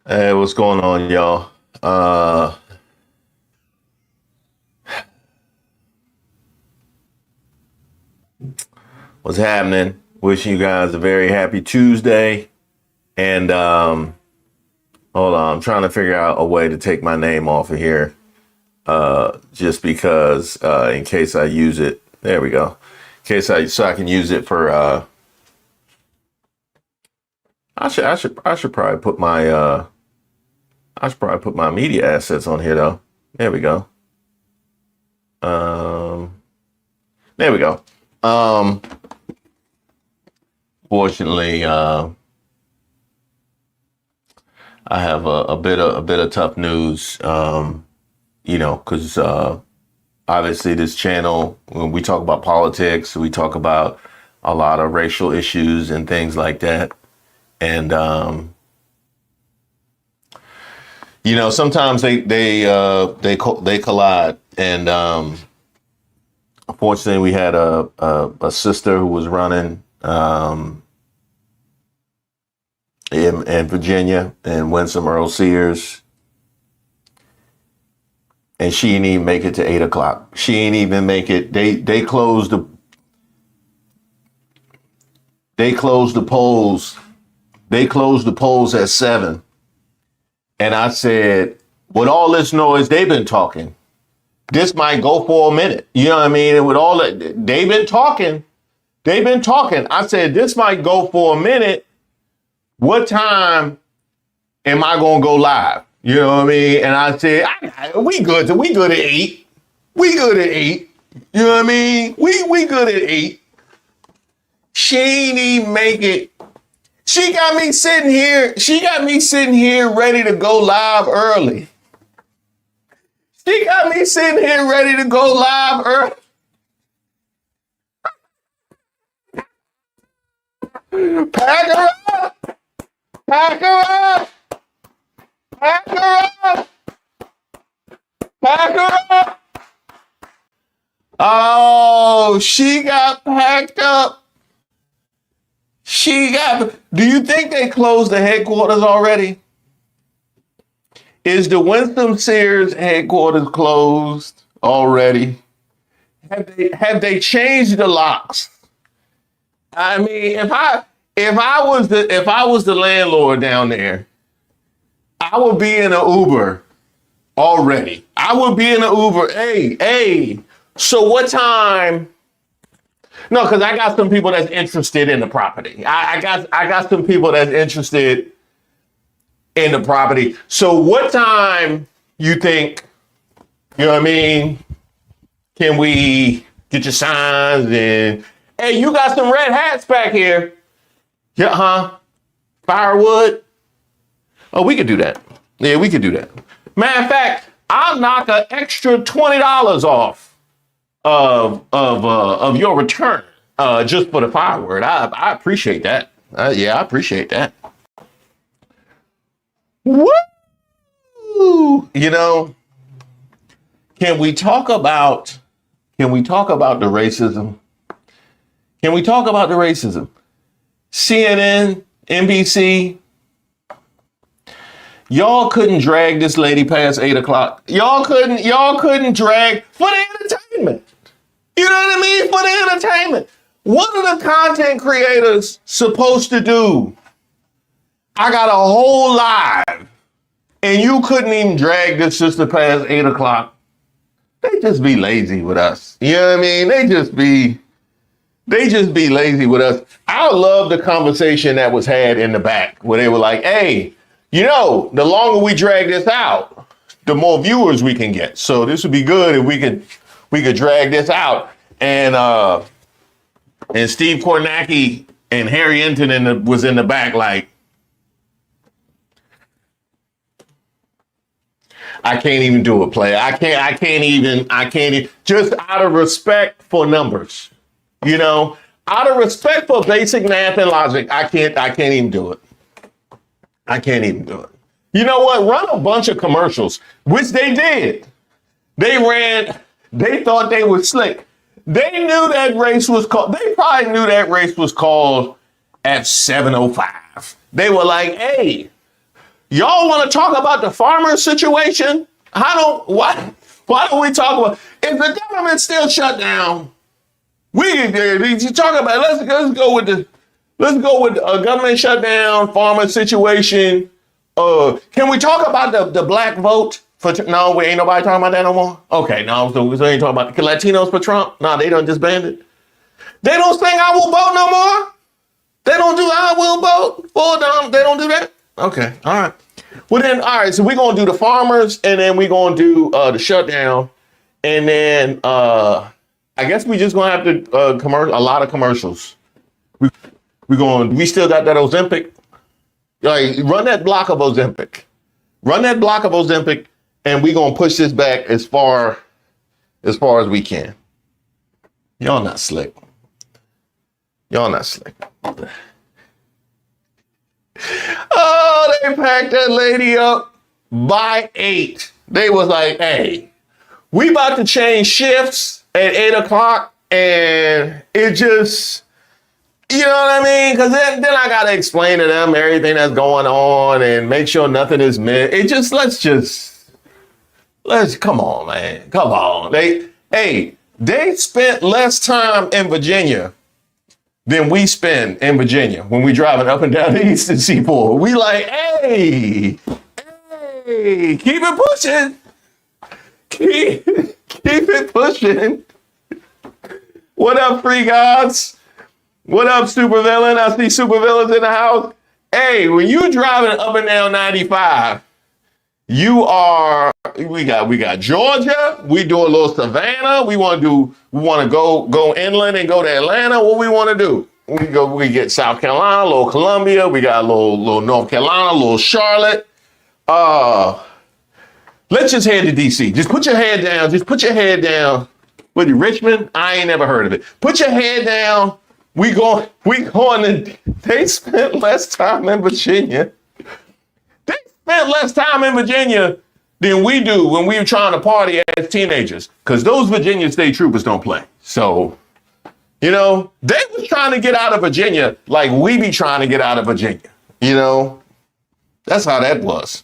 Hey, what's going on, y'all? What's happening? Wishing you guys a very happy Tuesday. And hold on, I'm trying to figure out a way to take my name off of here. Just because in case I use it. There we go. In case I can use it for I should probably put my media assets on here though. There we go. There we go. Um Fortunately, I have a bit of tough news. Because obviously this channel, when we talk about politics, we talk about a lot of racial issues and things like that. And sometimes they collide. And unfortunately, we had a sister who was running in Virginia and Winsome Earl Sears. And she didn't even make it to 8 o'clock. She ain't even make it. They closed the polls. They closed the polls at 7. And I said, with all this noise, they've been talking. This might go for a minute. You know what I mean? And with all that, they've been talking. I said, this might go for a minute. What time am I going to go live? You know what I mean? And I said, we good at 8. We good at 8. You know what I mean? We good at 8. She ain't even make it. She got me sitting here ready to go live early. She got me sitting here ready to go live early. Pack her up. Pack her up. Pack her up. Pack her up. Oh, she got packed up. Do you think they closed the headquarters already? Is the Winston Sears headquarters closed already? Have they changed the locks? I mean, if I was the landlord down there, I would be in an Uber already. I would be in an Uber. Hey. So what time? No, because I got some people that's interested in the property. I got some people that's interested in the property. So what time you think, you know what I mean? Can we get your signs and, hey, you got some red hats back here. Yeah, huh? Firewood? Oh, we could do that. Yeah, we could do that. Matter of fact, I'll knock an extra $20 off of your return just for the firewood. I appreciate that. Yeah, I appreciate that. Woo! Can we talk about the racism? Can we talk about the racism? CNN, NBC, y'all couldn't drag this lady past 8 o'clock. Y'all couldn't drag for the entertainment. You know what I mean? For the entertainment. What are the content creators supposed to do? I got a whole live and you couldn't even drag this sister past 8 o'clock. They just be lazy with us. You know what I mean? They just be lazy with us. I love the conversation that was had in the back where they were like, hey, the longer we drag this out, the more viewers we can get. So this would be good if we could drag this out. And Steve Kornacki and Harry Enton was in the back like, I can't even do it, player. I can't even, just out of respect for numbers, out of respect for basic math and logic, I can't even do it. I can't even do it. You know what? Run a bunch of commercials, which they did. They thought they were slick. They knew that race was called, they probably knew that race was called at 7:05. They were like, hey, Y'all want to talk about the farmer situation? Why don't we talk about, if the government's still shut down, we talk about, let's go with a government shutdown, farmer situation. Can we talk about the black vote? No, we ain't nobody talking about that no more. Okay, no, so we ain't talking about the Latinos for Trump. No, they done disbanded. They don't sing "I Will Vote" no more. They don't do "I Will Vote" for them. They don't do that. Okay, all right. Well then, all right. So we're gonna do the farmers, and then we're gonna do the shutdown, and then I guess we just gonna have to commercial a lot of commercials. We still got that Ozempic. Like, run that block of Ozempic. Run that block of Ozempic, and we're gonna push this back as far as we can. Y'all not slick. Y'all not slick. Oh, they packed that lady up by 8. They was like, hey, we about to change shifts at 8 o'clock, and it just, you know what I mean? Because then I got to explain to them everything that's going on and make sure nothing is missed. Let's come on, man. Come on. They spent less time in Virginia than we spend in Virginia when we driving up and down the Eastern Seaboard. We like, hey, keep it pushing. Keep it pushing. What up, free gods? What up, supervillain? I see supervillains in the house. Hey, when you driving up and down 95, we got Georgia. We do a little Savannah. We want to go inland and go to Atlanta. What we want to do? We get South Carolina, a little Columbia. We got a little North Carolina, a little Charlotte. Let's just head to DC. Just put your head down. What, Richmond? I ain't never heard of it. Put your head down. We going to, they spent less time in Virginia. They spent less time in Virginia than we do when we were trying to party as teenagers. Because those Virginia state troopers don't play. So, they was trying to get out of Virginia like we be trying to get out of Virginia. That's how that was.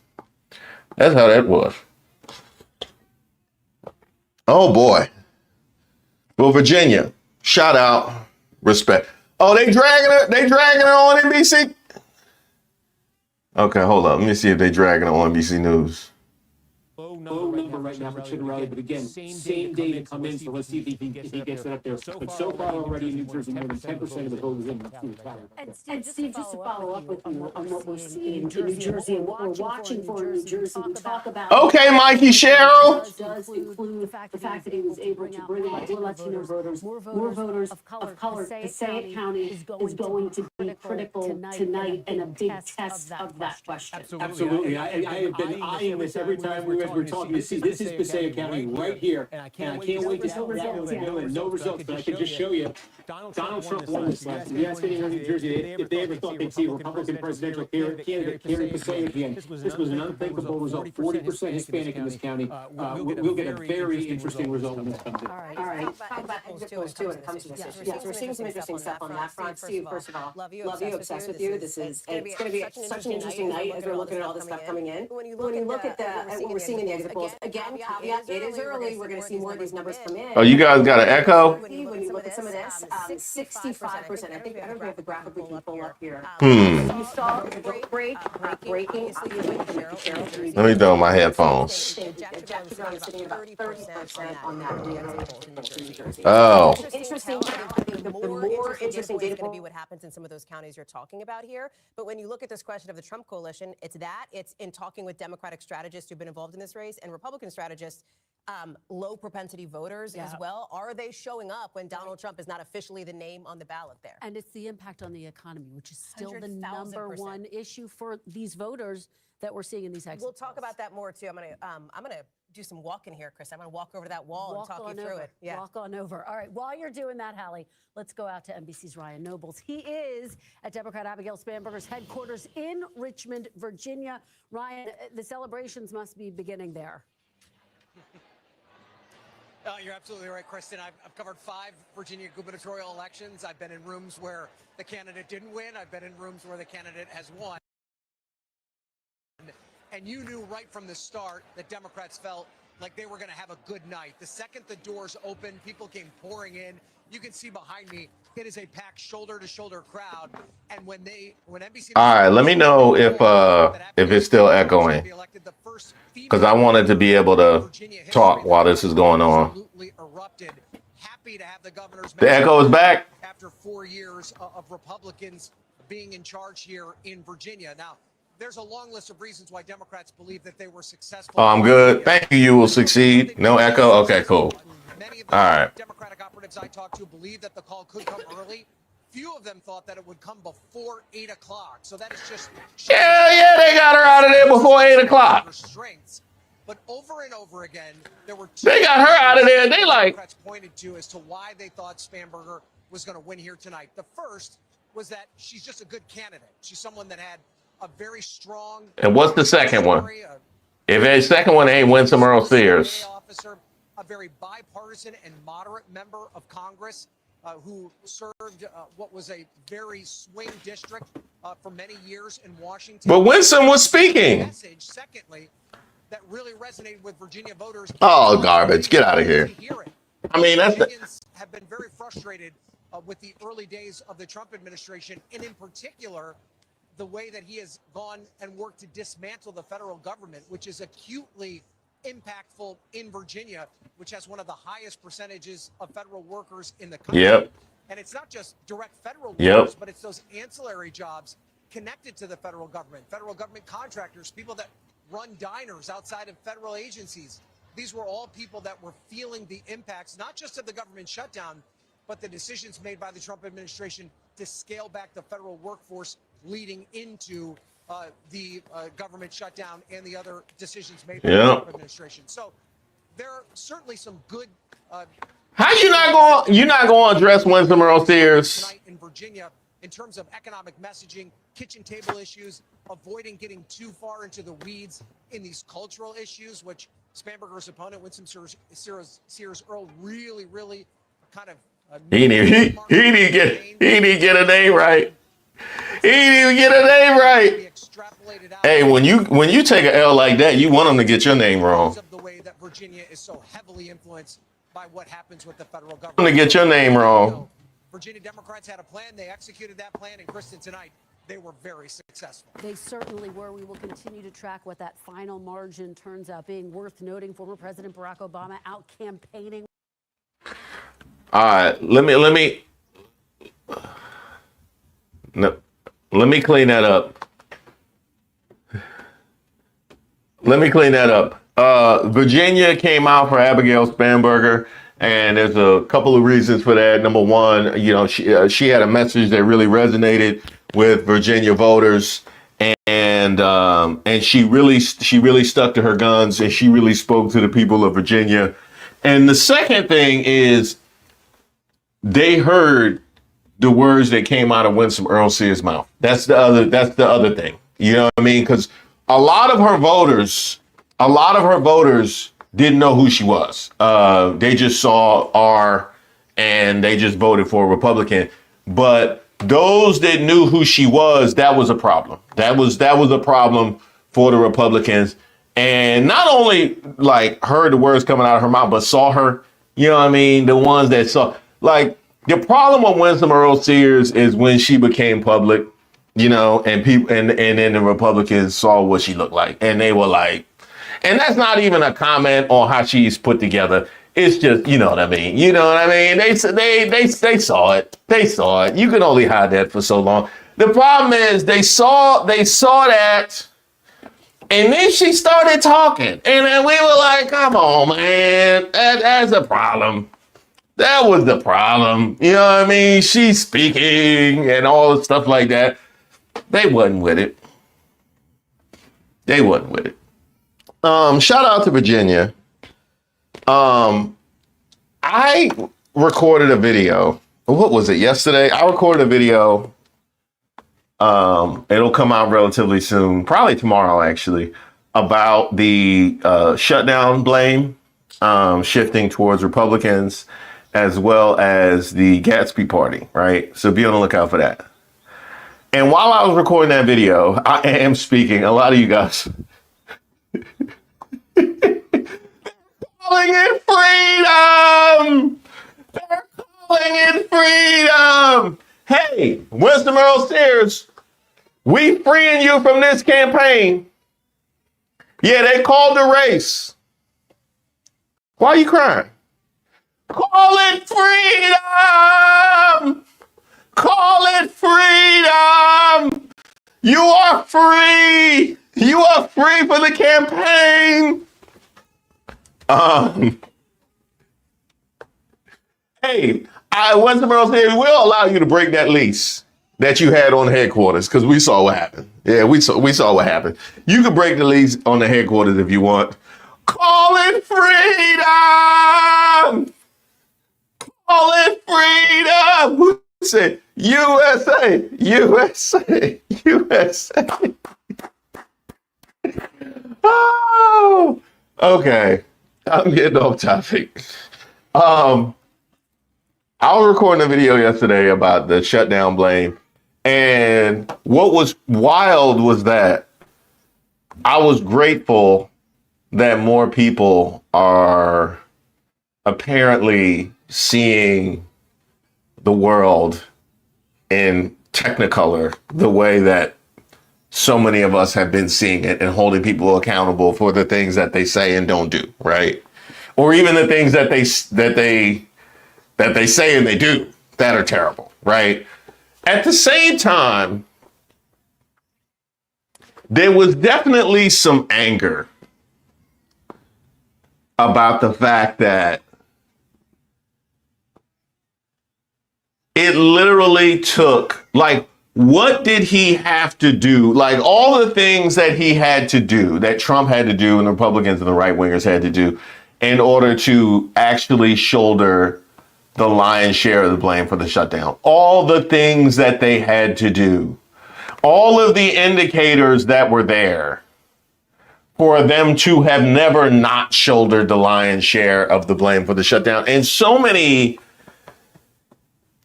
Oh, boy. Well, Virginia, shout out, respect. Oh, they dragging her on NBC? Okay, hold up. Let me see if they dragging her on NBC News. Low number right now for Chicken Rally, but again, same day to come in, so let's see if he gets it up there. But so far already in New Jersey, more than 10% of the voters in the county. And Steve, just to follow up with you on what we're seeing in New Jersey and what we're watching for in New Jersey, we talk about. Okay, Mikey Cheryl. Does include the fact that he was able to bring out more Latino voters, more voters of color. Passaic County is going to be critical tonight and a big test of that question. Absolutely. I have been eyeing this every time we're talking. This is Passaic County right here, and I can't wait to see what they're doing. No results, but I can just show you. Donald Trump won this last year. Sitting here in New Jersey, if they ever thought they'd see a Republican presidential candidate carry Passaic again, this was an unthinkable result. 40% Hispanic in this county. We'll get a very interesting result when this comes in. All right. Talk about exit polls too when it comes to this issue. Yes, we're seeing some interesting stuff on that front. Steve, first of all, love you, obsessed with you. It's going to be such an interesting night as we're looking at all this stuff coming in. When you look at what we're seeing in the exit polls, again, caveat, it is early. We're going to see more of these numbers come in. Oh, you guys got an echo? When you look at some of this, 65%. I don't know if the graphic we can pull up here. You saw the breaking. Let me throw my headphones. Oh. Interesting. The more interesting data going to be what happens in some of those counties you're talking about here. But when you look at this question of the Trump coalition, it's in talking with Democratic strategists who've been involved in this race and Republican strategists, low propensity voters as well. Are they showing up when Donald Trump is not officially the name on the ballot there? And it's the impact on the economy, which is still the number one issue for these voters that we're seeing in these exit We'll talk about that more too. I'm gonna do some walking here, Chris. I'm gonna walk over to that wall and talk you through it. Yeah. Walk on over. All right. While you're doing that, Hallie, let's go out to NBC's Ryan Nobles. He is at Democrat Abigail Spanberger's headquarters in Richmond, Virginia. Ryan, the celebrations must be beginning there. You're absolutely right, Kristen. I've covered 5 Virginia gubernatorial elections. I've been in rooms where the candidate didn't win. I've been in rooms where the candidate has won. And you knew right from the start that Democrats felt like they were going to have a good night. The second the doors opened, people came pouring in. You can see behind me, it is a packed shoulder-to-shoulder crowd. And when NBC... All right, let me know if it's still echoing, because I wanted to be able to talk while this is going on. Happy to have the governor's... The echo is back. After 4 years of Republicans being in charge here in Virginia. Now, there's a long list of reasons why Democrats believe that they were successful. Oh, I'm good. Thank you. You will succeed. No echo. Okay, cool. Many of the All right. Democratic operatives I talked to believe that the call could come early. Few of them thought that it would come before 8 o'clock. So that is just... Yeah, they got her out of there before 8 o'clock. But over and over again, there were... They got her out of there. They like... Democrats pointed to as to why they thought Spanberger was going to win here tonight. The first was that she's just a good candidate. She's someone that had a very strong... And what's the second one? If a second one ain't Winsome Earl Sears. Officer, a very bipartisan and moderate member of Congress who served what was a very swing district for many years in Washington. But Winsome was speaking. Message, secondly, that really resonated with Virginia voters. Oh, garbage. Get out of here. I mean, that's the... Virginians have been very frustrated with the early days of the Trump administration, and in particular, the way that he has gone and worked to dismantle the federal government, which is acutely impactful in Virginia, which has one of the highest percentages of federal workers in the country. Yep. And it's not just direct federal workers, but it's those ancillary jobs connected to the federal government contractors, people that run diners outside of federal agencies. These were all people that were feeling the impacts, not just of the government shutdown, but the decisions made by the Trump administration to scale back the federal workforce leading into the government shutdown and the other decisions made by the Trump administration. So there are certainly some good... How you're not going to address Winsome Earl Sears tonight in Virginia in terms of economic messaging, kitchen table issues, avoiding getting too far into the weeds in these cultural issues, which Spanberger's opponent, Winsome Sears Earl, really kind of... He didn't get a name right. He didn't even get a name right. Hey, when you take an L like that, you want them to get your name wrong. The way that Virginia is so heavily influenced by what happens with the federal government. To get your name wrong. Virginia Democrats had a plan. They executed that plan. And Kristen, tonight, they were very successful. They certainly were. We will continue to track what that final margin turns out being. Worth noting, former President Barack Obama out campaigning. All right, let me clean that up. Virginia came out for Abigail Spanberger, and there's a couple of reasons for that. Number one, she had a message that really resonated with Virginia voters, and she really stuck to her guns, and she really spoke to the people of Virginia. And the second thing is, they heard the words that came out of Winsome Earl Sears' mouth. That's the other thing. You know what I mean? Because a lot of her voters didn't know who she was. They just saw R and they just voted for a Republican. But those that knew who she was, that was a problem. That was a problem for the Republicans. And not only like heard the words coming out of her mouth, but saw her. You know what I mean? The ones that saw. Like, the problem with Winsome Earl Sears is when she became public, and people and then the Republicans saw what she looked like, and they were like, and that's not even a comment on how she's put together. It's just, you know what I mean. They saw it. They saw it. You can only hide that for so long. The problem is they saw that, and then she started talking, and then we were like, come on, man, that's a problem. That was the problem. You know what I mean? She's speaking and all the stuff like that. They wasn't with it. Shout out to Virginia. I recorded a video. What was it, yesterday? I recorded a video. It'll come out relatively soon, probably tomorrow, actually, about the shutdown blame shifting towards Republicans, as well as the Gatsby Party, right? So be on the lookout for that. And while I was recording that video, I am speaking. A lot of you guys Calling it freedom. They're calling it freedom. Hey, Winston Earl Sears, we freeing you from this campaign. Yeah, they called the race. Why are you crying? Call it freedom. Call it freedom. You are free. You are free for the campaign. Hey, Winston Earl Sears, we'll allow you to break that lease that you had on headquarters because we saw what happened. Yeah, we saw what happened. You can break the lease on the headquarters if you want. Call it freedom. Call it freedom. Who said USA? USA. USA. Oh, okay. I'm getting off topic. I was recording a video yesterday about the shutdown blame. And what was wild was that I was grateful that more people are apparently seeing the world in Technicolor the way that so many of us have been seeing it and holding people accountable for the things that they say and don't do, right? Or even the things that they say and they do that are terrible, right? At the same time, there was definitely some anger about the fact that it literally took, like, what did he have to do? Like, all the things that he had to do, that Trump had to do and the Republicans and the right wingers had to do in order to actually shoulder the lion's share of the blame for the shutdown. All the things that they had to do, all of the indicators that were there for them to have never not shouldered the lion's share of the blame for the shutdown. And so many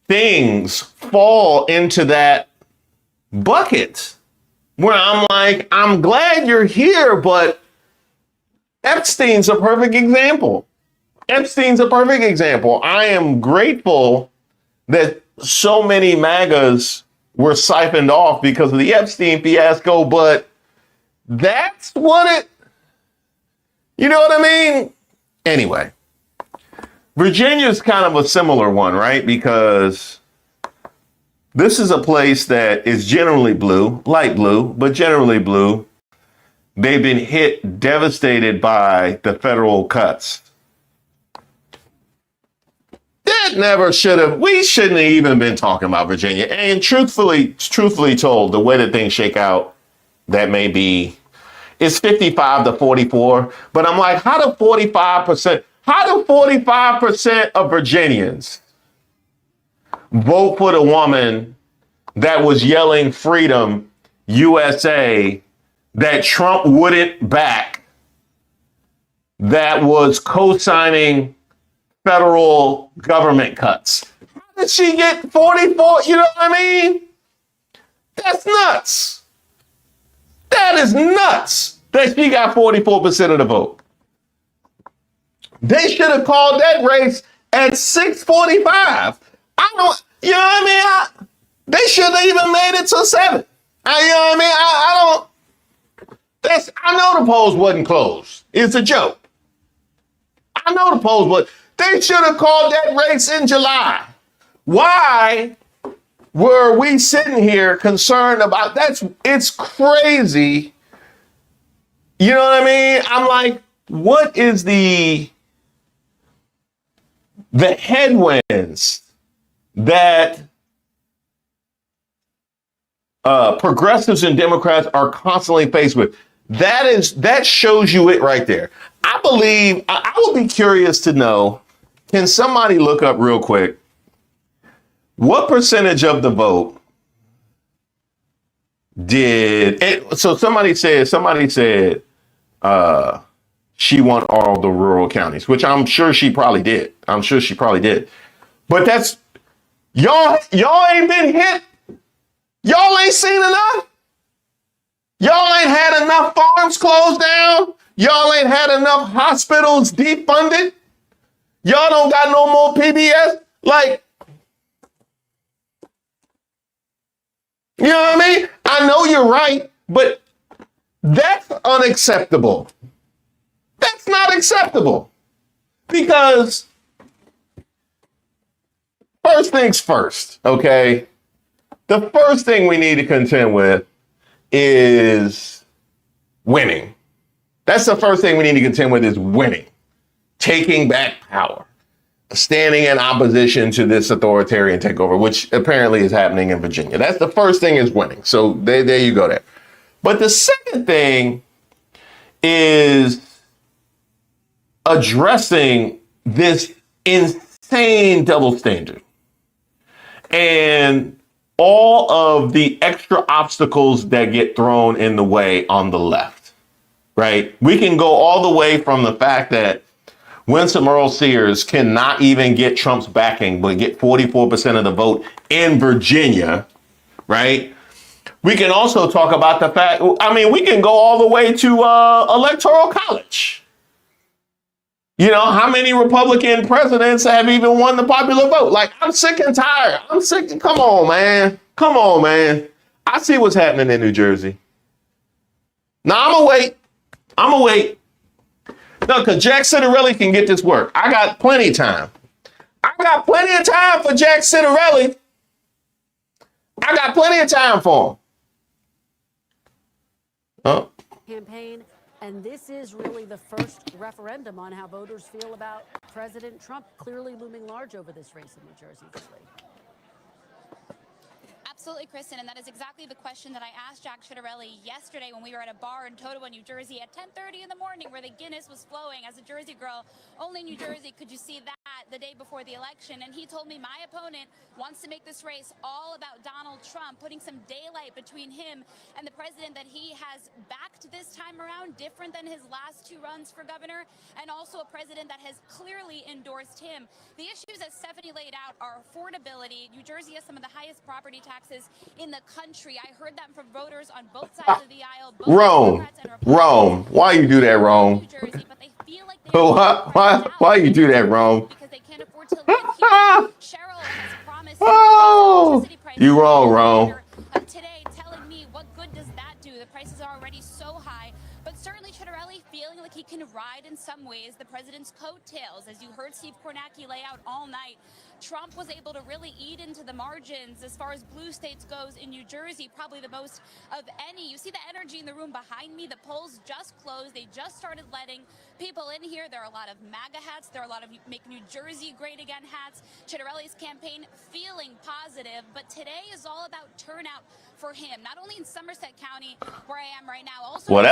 things fall into that bucket where I'm like, I'm glad you're here, but Epstein's a perfect example. Epstein's a perfect example. I am grateful that so many MAGAs were siphoned off because of the Epstein fiasco, but that's what it, you know what I mean? Anyway, Virginia's kind of a similar one, right? Because this is a place that is generally blue, light blue, but generally blue. They've been hit, devastated by the federal cuts. That never should have, we shouldn't have even been talking about Virginia. And truthfully told, the way that things shake out, that may be, it's 55 to 44. But I'm like, how do 45% of Virginians vote for the woman that was yelling freedom, USA, that Trump wouldn't back, that was co-signing federal government cuts? How did she get 44? You know what I mean? That's nuts. That is nuts that she got 44% of the vote. They should have called that race at 645. I don't, you know what I mean? They should have even made it to 7. You know what I mean? I know the polls wasn't closed. It's a joke. I know the polls was. They should have called that race in July. Why were we sitting here concerned about that? It's crazy. You know what I mean? I'm like, what is the headwinds that progressives and Democrats are constantly faced with? That shows you it right there. I believe, I would be curious to know, can somebody look up real quick, what percentage of the vote did it? So somebody said she won all the rural counties, which I'm sure she probably did. But that's, y'all ain't been hit. Y'all ain't seen enough. Y'all ain't had enough farms closed down. Y'all ain't had enough hospitals defunded. Y'all don't got no more PBS. Like, you know what I mean? I know you're right, but that's unacceptable. That's not acceptable. Because first things first, okay? The first thing we need to contend with is winning. That's the first thing we need to contend with is winning. Taking back power. Standing in opposition to this authoritarian takeover, which apparently is happening in Virginia. That's the first thing is winning. So there you go there. But the second thing is addressing this insane double standard and all of the extra obstacles that get thrown in the way on the left, right? We can go all the way from the fact that Winsome Earl Sears cannot even get Trump's backing, but get 44% of the vote in Virginia, right? We can also talk about the fact, we can go all the way to Electoral College. You know, how many Republican presidents have even won the popular vote? Like, I'm sick and tired. Come on, man. Come on, man. I see what's happening in New Jersey. Now, I'm going to wait. No, because Jack Citarelli can get this work. I got plenty of time. I got plenty of time for Jack Citarelli. I got plenty of time for him. Oh. Campaign, and this is really the first referendum on how voters feel about President Trump, clearly looming large over this race in New Jersey this week. Absolutely, Kristen, and that is exactly the question that I asked Jack Citarelli yesterday when we were at a bar in Totowa, New Jersey at 10:30 in the morning where the Guinness was flowing. As a Jersey girl, only in New Jersey could you see that the day before the election. And he told me my opponent wants to make this race all about Donald Trump, putting some daylight between him and the president that he has backed this time around, different than his last two runs for governor, and also a president that has clearly endorsed him. The issues, as Stephanie laid out, are affordability. New Jersey has some of the highest property taxes in the country. I heard that from voters on both sides of the aisle. Rome. Why you do that, Rome? New Jersey, but they feel like they Why you do that, Rome? because they can't afford to live here. Cheryl has promised electricity prices. You wrong, Rome. Today, telling me what good does that do? The prices are already so high. But certainly Citarelli feeling like he can ride in some ways the president's coattails. As you heard Steve Kornacki lay out all night, Trump was able to really eat into the margins as far as blue states goes in New Jersey, probably the most of any. You see the energy in the room behind me. The polls just closed. They just started letting people in here. There are a lot of MAGA hats. There are a lot of Make New Jersey Great Again hats. Citarelli's campaign feeling positive, but today is all about turnout for him, not only in Somerset County, where I am right now. Also, well,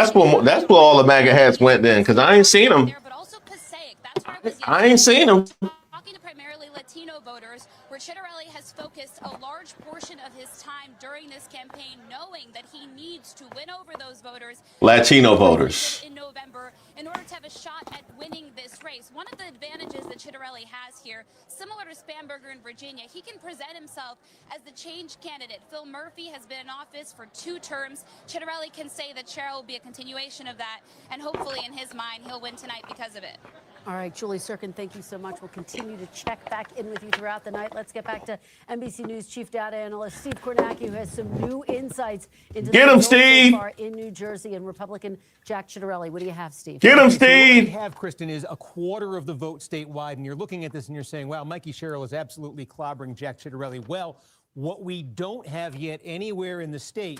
that's where all the MAGA hats went then, because I ain't seen them. But also Passaic. That's where I was. I ain't seen them. Talking to primarily Latino voters, where Citarelli has focused a large portion of his time during this campaign, knowing that he needs to win over those voters, Latino voters, in November in order to have a shot at winning this race. One of the advantages that Citarelli has here, similar to Spanberger in Virginia, he can present himself as the change candidate. Phil Murphy has been in office for 2 terms. Citarelli can say that Cheryl will be a continuation of that, and hopefully in his mind he'll win tonight because of it. All right, Julie Sirkin, thank you so much. We'll continue to check back in with you throughout the night. Let's get back to NBC News Chief Data Analyst Steve Kornacki, who has some new insights into the results so far in New Jersey, and Republican Jack Citarelli. What do you have, Steve? Get him, Steve. So what we have, Kristen, is a quarter of the vote statewide, and you're looking at this and you're saying, wow, Mikey Sherrill is absolutely clobbering Jack Citarelli. Well, what we don't have yet anywhere in the state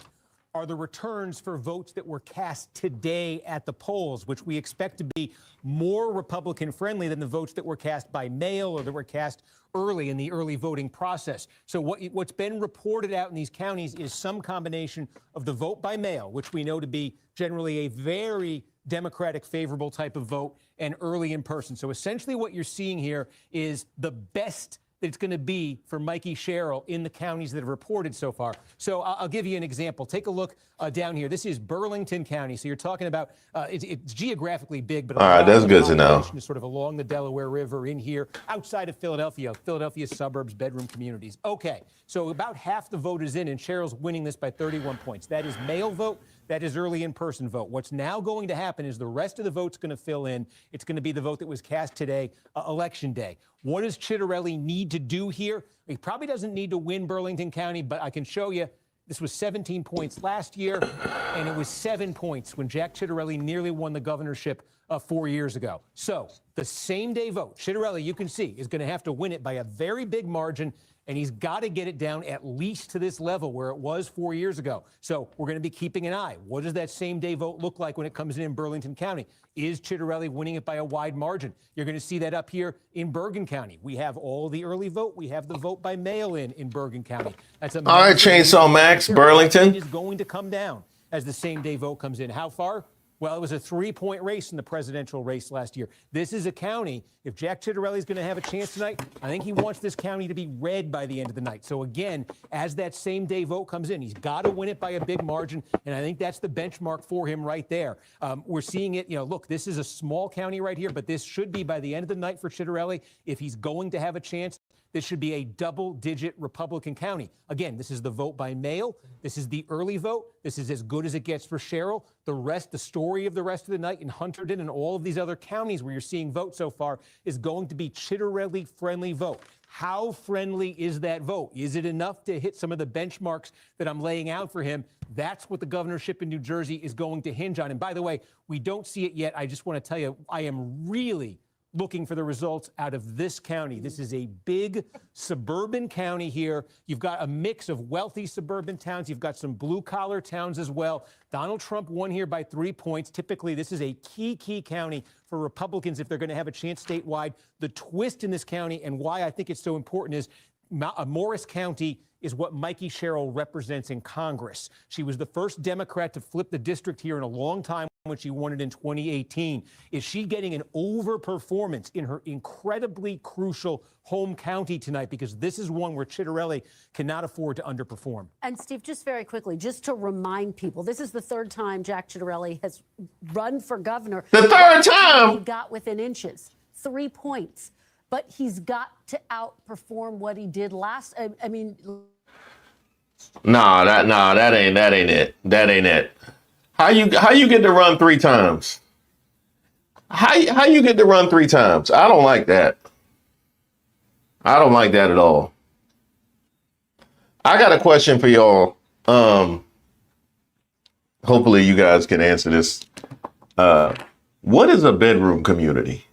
are the returns for votes that were cast today at the polls, which we expect to be more Republican friendly than the votes that were cast by mail or that were cast early in the early voting process. So what's been reported out in these counties is some combination of the vote by mail, which we know to be generally a very Democratic favorable type of vote, and early in person. So essentially what you're seeing here is the best that it's going to be for Mikey Sherrill in the counties that have reported so far. So I'll give you an example. Take a look down here. This is Burlington County. So you're talking about, it's geographically big, but all right, that's good to know. Is sort of along the Delaware River in here, outside of Philadelphia, Philadelphia suburbs, bedroom communities. Okay, so about half the vote is in, and Sherrill's winning this by 31 points. That is mail vote. that his early in-person vote. What's now going to happen is the rest of the vote's going to fill in. It's going to be the vote that was cast today, Election Day. What does Chitterelli need to do here? He probably doesn't need to win Burlington County, but I can show you this was 17 points last year, and it was 7 points when Jack Chitterelli nearly won the governorship 4 years ago. So the same day vote, Chitterelli, you can see, is going to have to win it by a very big margin, and he's got to get it down at least to this level where it was 4 years ago. So we're going to be keeping an eye. What does that same day vote look like when it comes in Burlington County? Is Chitterelli winning it by a wide margin? You're going to see that up here in Bergen County. We have all the early vote. We have the vote by mail-in Bergen County. That's a All right, Chainsaw Max, Burlington is going to come down as the same day vote comes in. How far? Well, it was a 3-point race in the presidential race last year. This is a county. If Jack Chitterelli is going to have a chance tonight, I think he wants this county to be red by the end of the night. So again, as that same day vote comes in, he's got to win it by a big margin. And I think that's the benchmark for him right there. We're seeing it, look, this is a small county right here, but this should be by the end of the night for Chitterelli. If he's going to have a chance, this should be a double-digit Republican county. Again, this is the vote by mail. This is the early vote. This is as good as it gets for Cheryl. The story of the rest of the night in Hunterdon and all of these other counties where you're seeing vote so far is going to be Chitterelli-friendly vote. How friendly is that vote? Is it enough to hit some of the benchmarks that I'm laying out for him? That's what the governorship in New Jersey is going to hinge on. And by the way, we don't see it yet. I just want to tell you, I am really looking for the results out of this county. This is a big suburban county here. You've got a mix of wealthy suburban towns. You've got some blue-collar towns as well. Donald Trump won here by 3 points. Typically, this is a key county for Republicans if they're going to have a chance statewide. The twist in this county and why I think it's so important is Morris County is what Mikey Sherrill represents in Congress. She was the first Democrat to flip the district here in a long time when she won it in 2018. Is she getting an overperformance in her incredibly crucial home county tonight? Because this is one where Chitterelli cannot afford to underperform. And Steve, just very quickly, just to remind people, this is the third time Jack Chitterelli has run for governor. The third time? He got within inches, 3 points. But he's got to outperform what he did last. I mean, that ain't it. That ain't it. How you get to run 3 times? How you get to run 3 times? I don't like that. I don't like that at all. I got a question for y'all. Hopefully you guys can answer this. What is a bedroom community?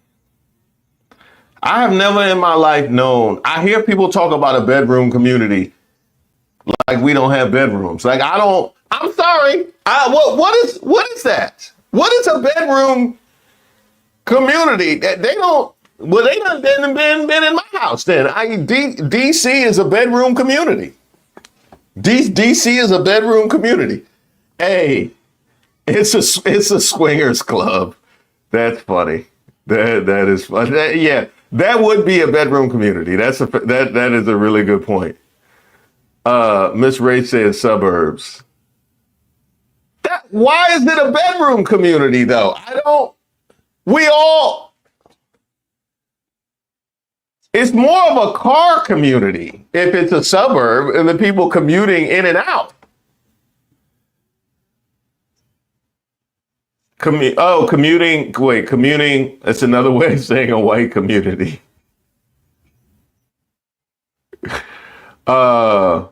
I have never in my life known. I hear people talk about a bedroom community like we don't have bedrooms. Like I'm sorry. What is that? What is a bedroom community? That they don't. Well, they done been in my house. Then DC is a bedroom community. DC is a bedroom community. Hey, it's a swingers club. That's funny. That is funny. Yeah. That would be a bedroom community. That is a really good point. Miss Ray said suburbs. Why is it a bedroom community though? It's more of a car community if it's a suburb and the people commuting in and out. Commuting. Wait, commuting. That's another way of saying a white community. The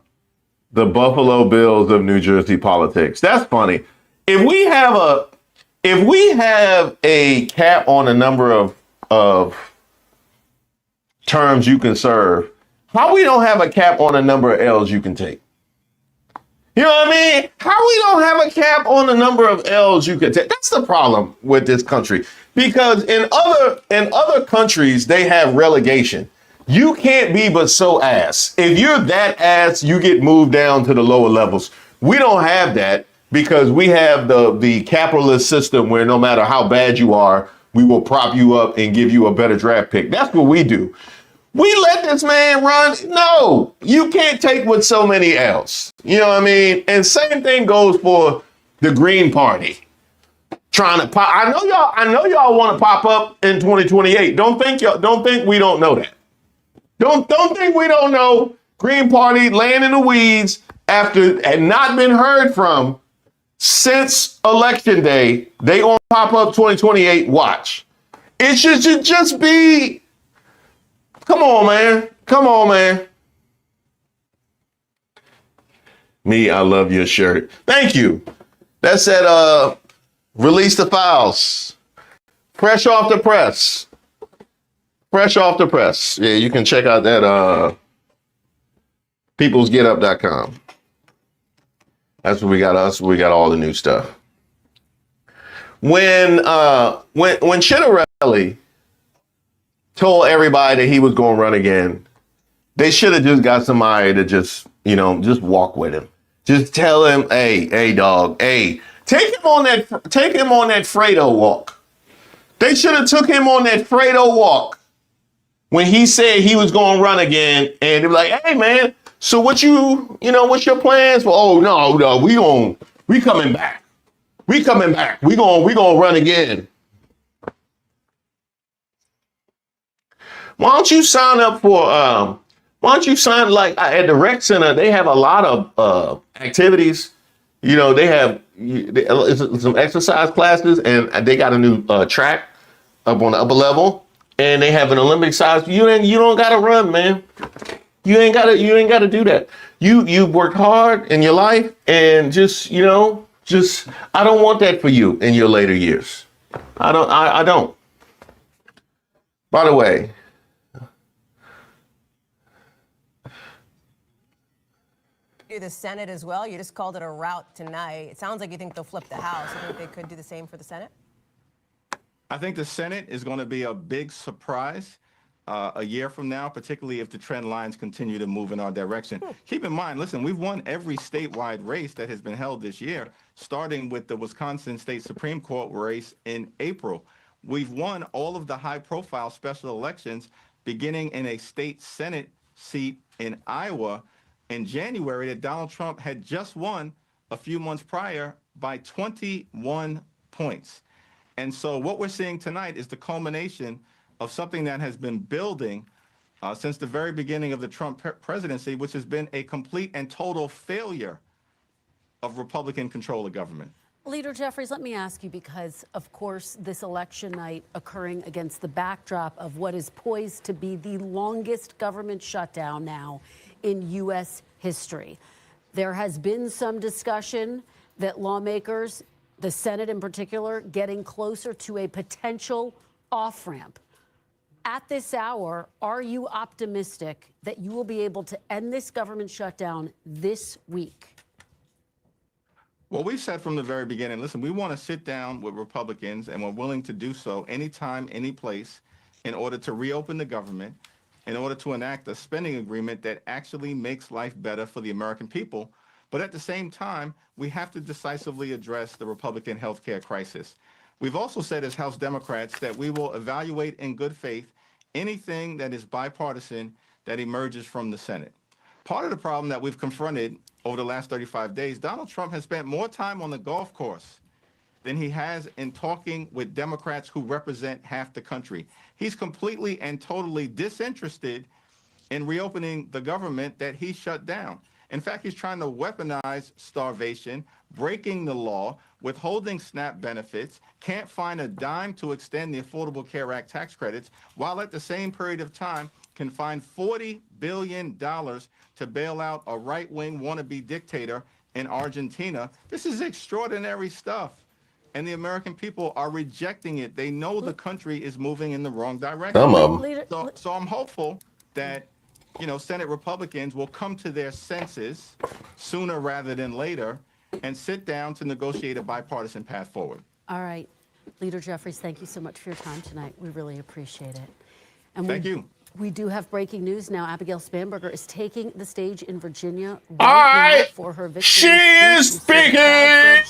Buffalo Bills of New Jersey politics. That's funny. If we have a cap on the number of terms you can serve, how we don't have a cap on the number of L's you can take? You know what I mean? How we don't have a cap on the number of L's you can take? That's the problem with this country. Because in other countries, they have relegation. You can't be but so ass. If you're that ass, you get moved down to the lower levels. We don't have that because we have the capitalist system where no matter how bad you are, we will prop you up and give you a better draft pick. That's what we do. We let this man run. No, you can't take with so many L's. You know what I mean? And same thing goes for the Green Party. Trying to pop. I know y'all want to pop up in 2028. Don't think we don't know that. Don't think we don't know. Green Party laying in the weeds after had not been heard from since election day. They gonna pop up 2028. Watch. It should just be. Come on, man. Come on, man. Me, I love your shirt. Thank you. That said, release the files. Fresh off the press. Fresh off the press. Yeah, you can check out that peoplesgetup.com. That's where we got us. We got all the new stuff. When Chitterelli told everybody that he was going to run again, they should have just got somebody to just walk with him. Just tell him, hey, dog, hey, take him on that Fredo walk. They should have took him on that Fredo walk when he said he was going to run again, and they were like, hey, man, so what's your plans for? Oh, no, we coming back. We coming back. We gonna run again. Why don't you sign up for, like at the rec center, they have a lot of activities. They have some exercise classes, and they got a new track up on the upper level, and they have an Olympic size. You don't gotta run, man. You ain't gotta do that. You've worked hard in your life, and I don't want that for you in your later years. I don't. By the way, do the Senate as well. You just called it a rout tonight. It sounds like you think they'll flip the House. You think they could do the same for the Senate? I think the Senate is going to be a big surprise a year from now, particularly if the trend lines continue to move in our direction. Keep in mind, listen, we've won every statewide race that has been held this year, starting with the Wisconsin State Supreme Court race in April. We've won all of the high-profile special elections, beginning in a state Senate seat in Iowa in January that Donald Trump had just won a few months prior by 21 points. And so what we're seeing tonight is the culmination of something that has been building since the very beginning of the Trump presidency, which has been a complete and total failure of Republican control of government. Leader Jeffries, let me ask you, because, of course, this election night occurring against the backdrop of what is poised to be the longest government shutdown now in U.S. history. There has been some discussion that lawmakers, the Senate in particular, getting closer to a potential off-ramp. At this hour, are you optimistic that you will be able to end this government shutdown this week? Well, we've said from the very beginning, listen, we want to sit down with Republicans, and we're willing to do so anytime, any place, in order to reopen the government, in order to enact a spending agreement that actually makes life better for the American people. But at the same time, we have to decisively address the Republican health care crisis. We've also said as House Democrats that we will evaluate in good faith anything that is bipartisan that emerges from the Senate. Part of the problem that we've confronted over the last 35 days, Donald Trump has spent more time on the golf course than he has in talking with Democrats who represent half the country. He's completely and totally disinterested in reopening the government that he shut down. In fact, he's trying to weaponize starvation, breaking the law, withholding SNAP benefits, can't find a dime to extend the Affordable Care Act tax credits, while at the same period of time can find $40 billion to bail out a right-wing wannabe dictator in Argentina. This is extraordinary stuff. And the American people are rejecting it. They know the country is moving in the wrong direction. Some of them. So I'm hopeful that Senate Republicans will come to their senses sooner rather than later and sit down to negotiate a bipartisan path forward. All right. Leader Jeffries, thank you so much for your time tonight. We really appreciate it. And Thank you. We do have breaking news now. Abigail Spanberger is taking the stage in Virginia right. now for her victory. She is speaking.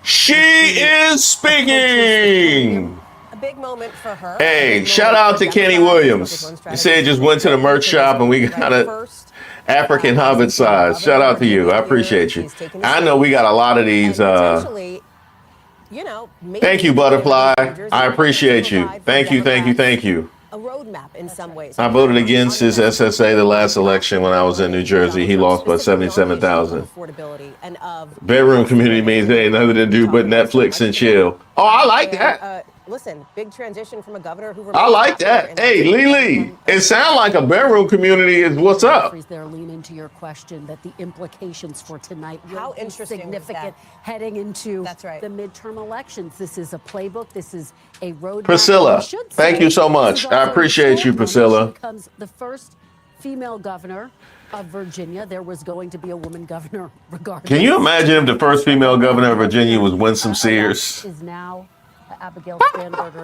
She is speaking. A big moment for her. Hey, shout out to Kenny Williams. He said just went to the merch shop and we got a African Hobbit size. Shout out to you. I appreciate you. I know we got a lot of these. Thank you, Butterfly. I appreciate you. Thank you. a roadmap in some ways. I voted against his SSA the last election when I was in New Jersey. He lost by 77,000. Affordability and of Bedroom community means there ain't nothing to do but Netflix and chill. Oh, I like that. Listen, big transition from a governor who. I like that. Hey, Lily, it sounds like a bedroom community is what's up. They're leaning to your question that the implications for tonight How will be interesting significant heading into the midterm elections. This is a playbook. This is a roadmap. Priscilla, thank you so much. I appreciate you, Priscilla. She becomes the first female governor of Virginia. There was going to be a woman governor regardless. Can you imagine if the first female governor of Virginia was Winsome Sears? Is now Abigail Spanberger.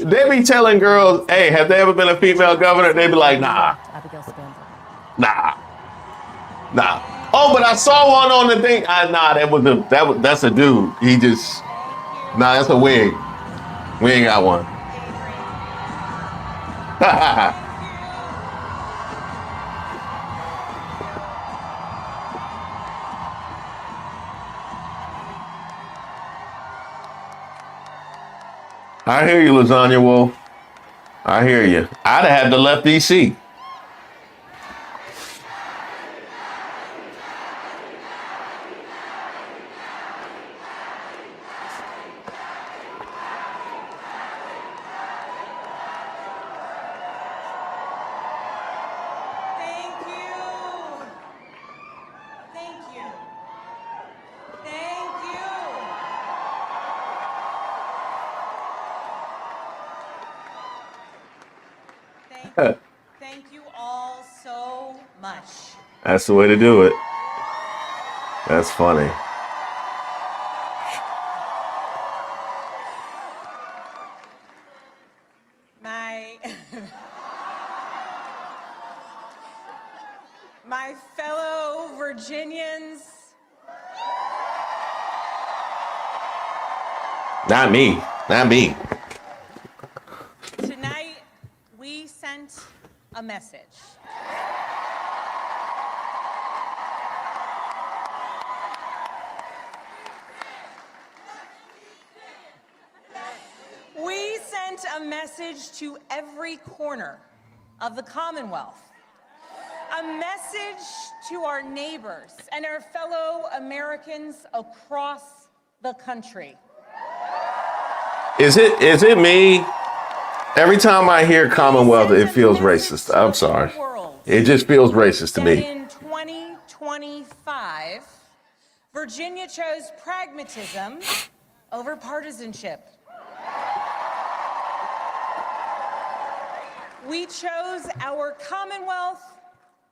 They be telling girls, hey, have they ever been a female governor? They be like, nah. Abigail Spanberger. Nah. Oh, but I saw one on the thing. That's a dude. He just, that's a wig. We ain't got one. I hear you, Lasagna Wolf. I hear you. I'd have had to left DC. Thank you all so much. That's the way to do it. That's funny. My fellow Virginians. Not me. Tonight, we sent a message. We sent a message to every corner of the Commonwealth. A message to our neighbors and our fellow Americans across the country. Is it me? Every time I hear Commonwealth, it feels racist. I'm sorry. It just feels racist to me. In 2025, Virginia chose pragmatism over partisanship. We chose our Commonwealth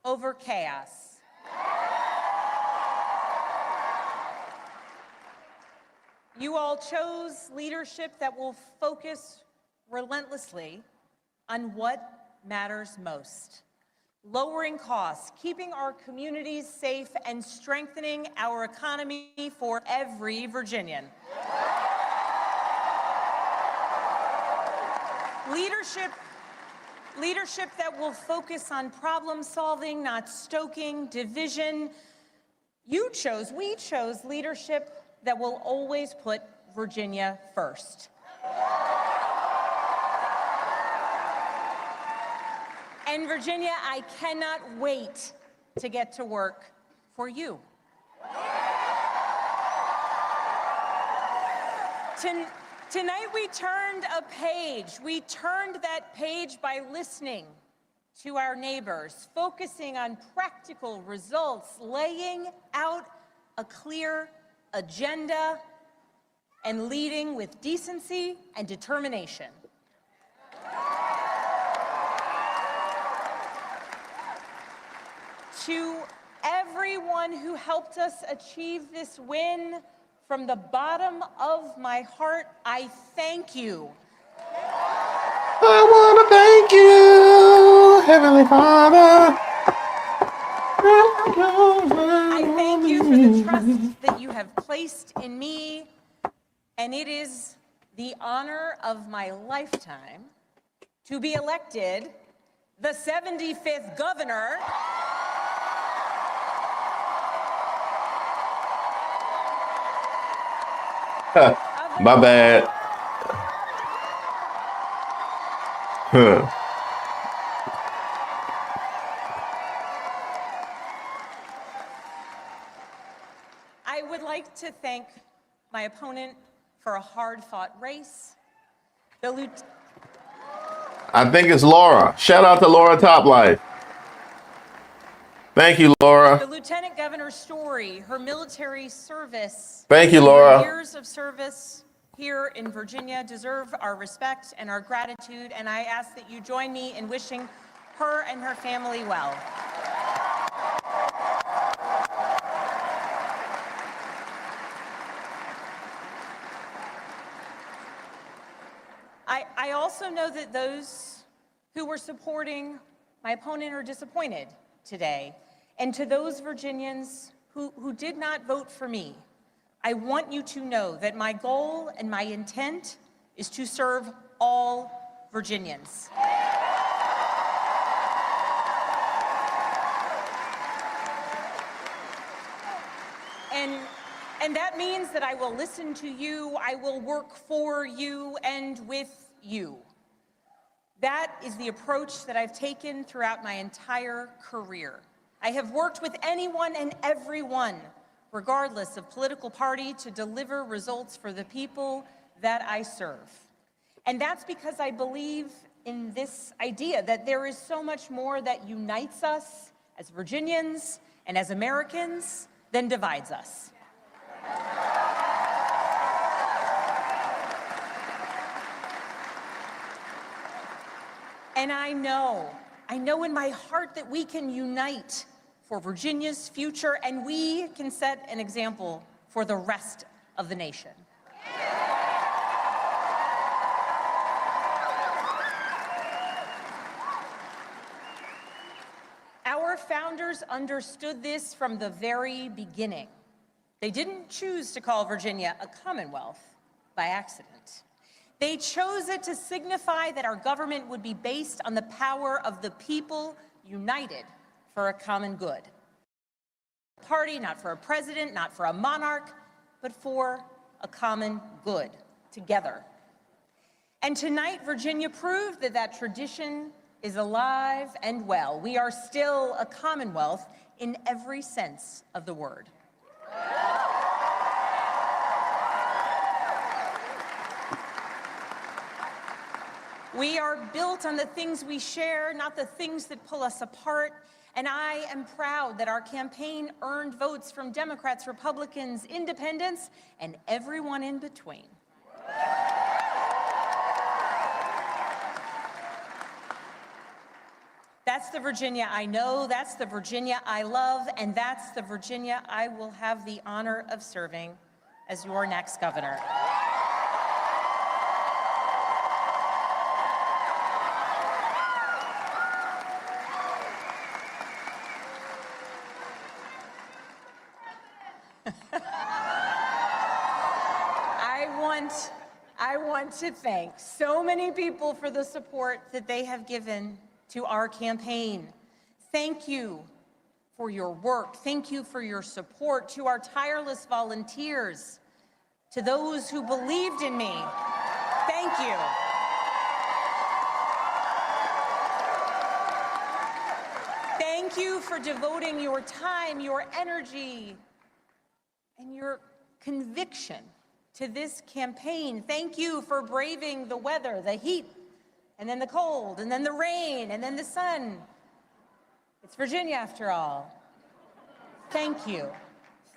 over chaos. You all chose leadership that will focus relentlessly on what matters most. Lowering costs, keeping our communities safe, and strengthening our economy for every Virginian. Leadership that will focus on problem solving, not stoking division. We chose leadership that will always put Virginia first. And Virginia, I cannot wait to get to work for you. Tonight we turned a page. We turned that page by listening to our neighbors, focusing on practical results, laying out a clear agenda, and leading with decency and determination. To everyone who helped us achieve this win, from the bottom of my heart, I thank you. I want to thank you, Heavenly Father. I thank you for the trust that you have placed in me, and it is the honor of my lifetime to be elected the 75th governor My bad. I would like to thank my opponent for a hard-fought race. I think it's Laura. Shout out to Laura Top Life. Thank you, Laura. The Lieutenant Governor's story, her military service, Thank you, and Laura. her years of service here in Virginia deserve our respect and our gratitude, and I ask that you join me in wishing her and her family well. I also know that those who were supporting my opponent are disappointed today. And to those Virginians who did not vote for me, I want you to know that my goal and my intent is to serve all Virginians. And that means that I will listen to you, I will work for you and with you. That is the approach that I've taken throughout my entire career. I have worked with anyone and everyone, regardless of political party, to deliver results for the people that I serve. And that's because I believe in this idea that there is so much more that unites us as Virginians and as Americans than divides us. And I know in my heart that we can unite for Virginia's future, and we can set an example for the rest of the nation. Our founders understood this from the very beginning. They didn't choose to call Virginia a Commonwealth by accident. They chose it to signify that our government would be based on the power of the people united for a common good. Party, not for a president, not for a monarch, but for a common good, together. And tonight, Virginia proved that that tradition is alive and well. We are still a Commonwealth in every sense of the word. We are built on the things we share, not the things that pull us apart. And I am proud that our campaign earned votes from Democrats, Republicans, independents, and everyone in between. That's the Virginia I know, that's the Virginia I love, and that's the Virginia I will have the honor of serving as your next governor. I want to thank so many people for the support that they have given to our campaign. Thank you for your work. Thank you for your support. To our tireless volunteers, to those who believed in me, thank you. Thank you for devoting your time, your energy, and your conviction to this campaign. Thank you for braving the weather, the heat, and then the cold, and then the rain, and then the sun. It's Virginia after all. Thank you.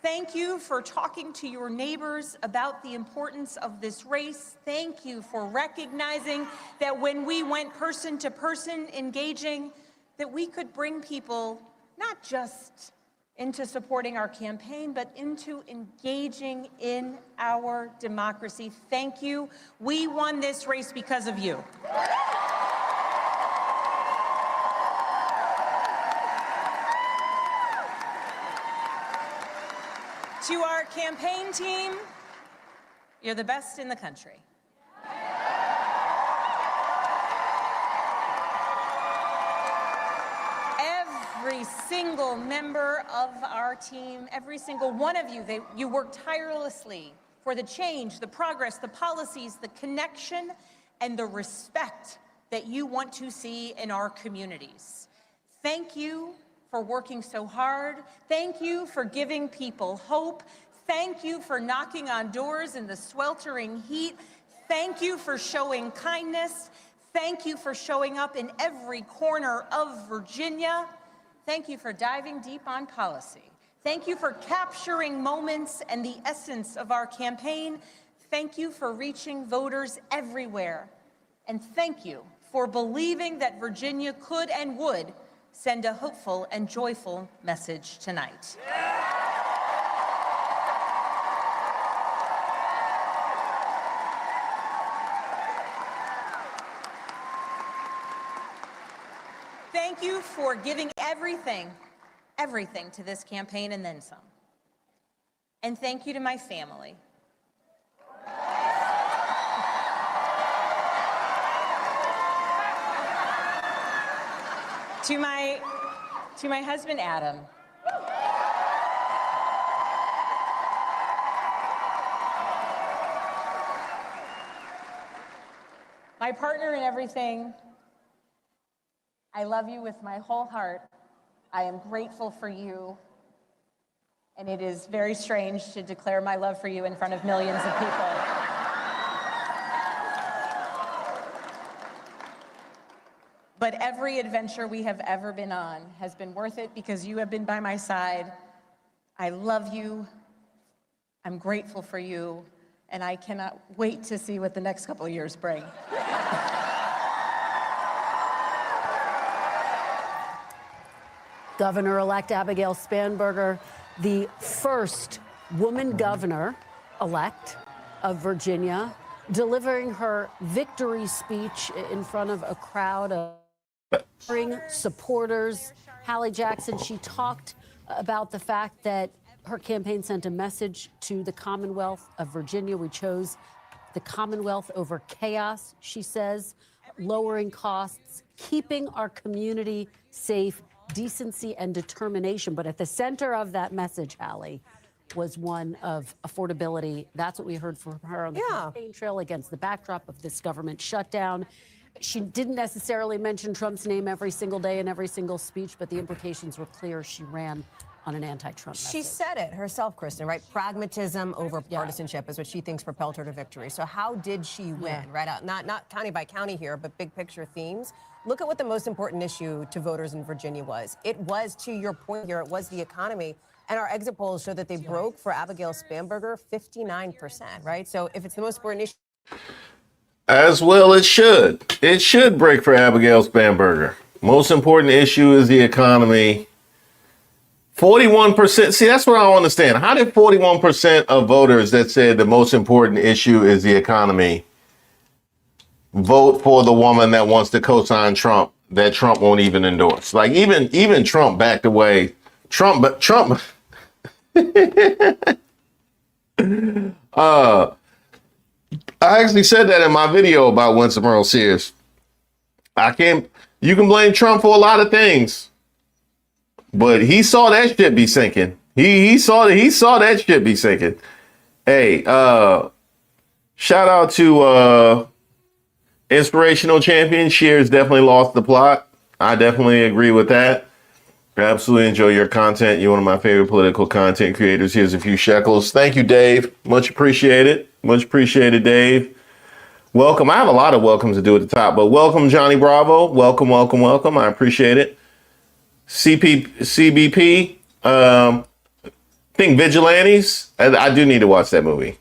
Thank you for talking to your neighbors about the importance of this race. Thank you for recognizing that when we went person to person engaging, that we could bring people not just into supporting our campaign, but into engaging in our democracy. Thank you. We won this race because of you. To our campaign team, you're the best in the country. Every single member of our team, every single one of you, you work tirelessly for the change, the progress, the policies, the connection, and the respect that you want to see in our communities. Thank you for working so hard. Thank you for giving people hope. Thank you for knocking on doors in the sweltering heat. Thank you for showing kindness. Thank you for showing up in every corner of Virginia. Thank you for diving deep on policy. Thank you for capturing moments and the essence of our campaign. Thank you for reaching voters everywhere. And thank you for believing that Virginia could and would send a hopeful and joyful message tonight. Thank you for giving everything to this campaign and then some. And thank you to my family. To my husband, Adam. My partner in everything. I love you with my whole heart. I am grateful for you. And it is very strange to declare my love for you in front of millions of people. But every adventure we have ever been on has been worth it because you have been by my side. I love you. I'm grateful for you. And I cannot wait to see what the next couple of years bring. Governor-elect Abigail Spanberger, the first woman governor-elect of Virginia, delivering her victory speech in front of a crowd of supporters. Hallie Jackson, she talked about the fact that her campaign sent a message to the Commonwealth of Virginia. We chose the Commonwealth over chaos, she says, lowering costs, keeping our community safe, decency and determination. But at the center of that message, Hallie, was one of affordability. That's what we heard from her on the campaign trail against the backdrop of this government shutdown. She didn't necessarily mention Trump's name every single day in every single speech, but the implications were clear. She ran on an anti-Trump message. She said it herself, Kristen, right? Pragmatism over partisanship is what she thinks propelled her to victory. So how did she win, right? Not county by county here, but big picture themes. Look at what the most important issue to voters in Virginia was. It was, to your point here, it was the economy. And our exit polls show that they broke for Abigail Spanberger 59%, right? So if it's the most important issue. As well, it should. It should break for Abigail Spanberger. Most important issue is the economy. 41%. See, that's what I don't understand. How did 41% of voters that said the most important issue is the economy vote for the woman that wants to co-sign Trump, that Trump won't even endorse? Like even Trump backed away. Trump. I actually said that in my video about Winston Earl Sears. You can blame Trump for a lot of things, but he saw that shit be sinking. He saw that shit be sinking. Hey, shout out to Inspirational Champion. Shears definitely lost the plot. I definitely agree with that. I absolutely enjoy your content. You're one of my favorite political content creators. Here's a few shekels. Thank you, Dave. Much appreciated. Much appreciated, Dave. Welcome. I have a lot of welcomes to do at the top, but welcome, Johnny Bravo. Welcome, welcome, welcome. I appreciate it. CBP. I think Vigilantes. I do need to watch that movie.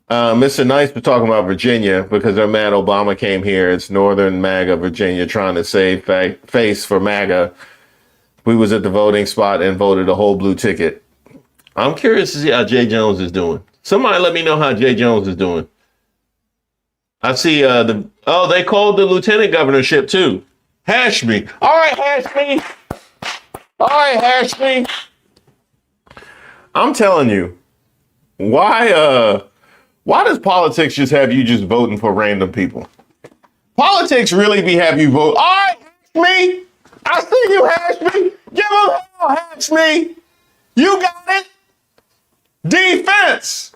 Mr. Nice was talking about Virginia because they're mad Obama came here. It's Northern MAGA Virginia trying to save face for MAGA. We was at the voting spot and voted a whole blue ticket. I'm curious to see how Jay Jones is doing. Somebody let me know how Jay Jones is doing. I see they called the lieutenant governorship too. Hash me. All right, hash me. I'm telling you, why does politics just have you just voting for random people? Politics really be have you vote. All right, hash me. I see you, hash me. Give them hell, hash me. You got it. Defense.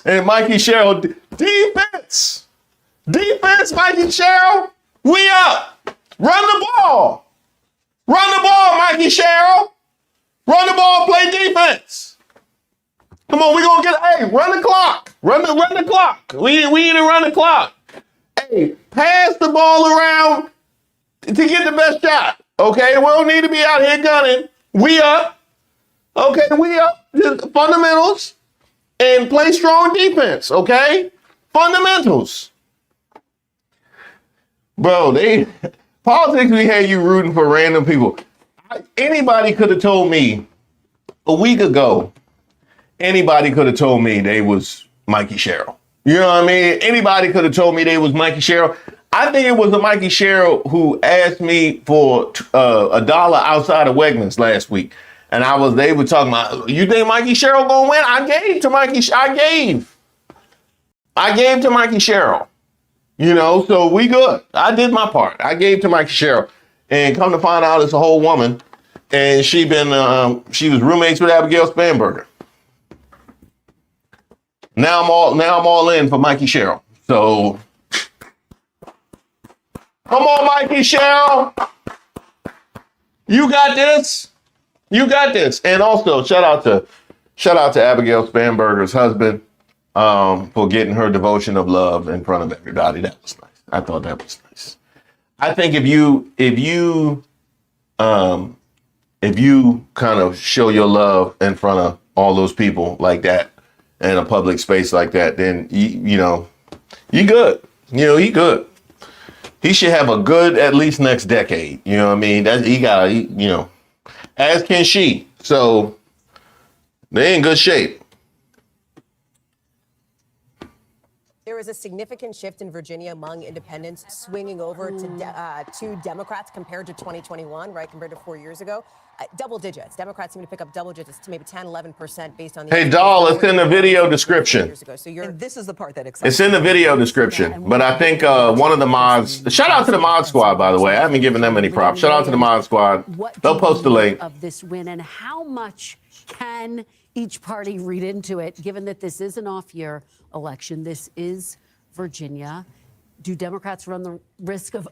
And Mikey Sherrill, defense. Defense, Mikey Sherrill. We up. Run the ball. Run the ball, Mikey Sherrill. Run the ball, play defense. Come on, we gonna run the clock. Run the clock. We need to run the clock. Hey, pass the ball around to get the best shot. Okay, we don't need to be out here gunning. We up. Okay, we up. Just fundamentals and play strong defense. Okay, fundamentals. Bro, politics, we had you rooting for random people. Anybody could have told me a week ago, anybody could have told me they was Mikey Sherrill. You know what I mean? Anybody could have told me they was Mikey Sherrill. I think it was a Mikey Sherrill who asked me for $1 outside of Wegmans last week. And they were talking about, you think Mikey Sherrill gonna win? I gave to Mikey Sherrill. You know, so we good. I did my part. I gave to Mikey Sherrill. And come to find out, it's a whole woman. And she was roommates with Abigail Spanberger. Now I'm all in for Mikey Sherrill. So come on, Mikey Sherrill. You got this. You got this. And also shout out to Abigail Spanberger's husband for getting her devotion of love in front of everybody. That was nice. I thought that was nice. I think if you kind of show your love in front of all those people like that in a public space like that, then you know, you good. You know, he good. He should have a good at least next decade. You know what I mean? You know, as can she. So they in good shape. There is a significant shift in Virginia among independents swinging over to Democrats compared to 2021, right? Compared to 4 years ago. Double digits. Democrats seem to pick up double digits to maybe 10, 11% based on the... Hey, doll, it's in the video description. So and this is the part that excites It's in the video description. But I think one of the mods... Shout out to the mod squad, by the way. I haven't given them any props. Shout out to the mod squad. They'll post the link. Of this win, and how much can each party read into it, given that this is an off-year election? This is Virginia. Do Democrats run the risk of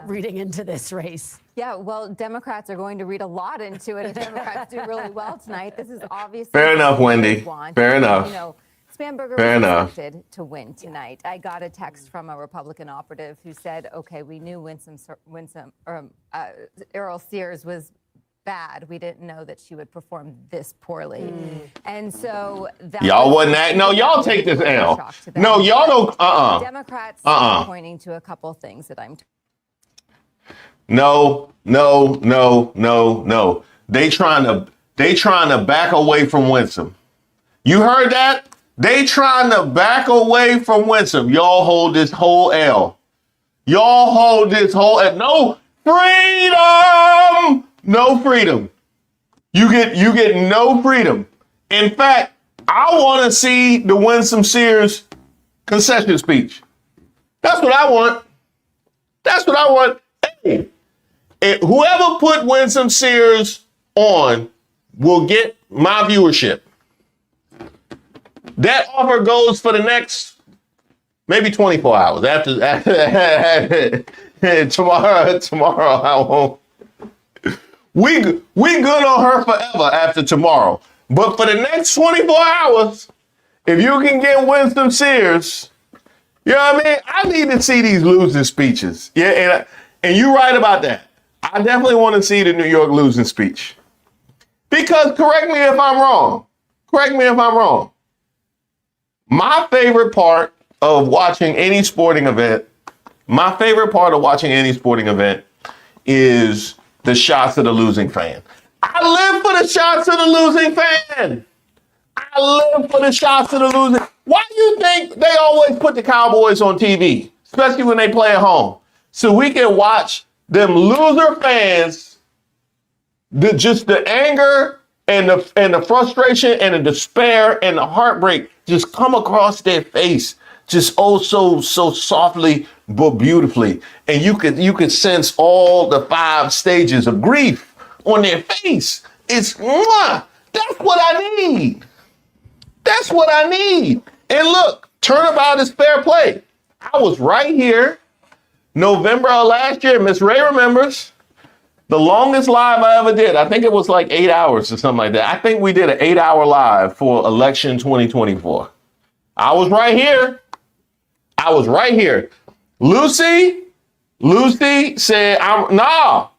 reading into this race? Yeah, well, Democrats are going to read a lot into it if Democrats do really well tonight. This is obviously... Fair enough, Wendy. Fair enough. You know, Spanberger was expected to win tonight. I got a text from a Republican operative who said, okay, we knew Errol Sears was bad. We didn't know that she would perform this poorly. And so that y'all wasn't that. No, y'all take this L. No, y'all don't. Democrats are pointing to a couple things that I'm... No. They trying to back away from Winsome. You heard that? They trying to back away from Winsome. Y'all hold this whole L. Y'all hold this whole L. No freedom. No freedom. You get no freedom. In fact, I want to see the Winsome Sears concession speech. That's what I want. That's what I want. Hey, whoever put Winsome Sears on will get my viewership. That offer goes for the next maybe 24 hours. After tomorrow I won't. We good on her forever after tomorrow. But for the next 24 hours, if you can get Winsome Sears, you know what I mean? I need to see these losing speeches. Yeah, and you're right about that. I definitely want to see the New York losing speech. Because correct me if I'm wrong. My favorite part of watching any sporting event is the shots of the losing fan. I live for the shots of the losing fan. Why do you think they always put the Cowboys on TV, especially when they play at home? So we can watch them loser fans, just the anger and the frustration and the despair and the heartbreak just come across their face, just so softly but beautifully. And you could sense all the 5 stages of grief on their face. It's that's what I need. And look, turnabout is fair play. I was right here November of last year. Miss Ray remembers the longest live I ever did. I think it was like 8 hours or something like that. I think we did an 8-hour live for election 2024. I was right here. I was right here. Lucy said,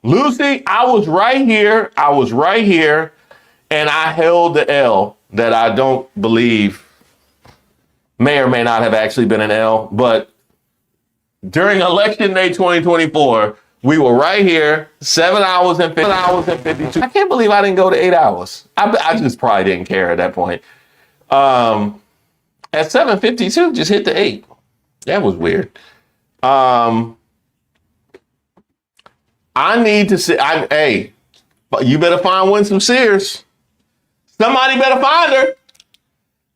Lucy, I was right here. I was right here. And I held the L that I don't believe may or may not have actually been an L. But during election day 2024, we were right here, 7 hours and 52. I can't believe I didn't go to 8 hours. I just probably didn't care at that point. At 7:52, just hit the 8. That was weird. I need to see. Hey, you better find Winsome Sears. Somebody better find her.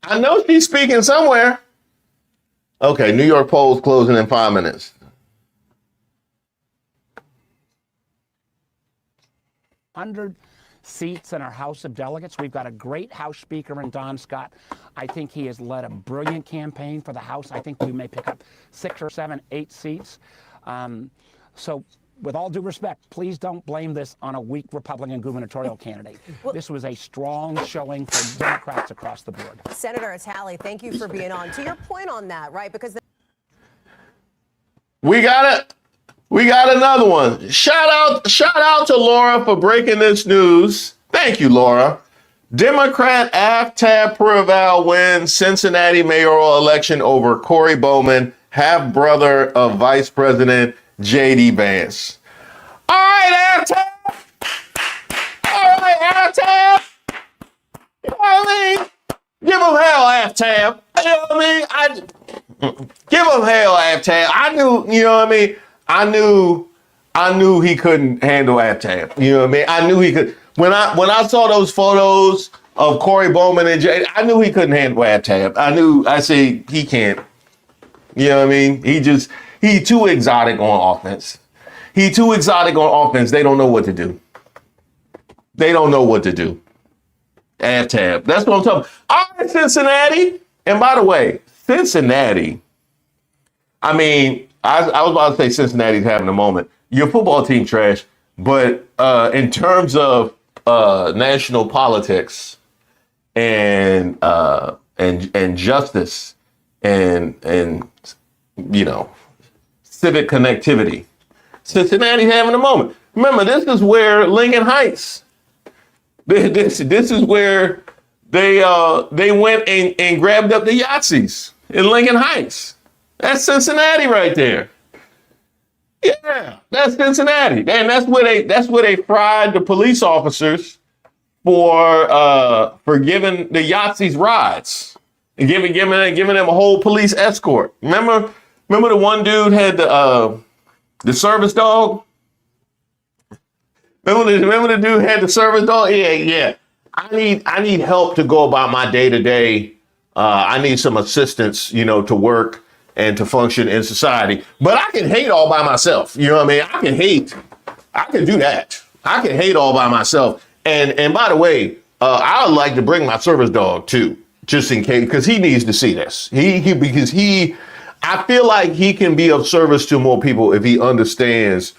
I know she's speaking somewhere. Okay, New York polls closing in 5 minutes. 100 seats in our House of Delegates. We've got a great House Speaker in Don Scott. I think he has led a brilliant campaign for the House. I think we may pick up 6 or 7, 8 seats. So with all due respect, please don't blame this on a weak Republican gubernatorial candidate. This was a strong showing for Democrats across the board. Senator Talley, thank you for being on. To your point on that, right? Because we got another one. Shout out to Laura for breaking this news. Thank you, Laura. Democrat Aftab Purval wins Cincinnati mayoral election over Corey Bowman, half-brother of Vice President J.D. Vance. All right, Aftab. You know what I mean? Give him hell, Aftab. You know what I mean? Give him hell, Aftab. I knew, you know what I mean? I knew he couldn't handle Aftab. You know what I mean? I knew he could. When I saw those photos of Corey Bowman and Jay, I knew he couldn't handle Aftab. I said he can't. You know what I mean? He too exotic on offense. He too exotic on offense. They don't know what to do. They don't know what to do. Aftab. That's what I'm talking about. All right, Cincinnati. And by the way, Cincinnati, I mean, I was about to say Cincinnati's having a moment. Your football team trash, but in terms of national politics and justice and you know, civic connectivity, Cincinnati's having a moment. Remember, this is where Lincoln Heights. This is where they went and grabbed up the Yahtzees in Lincoln Heights. That's Cincinnati right there. Yeah, that's Cincinnati, and that's where they fried the police officers for giving the Yahtzees rides and giving them a whole police escort. Remember the one dude had the service dog. Remember the dude had the service dog. Yeah. I need help to go about my day to day. I need some assistance, you know, to work and to function in society. But I can hate all by myself. You know what I mean? I can do that. I can hate all by myself. And by the way, I would like to bring my service dog too, just in case, because he needs to see this. I feel like he can be of service to more people if he understands,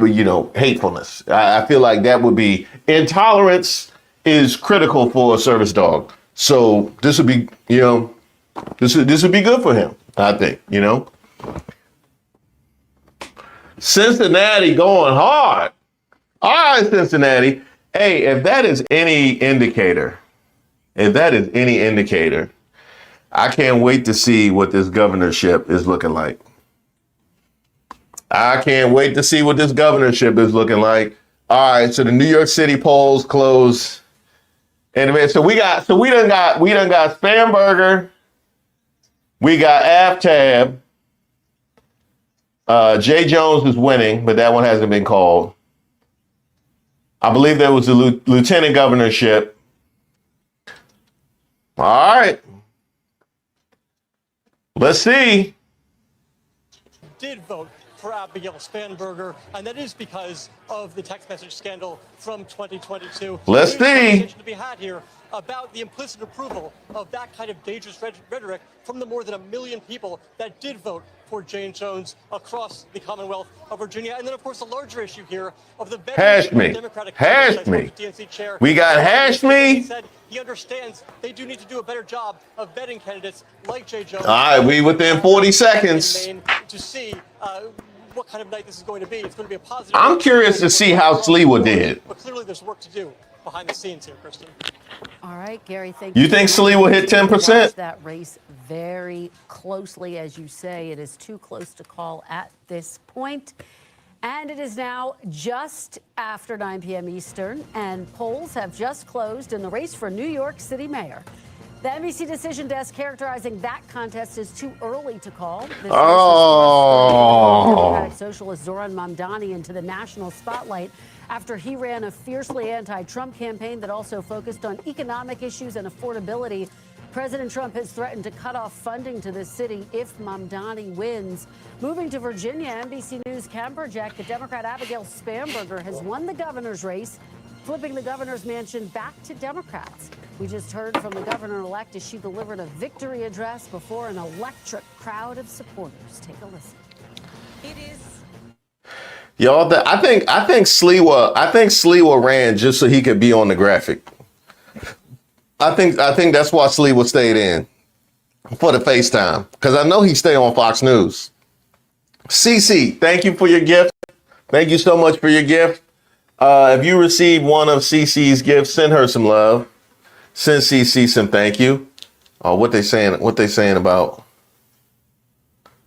you know, hatefulness. I feel like that would be, intolerance is critical for a service dog. So this would be, you know, this would be good for him, I think, you know. Cincinnati going hard. All right, Cincinnati. Hey, if that is any indicator, I can't wait to see what this governorship is looking like. All right, so the New York City polls close. And so we done got Spanberger, we got Aftab. Jay Jones is winning, but that one hasn't been called. I believe there was a lieutenant governorship. All right. Let's see. Did vote for Abigail Spanberger, and that is because of the text message scandal from 2022. Let's see. There's a conversation to be had here about the implicit approval of that kind of dangerous rhetoric from the more than 1 million people that did vote for Jane Jones across the Commonwealth of Virginia. And then, of course, the larger issue here of the Hash me. Democratic Hash Congress. me. DNC chair. We got hash He me. said he understands they do need to do a better job of vetting candidates like Jay Jones. All right, we within 40 seconds. To see what kind of night this is going to be. It's going to be a positive. I'm curious to see how Sliwa did. But clearly there's work to do behind the scenes here, Kristen. All right, Gary, thank you. You think Sliwa hit 10%? Watch that race very closely. As you say, it is too close to call at this point. And it is now just after 9 p.m. Eastern, and polls have just closed in the race for New York City Mayor. The NBC Decision Desk characterizing that contest as too early to call. This Democratic Socialist Zoran Mamdani into the national spotlight after he ran a fiercely anti-Trump campaign that also focused on economic issues and affordability. President Trump has threatened to cut off funding to the city if Mamdani wins. Moving to Virginia, NBC News can project the Democrat Abigail Spanberger has won the governor's race, flipping the governor's mansion back to Democrats. We just heard from the governor-elect as she delivered a victory address before an electric crowd of supporters. Take a listen. It is. Y'all, I think Sliwa ran just so he could be on the graphic. I think that's why Sliwa stayed in for the FaceTime, because I know he stay on Fox News. CC, thank you for your gift. Thank you so much for your gift. If you received one of CC's gifts, send her some love. Send CC some thank you. What they saying about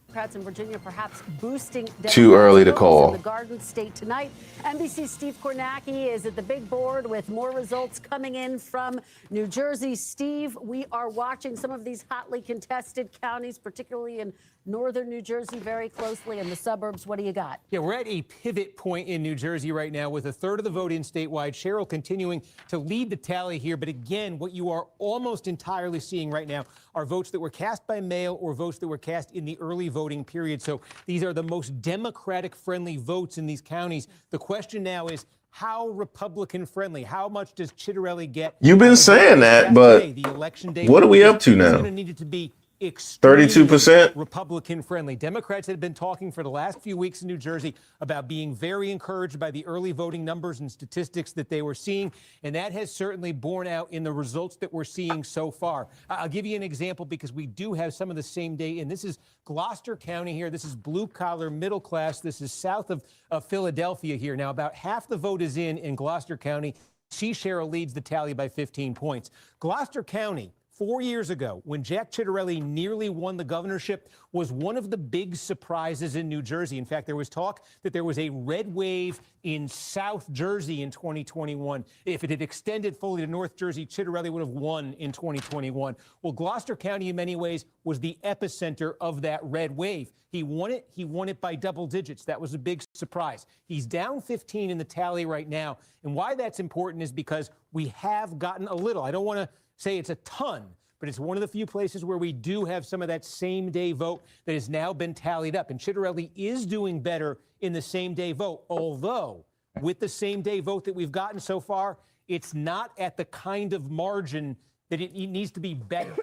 Democrats in Virginia perhaps boosting too early to call. In the Garden State tonight. NBC's Steve Kornacki is at the big board with more results coming in from New Jersey. Steve, we are watching some of these hotly contested counties, particularly in northern New Jersey, very closely in the suburbs. What do you got? Yeah, we're at a pivot point in New Jersey right now with a third of the vote in statewide. Cheryl continuing to lead the tally here. But again, what you are almost entirely seeing right now are votes that were cast by mail or votes that were cast in the early voting period. So these are the most Democratic-friendly votes in these counties. The question now is, how Republican friendly? How much does Chitterelli get? You've been saying that, but the election day, what are we up to now? It's going to need it to be 32% Republican friendly. Democrats had been talking for the last few weeks in New Jersey about being very encouraged by the early voting numbers and statistics that they were seeing, and that has certainly borne out in the results that we're seeing so far. I'll give you an example because we do have some of the same day, and this is Gloucester County here. This is blue collar, middle class. This is south of Philadelphia here. Now, about half the vote is in Gloucester County. Cheryl leads the tally by 15 points. Gloucester County, 4 years ago, when Jack Chitterelli nearly won the governorship, was one of the big surprises in New Jersey. In fact, there was talk that there was a red wave in South Jersey in 2021. If it had extended fully to North Jersey, Chitterelli would have won in 2021. Well, Gloucester County, in many ways, was the epicenter of that red wave. He won it by double digits. That was a big surprise. He's down 15 in the tally right now. And why that's important is because we have gotten a little. I don't want to say it's a ton, but it's one of the few places where we do have some of that same day vote that has now been tallied up. And Chitterelli is doing better in the same day vote, although with the same day vote that we've gotten so far, it's not at the kind of margin that it needs to be better.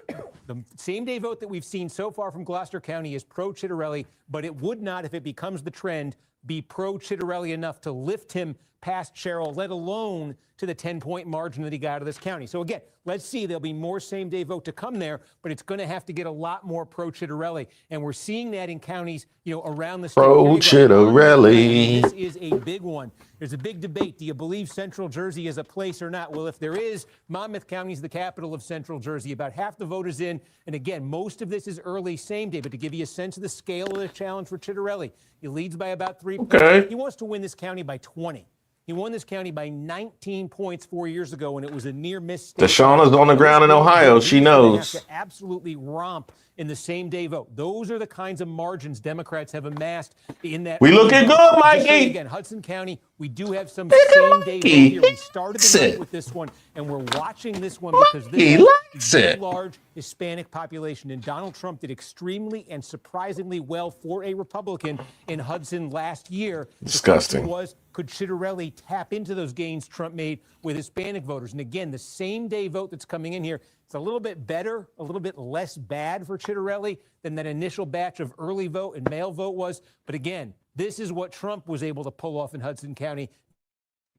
The same day vote that we've seen so far from Gloucester County is pro-Chitterelli, but it would not, if it becomes the trend, be pro-Chitterelli enough to lift him past Cheryl, let alone to the 10-point margin that he got out of this county. So again, let's see. There'll be more same-day vote to come there, but it's going to have to get a lot more pro-Chitterelli. And we're seeing that in counties, around the state. Pro-Chitterelli. This is a big one. There's a big debate. Do you believe Central Jersey is a place or not? Well, if there is, Monmouth County is the capital of Central Jersey. About half the vote is in. And again, most of this is early same day. But to give you a sense of the scale of the challenge for Chitterelli, he leads by about 3 points. Okay. He wants to win this county by 20. He won this county by 19 points 4 years ago, and it was a near miss. Deshauna's on the ground in Ohio. She knows. Have to absolutely romp in the same day vote. Those are the kinds of margins Democrats have amassed in that. We looking good, Mikey. Again, Hudson County, we do have some same day vote here. We started the night with this one, and we're watching this one because this is a large Hispanic population. And Donald Trump did extremely and surprisingly well for a Republican in Hudson last year. Disgusting. The question was, could Chitterelli tap into those gains Trump made with Hispanic voters? And again, the same day vote that's coming in here It's a little bit better, a little bit less bad for Chitterelli than that initial batch of early vote and mail vote was. But again, this is what Trump was able to pull off in Hudson County.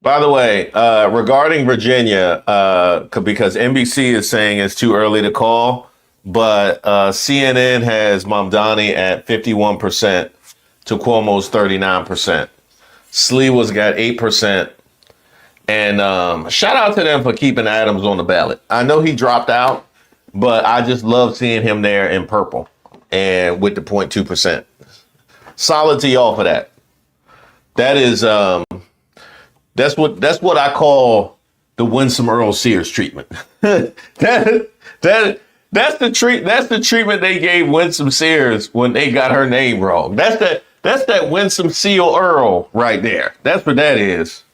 By the way, regarding Virginia, because NBC is saying it's too early to call, but CNN has Mamdani at 51% to Cuomo's 39%. Sliwa's got 8%. And shout out to them for keeping Adams on the ballot. I know he dropped out, but I just love seeing him there in purple and with the 0.2%. Solid to y'all for that. That is that's what I call the Winsome Earl Sears treatment. That's the treatment they gave Winsome Sears when they got her name wrong. That's that Winsome Seal Earl right there. That's what that is.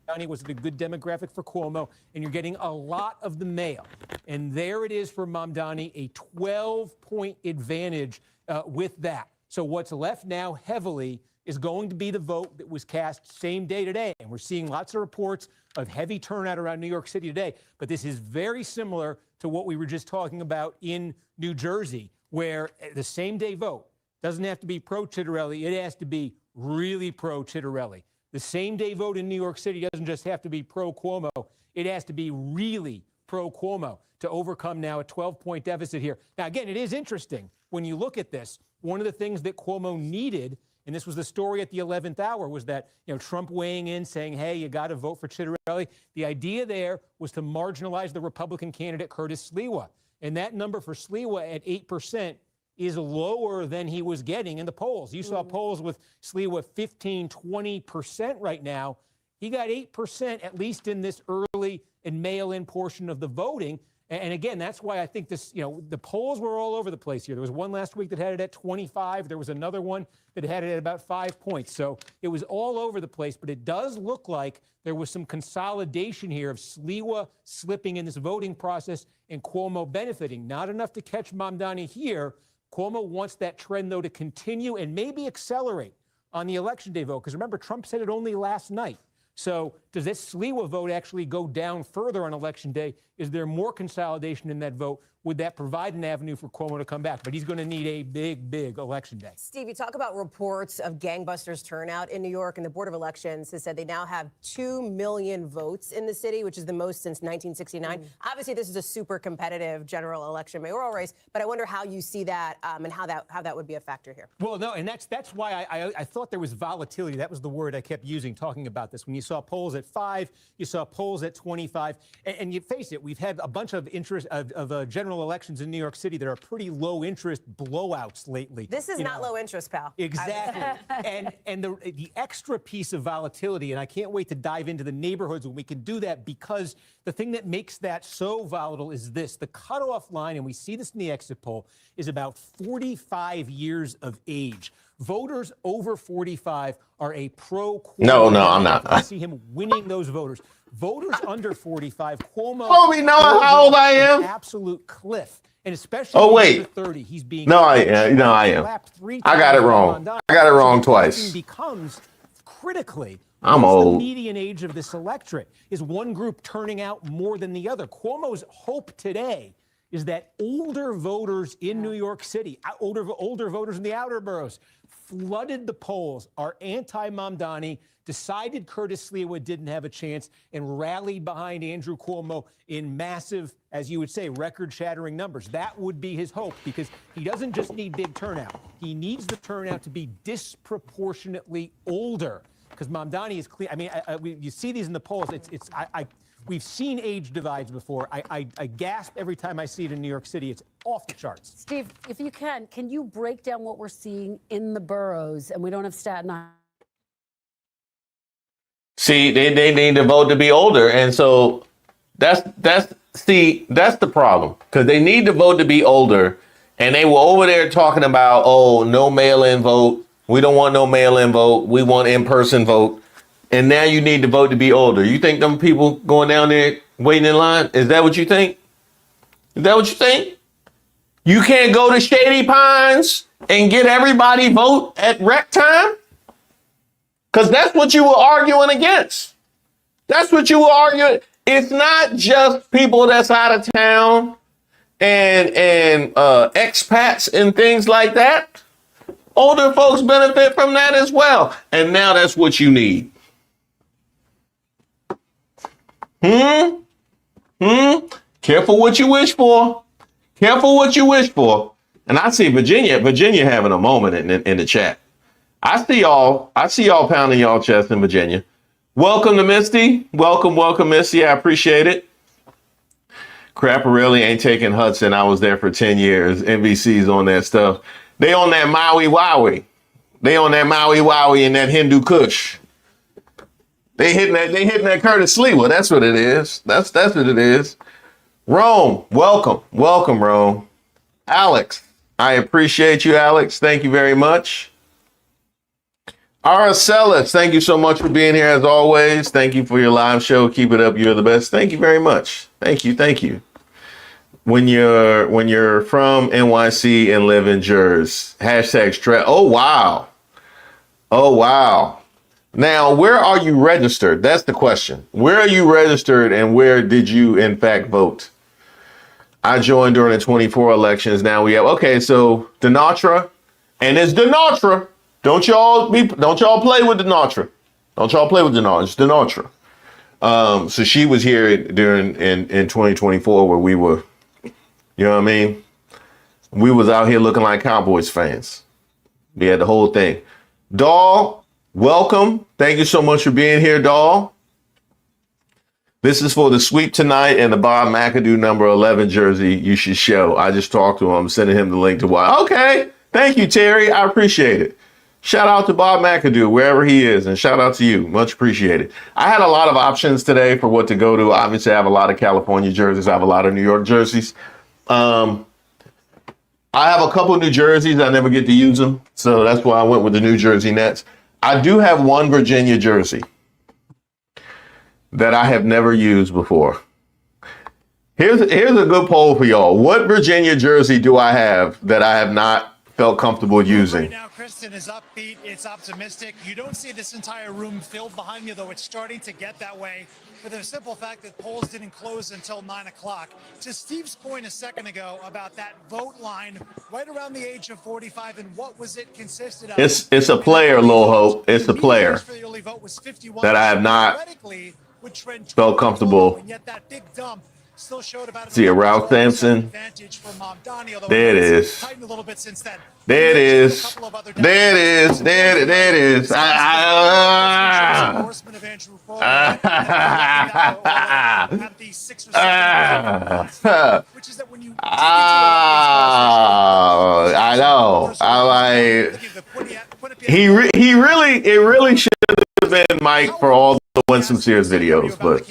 County was a good demographic for Cuomo, and you're getting a lot of the mail. And there it is for Mamdani, a 12-point advantage with that. So what's left now heavily is going to be the vote that was cast same day today. And we're seeing lots of reports of heavy turnout around New York City today. But this is very similar to what we were just talking about in New Jersey, where the same day vote doesn't have to be pro-Chitterelli. It has to be really pro-Chitterelli. The same day vote in New York City doesn't just have to be pro-Cuomo. It has to be really pro-Cuomo to overcome now a 12-point deficit here. Now, again, it is interesting when you look at this. One of the things that Cuomo needed, and this was the story at the 11th hour, was that Trump weighing in saying, hey, you got to vote for Chitterelli. The idea there was to marginalize the Republican candidate Curtis Sliwa. And that number for Sliwa at 8% is lower than he was getting in the polls. You saw polls with Sliwa 15, 20% right now. He got 8%, at least in this early and mail-in portion of the voting. And again, that's why I think this, the polls were all over the place here. There was one last week that had it at 25. There was another one that had it at about 5 points. So it was all over the place, but it does look like there was some consolidation here of Sliwa slipping in this voting process and Cuomo benefiting. Not enough to catch Mamdani here. Cuomo wants that trend, though, to continue and maybe accelerate on the Election Day vote. Because remember, Trump said it only last night. So does this Sliwa vote actually go down further on Election Day? Is there more consolidation in that vote? Would that provide an avenue for Cuomo to come back? But he's going to need a big, big Election Day. Steve, you talk about reports of gangbusters turnout in New York, and the Board of Elections has said they now have 2 million votes in the city, which is the most since 1969. Obviously, this is a super competitive general election mayoral race, but I wonder how you see that and how that would be a factor here. Well, no, and that's why I thought there was volatility. That was the word I kept using talking about this. When you saw polls at 5, you saw polls at 25, and you face it, we've had a bunch of interest of general elections in New York City that are pretty low interest blowouts lately. This is not low interest, pal. Exactly. and the extra piece of volatility, and I can't wait to dive into the neighborhoods when we can do that, because the thing that makes that so volatile is this. The cutoff line, and we see this in the exit poll, is about 45 years of age. Voters over 45 are a pro-Cuomo. No, I'm not. I see him winning those voters. Voters under 45, Cuomo. Oh, we know how old I am. Absolute cliff, and especially under 30, he's being. I am. I got it wrong. I got it wrong twice. Becomes critically. I'm old. The median age of this electorate is one group turning out more than the other. Cuomo's hope today is that older voters in New York City, older voters in the outer boroughs, flooded the polls, are anti-Mamdani, decided Curtis Sliwa didn't have a chance, and rallied behind Andrew Cuomo in massive, as you would say, record-shattering numbers. That would be his hope, because he doesn't just need big turnout. He needs the turnout to be disproportionately older, because Mamdani is clear. I mean, you see these in the polls. We've seen age divides before. I gasp every time I see it in New York City. It's off the charts. Steve, if you can you break down what we're seeing in the boroughs? And we don't have Staten Island. See, they need to vote to be older. And so that's the problem, because they need to vote to be older. And they were over there talking about, no mail-in vote. We don't want no mail-in vote. We want in-person vote. And now you need to vote to be older. You think them people going down there waiting in line? Is that what you think? Is that what you think? You can't go to Shady Pines and get everybody vote at rec time? Because that's what you were arguing against. That's what you were arguing. It's not just people that's out of town and expats and things like that. Older folks benefit from that as well. And now that's what you need. Careful what you wish for. Careful what you wish for. And I see Virginia having a moment in the chat. I see y'all pounding y'all chest in Virginia. Welcome to Misty. Welcome, Misty. I appreciate it. Crapparelli ain't taking Hudson. I was there for 10 years. NBC's on that stuff. They on that Maui Wowie. They on that Maui Wowie and that Hindu Kush. They hitting that Curtis Sliwa. That's what it is. That's what it is. Rome, welcome, Rome. Alex, I appreciate you, Alex. Thank you very much. Aracelis, thank you so much for being here as always. Thank you for your live show. Keep it up. You're the best. Thank you very much. Thank you. When you're from NYC and live in Jersey, #. Oh wow. Now, where are you registered? That's the question. Where are you registered and where did you in fact vote? I joined during the 24 elections. Now we have, okay, so Denatra, and it's Denatra. Don't y'all play with Denatra. Don't y'all play with Denatra. It's Denatra. So she was here in 2024 where we were, you know what I mean? We was out here looking like Cowboys fans. We had the whole thing. Doll, welcome. Thank you so much for being here, Doll. This is for the sweep tonight and the Bob McAdoo number 11 jersey you should show. I just talked to him. I'm sending him the link to why. Okay. Thank you, Terry. I appreciate it. Shout out to Bob McAdoo, wherever he is, and shout out to you. Much appreciated. I had a lot of options today for what to go to. Obviously, I have a lot of California jerseys. I have a lot of New York jerseys. I have a couple of New Jerseys. I never get to use them. So that's why I went with the New Jersey Nets. I do have one Virginia jersey that I have never used before. Here's a good poll for y'all. What Virginia jersey do I have that I have not felt comfortable using? Right now, Kristen is upbeat. It's optimistic. You don't see this entire room filled behind you, though it's starting to get that way for the simple fact that polls didn't close until 9 o'clock. To Steve's point a second ago about that vote line right around the age of 45 and what was it consisted of? It's a player, Lil Hope. It's a player that I have not felt comfortable. And yet that big dump still showed about see a Ralph Sampson. There it is. There it is. There it is. There it is. I know. It really should have been Mike for all the Winston Sears videos, but.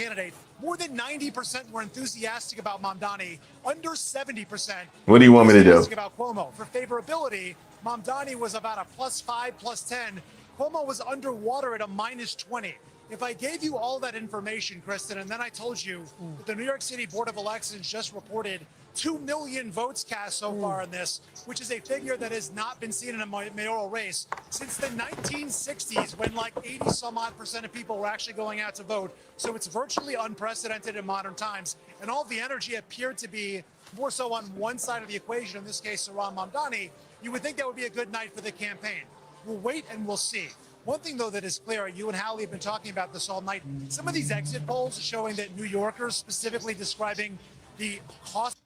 More than 90% were enthusiastic about Mamdani. Under 70%. What do you want me to do? About Cuomo. For favorability, Mamdani was about a +5, +10. Cuomo was underwater at a -20. If I gave you all that information, Kristen, and then I told you that the New York City Board of Elections just reported 2 million votes cast so far in this, which is a figure that has not been seen in a mayoral race since the 1960s, when like 80-some-odd% of people were actually going out to vote. So it's virtually unprecedented in modern times. And all the energy appeared to be more so on one side of the equation, in this case, Saran Mamdani. You would think that would be a good night for the campaign. We'll wait and we'll see. One thing, though, that is clear, you and Hallie have been talking about this all night. Some of these exit polls showing that New Yorkers, specifically describing the cost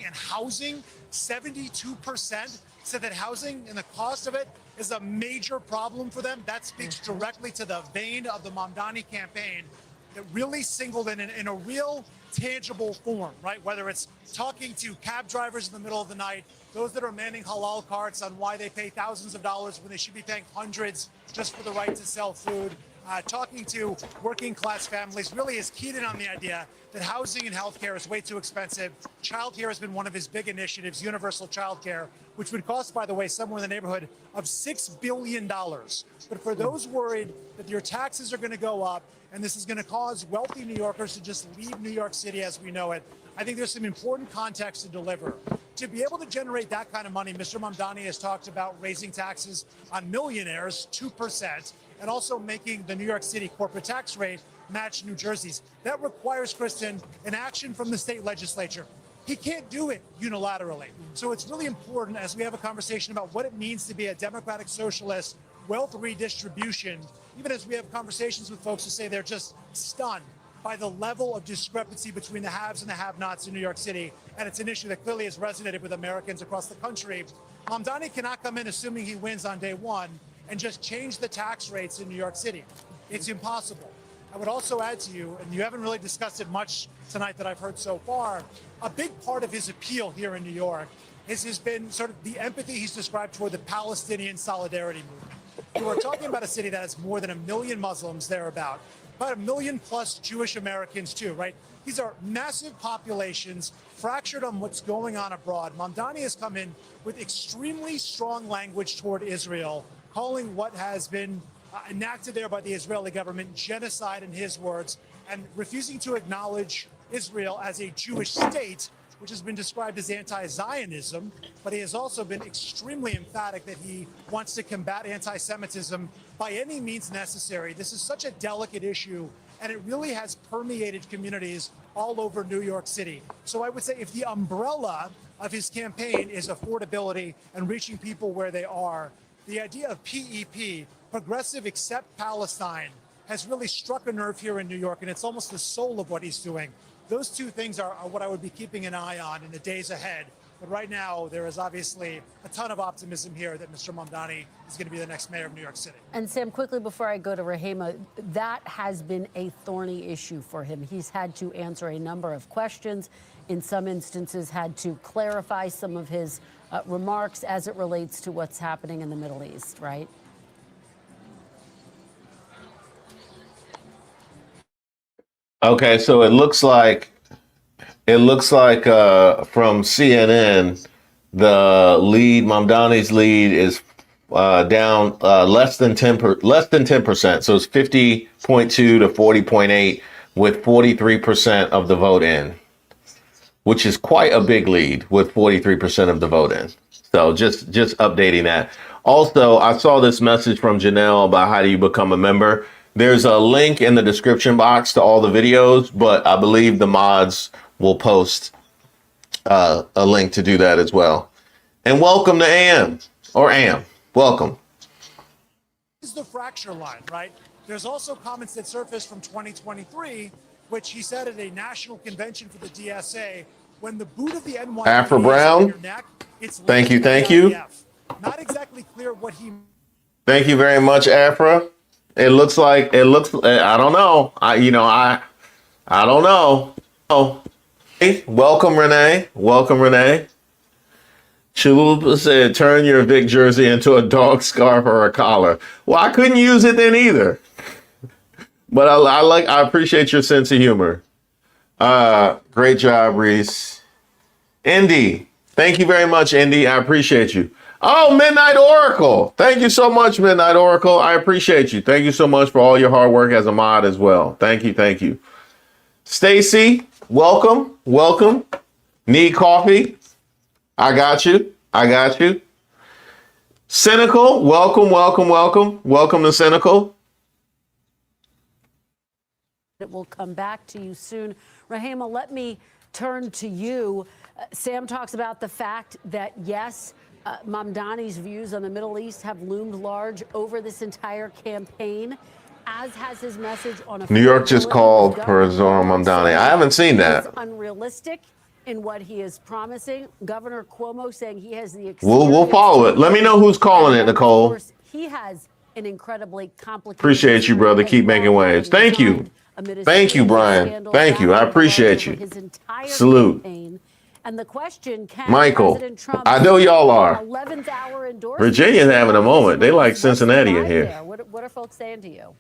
and housing, 72% said that housing and the cost of it is a major problem for them. That speaks directly to the vein of the Mamdani campaign that really singled in a real tangible form, right? Whether it's talking to cab drivers in the middle of the night, those that are manning halal carts on why they pay thousands of dollars when they should be paying hundreds just for the right to sell food, talking to working class families, really is keyed in on the idea that housing and healthcare is way too expensive. Childcare has been one of his big initiatives, universal childcare, which would cost, by the way, somewhere in the neighborhood of $6 billion. But for those worried that your taxes are going to go up and this is going to cause wealthy New Yorkers to just leave New York City as we know it, I think there's some important context to deliver. To be able to generate that kind of money, Mr. Mamdani has talked about raising taxes on millionaires 2%, and also making the New York City corporate tax rate match New Jersey's. That requires, Kristen, an action from the state legislature. He can't do it unilaterally. So it's really important as we have a conversation about what it means to be a democratic socialist, wealth redistribution, even as we have conversations with folks who say they're just stunned by the level of discrepancy between the haves and the have-nots in New York City. And it's an issue that clearly has resonated with Americans across the country. Mamdani cannot come in assuming he wins on day one and just change the tax rates in New York City. It's impossible. I would also add to you, and you haven't really discussed it much tonight that I've heard so far, a big part of his appeal here in New York has been sort of the empathy he's described toward the Palestinian solidarity movement. We're talking about a city that has more than 1 million Muslims thereabout, about 1 million plus Jewish Americans too, right? These are massive populations fractured on what's going on abroad. Mamdani has come in with extremely strong language toward Israel, calling what has been enacted there by the Israeli government genocide in his words, and refusing to acknowledge Israel as a Jewish state, which has been described as anti-Zionism, but he has also been extremely emphatic that he wants to combat anti-Semitism by any means necessary. This is such a delicate issue, and it really has permeated communities all over New York City. So I would say if the umbrella of his campaign is affordability and reaching people where they are, the idea of PEP, Progressive Accept Palestine, has really struck a nerve here in New York, and it's almost the soul of what he's doing. Those two things are what I would be keeping an eye on in the days ahead. But right now, there is obviously a ton of optimism here that Mr. Mamdani is going to be the next mayor of New York City. And Sam, quickly before I go to Rahima, that has been a thorny issue for him. He's had to answer a number of questions, in some instances had to clarify some of his remarks as it relates to what's happening in the Middle East, right? Okay, so it looks like from CNN, the lead, Mamdani's lead, is down less than 10%. So it's 50.2 to 40.8 with 43% of the vote in, which is quite a big lead with 43% of the vote in. So just updating that. Also, I saw this message from Janelle about how do you become a member. There's a link in the description box to all the videos, but I believe the mods will post a link to do that as well. And welcome to AM. Welcome. This is the fracture line, right? There's also comments that surfaced from 2023, which he said at a national convention for the DSA, when the boot of the NYC Afra Brown, your neck, it's thank you. Not exactly clear what he. Thank you very much, Afra. It looks. I don't know. I don't know. Oh, hey, welcome, Renee. Chulupa said, "Turn your Vic jersey into a dog scarf or a collar." Well, I couldn't use it then either. But I appreciate your sense of humor. Great job, Reese. Indy, thank you very much, Indy. I appreciate you. Oh, Midnight Oracle. Thank you so much, Midnight Oracle. I appreciate you. Thank you so much for all your hard work as a mod as well. Thank you. Stacy, welcome. Need coffee? I got you. Cynical, welcome. Welcome to Cynical. It will come back to you soon. Rahima, let me turn to you. Sam talks about the fact that, yes, Mamdani's views on the Middle East have loomed large over this entire campaign, as has his message on New York just called for Zohar Mamdani. I haven't seen that. It's unrealistic in what he is promising. Governor Cuomo saying he has the We'll follow it. Let me know who's calling it, Nicole. Of course, he has an incredibly complicated. Appreciate you, brother. Keep making waves. Thank you, Brian. Thank you. I appreciate you. Salute. And the question, can Michael, President Trump, I know y'all are. 11th hour endorsement? Virginia's having a moment. They like Cincinnati in here. What are folks saying to you?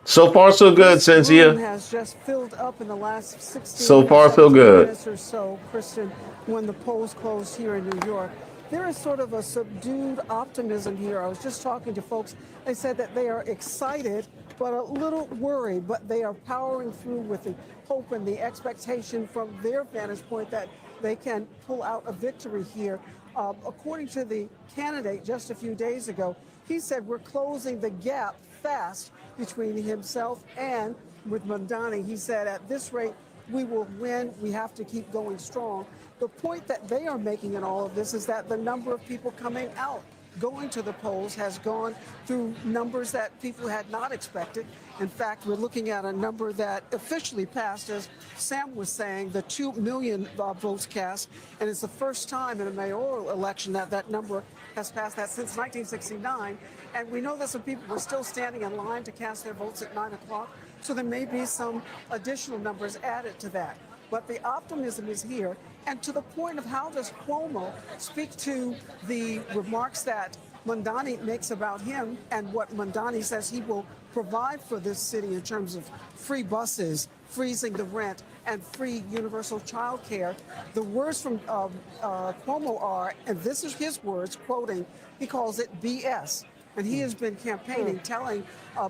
So far, so good, Cynthia. Has just filled up in the last 16 so far, so good. minutes or so, Christian, when the polls closed here in New York. There is sort of a subdued optimism here. I was just talking to folks. They said that they are excited, but a little worried, but they are powering through with the hope and the expectation from their vantage point that they can pull out a victory here. According to the candidate just a few days ago, he said we're closing the gap fast between himself and with Mamdani. He said, at this rate, we will win. We have to keep going strong. The point that they are making in all of this is that the number of people coming out, going to the polls, has gone through numbers that people had not expected. In fact, we're looking at a number that officially passed, as Sam was saying, the 2 million votes cast. And it's the first time in a mayoral election that that number has passed that since 1969. And we know that some people were still standing in line to cast their votes at 9 o'clock. So there may be some additional numbers added to that. But the optimism is here. And to the point of how does Cuomo speak to the remarks that Mamdani makes about him and what Mamdani says he will provide for this city in terms of free buses, freezing the rent, and free universal child care. The words from Cuomo are, and this is his words, quoting, he calls it BS. And he has been campaigning, telling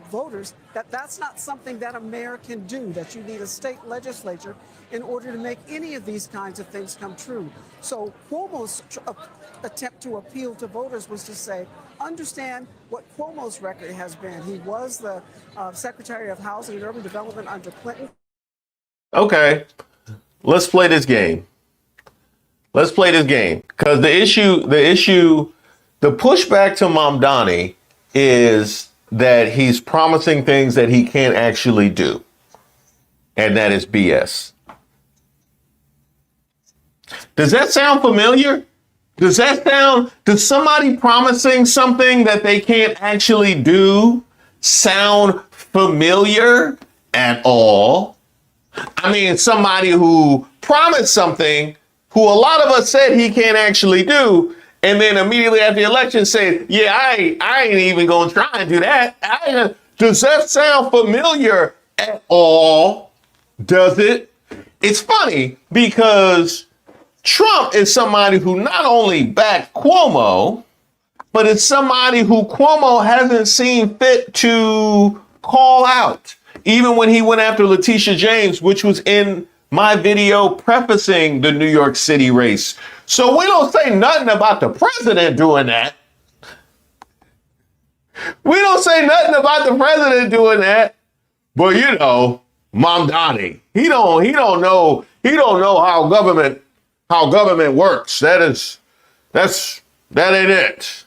voters that that's not something that a mayor can do, that you need a state legislature in order to make any of these kinds of things come true. So Cuomo's attempt to appeal to voters was to say, understand what Cuomo's record has been. He was the Secretary of Housing and Urban Development under Clinton. Okay, let's play this game. Let's play this game. Because the pushback to Mamdani is that he's promising things that he can't actually do. And that is BS. Does that sound familiar? Does somebody promising something that they can't actually do sound familiar at all? I mean, somebody who promised something who a lot of us said he can't actually do, and then immediately after the election said, yeah, I ain't even going to try and do that. Does that sound familiar at all? Does it? It's funny because Trump is somebody who not only backed Cuomo, but it's somebody who Cuomo hasn't seen fit to call out. Even when he went after Letitia James, which was in my video prefacing the New York City race. So we don't say nothing about the president doing that. We don't say nothing about the president doing that. But you know, Mamdani, he don't know how government works. That ain't it.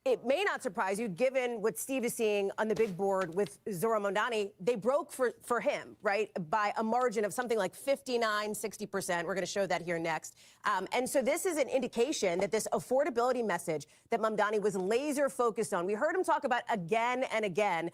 It may not surprise you, given what Steve is seeing on the big board with Zohran Mamdani. They broke for him, right, by a margin of something like 59, 60%. We're going to show that here next. And so this is an indication that this affordability message that Mamdani was laser focused on, we heard him talk about again and again,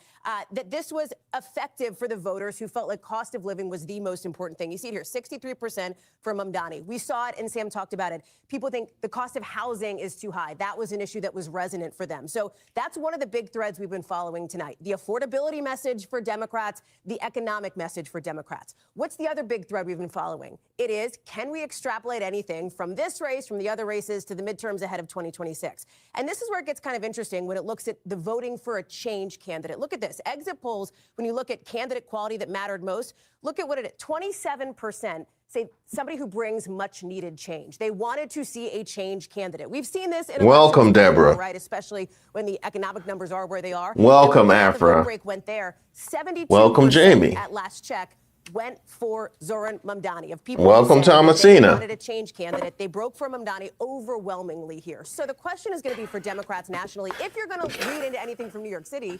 that this was effective for the voters who felt like cost of living was the most important thing. You see it here, 63% for Mamdani. We saw it, and Sam talked about it. People think the cost of housing is too high. That was an issue that was resonant for them. So that's one of the big threads we've been following tonight. The affordability message for Democrats, the economic message for Democrats. What's the other big thread we've been following? It is, can we extrapolate anything from this race, from the other races, to the midterms ahead of 2026? And this is where it gets kind of interesting when it looks at the voting for a change candidate. Look at this. Exit polls, when you look at candidate quality that mattered most, look at what it is. 27% say somebody who brings much needed change. They wanted to see a change candidate. We've seen this in Welcome, Deborah. Right, especially when the economic numbers are where they are. Welcome, The Afra. break went there. 72% Welcome, Jamie. at last check went for Zohran Mamdani. Of people Welcome, who said Thomasina. they wanted a change candidate, they broke for Mamdani overwhelmingly here. So the question is going to be for Democrats nationally, if you're going to read into anything from New York City,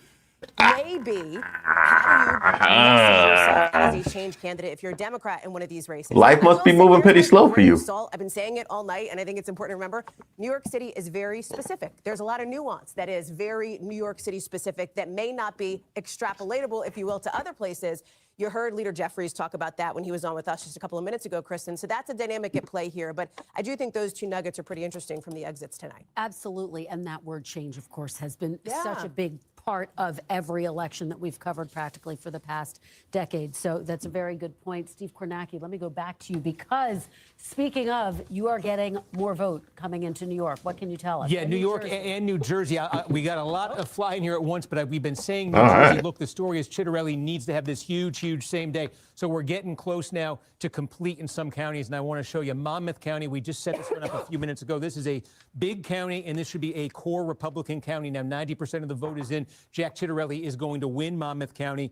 maybe how do you yourself as a change candidate if you're a Democrat in one of these races? Life must be moving pretty slow for you. I've been saying it all night, and I think it's important to remember, New York City is very specific. There's a lot of nuance that is very New York City specific that may not be extrapolatable, if you will, to other places. You heard Leader Jeffries talk about that when he was on with us just a couple of minutes ago, Kristen. So that's a dynamic at play here. But I do think those two nuggets are pretty interesting from the exits tonight. Absolutely. And that word change, of course, has been such a big part of every election that we've covered practically for the past decade. So that's a very good point. Steve Kornacki, let me go back to you because speaking of, you are getting more vote coming into New York. What can you tell us? Yeah, New York and New Jersey. We got a lot of flying here at once, but we've been saying New Jersey. Look, the story is Chitterelli needs to have this huge same day. So we're getting close now to complete in some counties. And I want to show you Monmouth County. We just set this one up a few minutes ago. This is a big county, and this should be a core Republican county. Now, 90% of the vote is in. Jack Ciattarelli is going to win Monmouth County.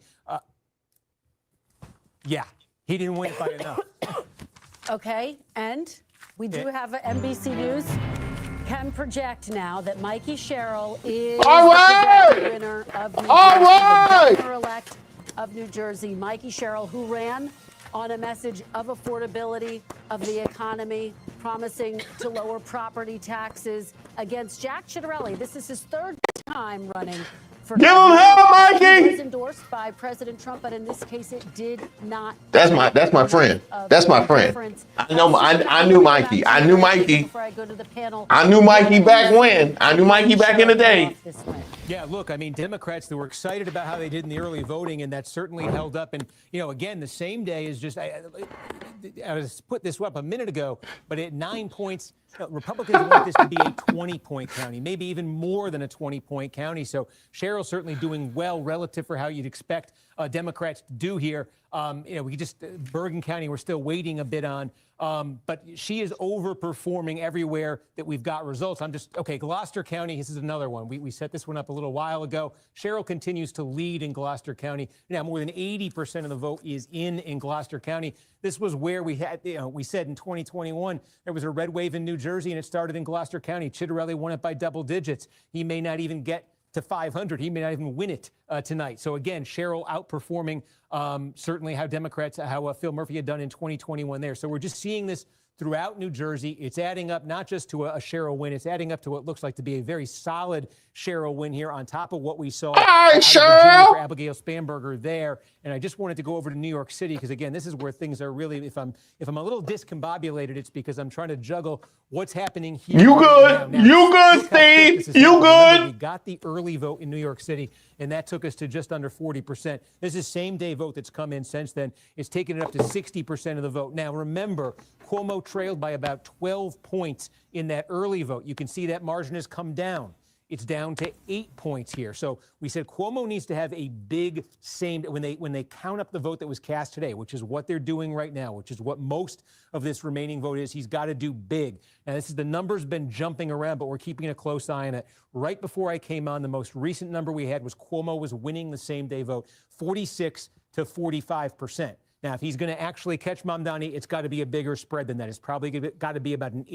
Yeah, he didn't win it by enough. Okay, and we do have NBC News can project now that Mikey Sherrill is the winner of New Jersey, the governor-elect of New Jersey. Mikey Sherrill, who ran on a message of affordability, of the economy, promising to lower property taxes against Jack Ciattarelli. This is his third time running for Give him hell, Mikey! It was endorsed by President Trump, but in this case, it did not. That's my friend. That's my friend. I knew Mikey. I knew Mikey. Before I go to the panel, I knew Mikey back when. I knew Mikey back in the day. Yeah, look, I mean, Democrats that were excited about how they did in the early voting, and that certainly held up. And, you know, again, the same day is just, I was put this up a minute ago, but at 9 points, Republicans want this to be a 20-point county, maybe even more than a 20-point county. So Cheryl's certainly doing well relative for how you'd expect Democrats to do here. You know, we just, Bergen County, we're still waiting a bit on. But she is overperforming everywhere that we've got results. Okay, Gloucester County, this is another one. We set this one up a little while ago. Cheryl continues to lead in Gloucester County. Now, more than 80% of the vote is in Gloucester County. This was where we had, we said in 2021, there was a red wave in New Jersey, and it started in Gloucester County. Ciattarelli won it by double digits. He may not even get to 500. He may not even win it tonight. So again, Cheryl outperforming certainly how Phil Murphy had done in 2021 there. So we're just seeing this throughout New Jersey. It's adding up not just to a Cheryl win, it's adding up to what looks like to be a very solid Cheryl win here on top of what we saw for Abigail Spanberger there. And I just wanted to go over to New York City because, again, this is where things are really, if I'm a little discombobulated, it's because I'm trying to juggle what's happening here. You good. You good, Steve. You good. We got the early vote in New York City, and that took us to just under 40%. This is same-day vote that's come in since then. It's taken it up to 60% of the vote. Now, remember, Cuomo trailed by about 12 points in that early vote. You can see that margin has come down. It's down to 8 points here. So we said Cuomo needs to have a big when they count up the vote that was cast today, which is what they're doing right now, which is what most of this remaining vote is. He's got to do big. Now, the number's been jumping around, but we're keeping a close eye on it. Right before I came on, the most recent number we had was Cuomo was winning the same day vote, 46 to 45%. Now, if he's going to actually catch Mamdani, it's got to be a bigger spread than that. It's probably got to be about an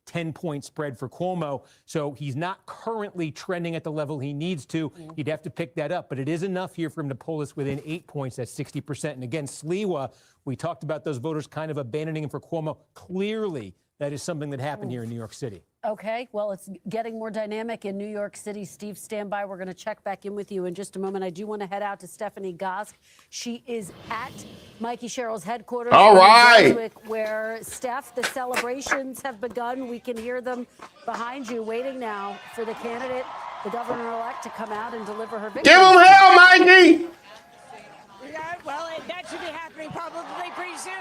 8-10-point spread for Cuomo. So he's not currently trending at the level he needs to. He'd have to pick that up. But it is enough here for him to pull us within 8 points. That's 60%. And again, Sliwa, we talked about those voters kind of abandoning him for Cuomo. Clearly, that is something that happened here in New York City. Okay, well, it's getting more dynamic in New York City. Steve, stand by. We're going to check back in with you in just a moment. I do want to head out to Stephanie Gosk. She is at Mikey Sherrill's headquarters. All right. In Brunswick, where, Steph, the celebrations have begun. We can hear them behind you, waiting now for the candidate, the governor-elect, to come out and deliver her victory. Give him hell, Mikey! Yeah, well, that should be happening probably pretty soon.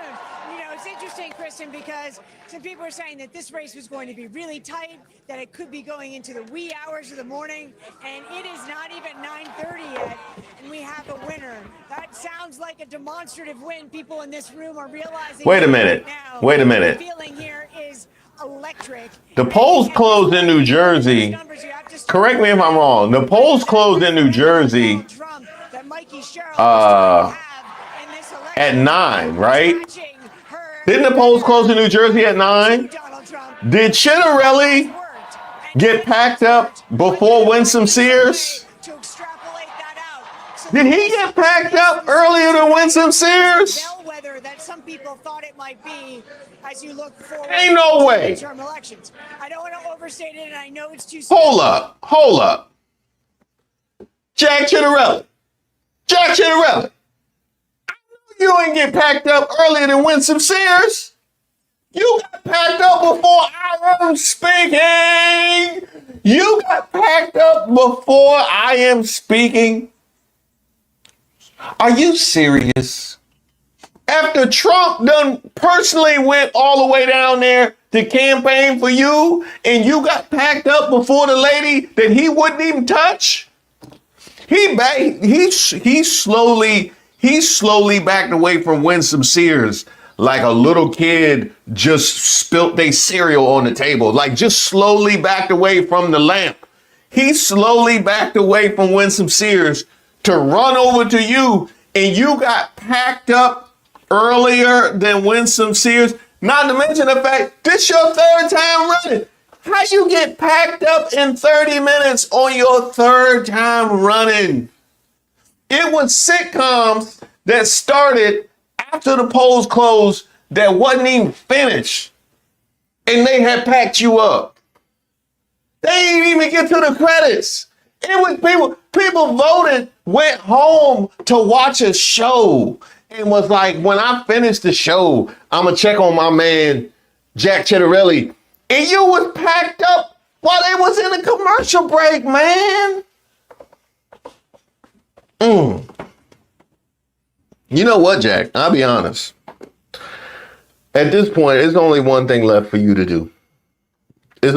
You know, it's interesting, Kristen, because some people are saying that this race was going to be really tight, that it could be going into the wee hours of the morning, and it is not even 9:30 yet, and we have a winner. That sounds like a demonstrative win. People in this room are realizing. Wait a minute. Now, Wait a minute. The feeling here is electric. The polls closed in New Jersey. Correct me if I'm wrong. The polls closed in New Jersey at 9, right? Didn't the polls close in New Jersey at 9? Did Ciattarelli get packed up before Winsome Sears? Did he get packed up earlier than Winsome Sears? That some people thought it might be as you look forward. Ain't no way. Midterm elections. I don't want to overstate it, and I know it's too soon. Hold up. Jack Ciattarelli. I know you ain't get packed up earlier than Winsome Sears. You got packed up before I am speaking. You got packed up before I am speaking. Are you serious? After Trump done personally went all the way down there to campaign for you, and you got packed up before the lady that he wouldn't even touch? He slowly backed away from Winsome Sears like a little kid just spilt their cereal on the table, like just slowly backed away from the lamp. he slowly backed away from Winsome Sears to run over to you, and you got packed up earlier than Winsome Sears. Not to mention the fact this your third time running. How you get packed up in 30 minutes on your third time running? It was sitcoms that started after the polls closed that wasn't even finished, and they had packed you up. They didn't even get to the credits. It was people voted, went home to watch a show, and was like, when I finish the show, I'm gonna check on my man Jack Chitterelli. And you was packed up while they was in a commercial break, man. You know what, Jack? I'll be honest. At this point, there's only one thing left for you to do. It's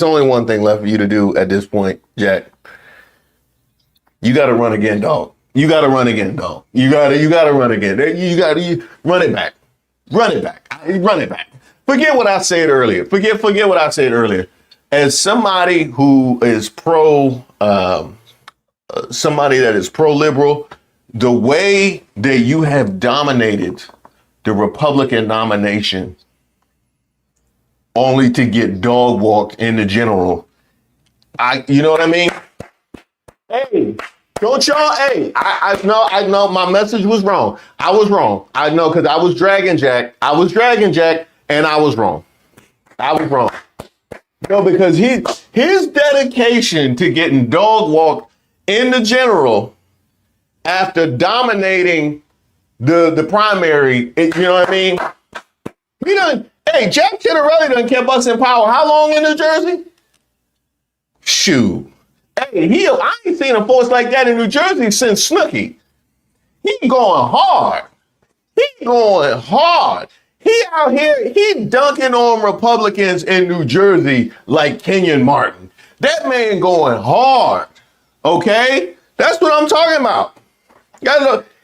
only one thing left for you to do at this point, Jack. You got to run again, dog. You got to run again, dog. You got to run again. You run it back. Run it back. Run it back. Forget what I said earlier. Forget what I said earlier. As somebody who is somebody that is pro-liberal, the way that you have dominated the Republican nomination only to get dog walked in the general, you know what I mean? Hey, don't y'all, I know my message was wrong. I was wrong. I know, because I was dragging Jack, and I was wrong. No, because his dedication to getting dog walked in the general after dominating the primary, you know what I mean? Jack Chitterelli done kept us in power how long in New Jersey? Shoot. Hey, I ain't seen a force like that in New Jersey since Snooki. He going hard. He out here, he dunking on Republicans in New Jersey like Kenyon Martin. That man going hard. Okay? That's what I'm talking about.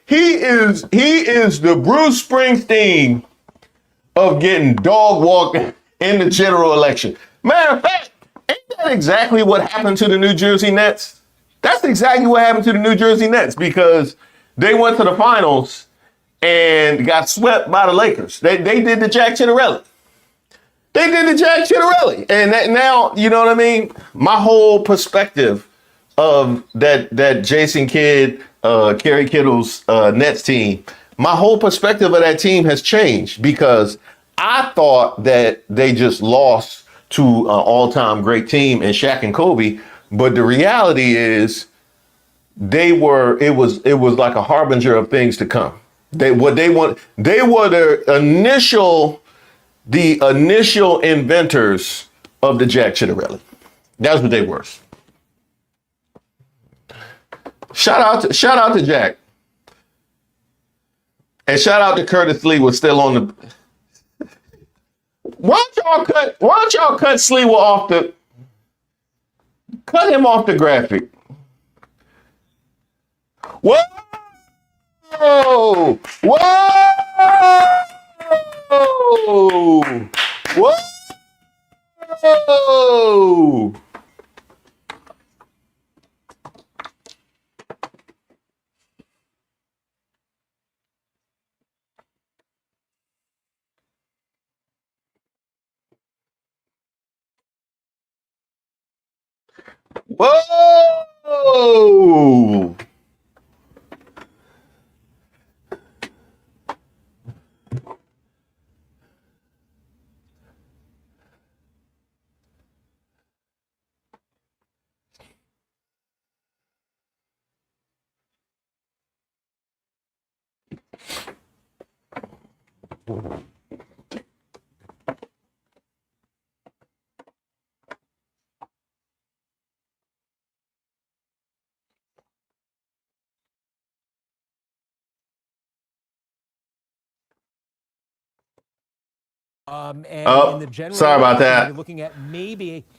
He is the Bruce Springsteen of getting dog walked in the general election. Matter of fact, ain't that exactly what happened to the New Jersey Nets? That's exactly what happened to the New Jersey Nets, because they went to the finals and got swept by the Lakers. They did the Jack Chitterelli. And now, you know what I mean? My whole perspective of that Jason Kidd, Kerry Kittle's Nets team, my whole perspective of that team has changed, because I thought that they just lost to an all-time great team in Shaq and Kobe, but the reality is it was like a harbinger of things to come. They were the initial inventors of the Jack Chitterelli. That's what they were. Shout out to Jack. And shout out to Curtis Lee was still on the. Why don't y'all cut Sliwa cut him off the graphic? Whoa! Whoa! Whoa! Sorry about that.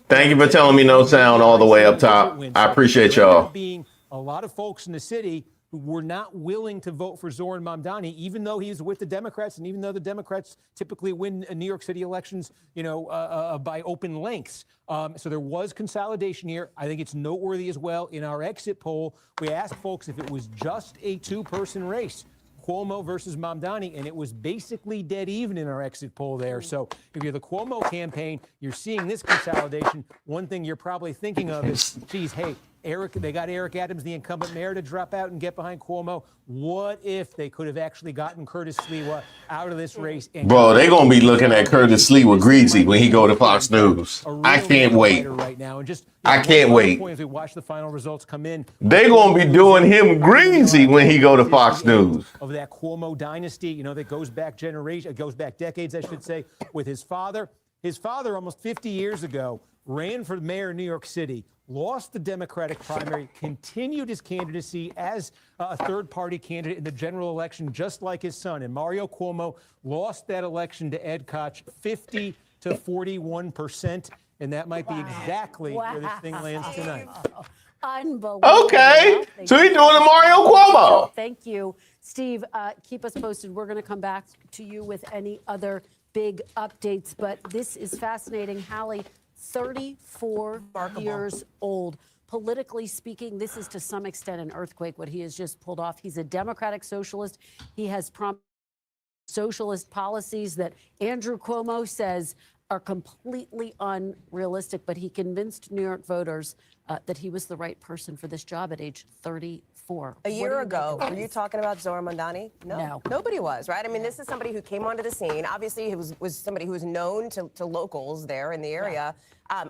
Thank you for telling me no sound all the way up top. I appreciate y'all. Being a lot of folks in the city who were not willing to vote for Zoran Mamdani, even though he's with the Democrats, and even though the Democrats typically win New York City elections, by open lengths. So there was consolidation here. I think it's noteworthy as well. In our exit poll, we asked folks if it was just a two-person race, Cuomo versus Mamdani, and it was basically dead even in our exit poll there. So if you're the Cuomo campaign, you're seeing this consolidation. One thing you're probably thinking of is, geez, hey, they got Eric Adams, the incumbent mayor, to drop out and get behind Cuomo. What if they could have actually gotten Curtis Sliwa out of this race? Bro, they're going to be looking at Curtis Sliwa greasy when he go to Fox News. I can't wait. Right now. And just, I can't wait. As we watch the final results come in, they're going to be doing him greasy when he go to Fox News. Of that Cuomo dynasty, that goes back decades, I should say, with his father. His father, almost 50 years ago, ran for mayor of New York City, lost the Democratic primary, continued his candidacy as a third-party candidate in the general election, just like his son. And Mario Cuomo lost that election to Ed Koch, 50 to 41%. And that might be exactly where this thing lands tonight. Unbelievable. Okay. So he's doing a Mario Cuomo. Thank you, Steve. Keep us posted. We're going to come back to you with any other big updates. But this is fascinating. Hallie, 34 years old. Politically speaking, this is to some extent an earthquake, what he has just pulled off. He's a Democratic socialist. He has promised socialist policies that Andrew Cuomo says are completely unrealistic, but he convinced New York voters that he was the right person for this job at age 34. A year ago, were you talking about Zoran Mamdani? No. Nobody was, right? I mean, this is somebody who came onto the scene. Obviously, he was somebody who was known to locals there in the area.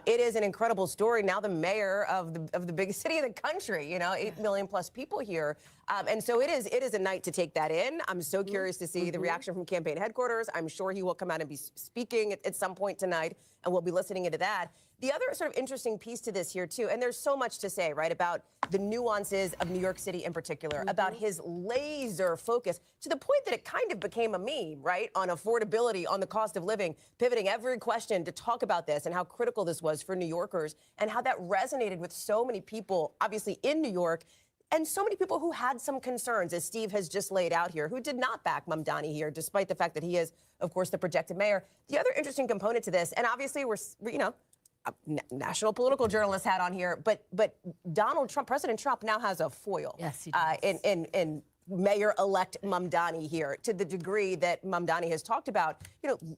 It is an incredible story. Now the mayor of the biggest city in the country, 8 million plus people here. And so it is a night to take that in. I'm so curious to see the reaction from campaign headquarters. I'm sure he will come out and be speaking at some point tonight, and we'll be listening into that. The other sort of interesting piece to this here, too, and there's so much to say, right, about the nuances of New York City in particular, about his laser focus to the point that it kind of became a meme, right, on affordability, on the cost of living, pivoting every question to talk about this and how critical this was for New Yorkers and how that resonated with so many people, obviously in New York, and so many people who had some concerns, as Steve has just laid out here, who did not back Mamdani here, despite the fact that he is, of course, the projected mayor. The other interesting component to this, and obviously we're a national political journalist hat on here, but Donald Trump, President Trump, now has a foil. Yes, he does. In Mayor-elect Mamdani here, to the degree that Mamdani has talked about,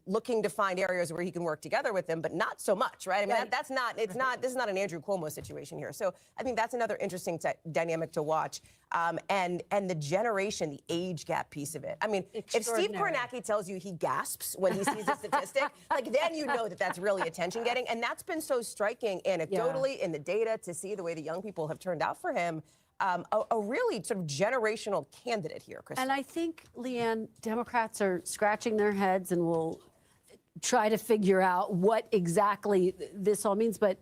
looking to find areas where he can work together with them, but not so much, right? I mean, this is not an Andrew Cuomo situation here. So I think that's another interesting dynamic to watch. And the generation, the age gap piece of it. I mean, if Steve Kornacki tells you he gasps when he sees a statistic, then you know that that's really attention getting. And that's been so striking anecdotally in the data to see the way the young people have turned out for him. A really sort of generational candidate here, Kristen. And I think, Leanne, Democrats are scratching their heads and will try to figure out what exactly this all means. But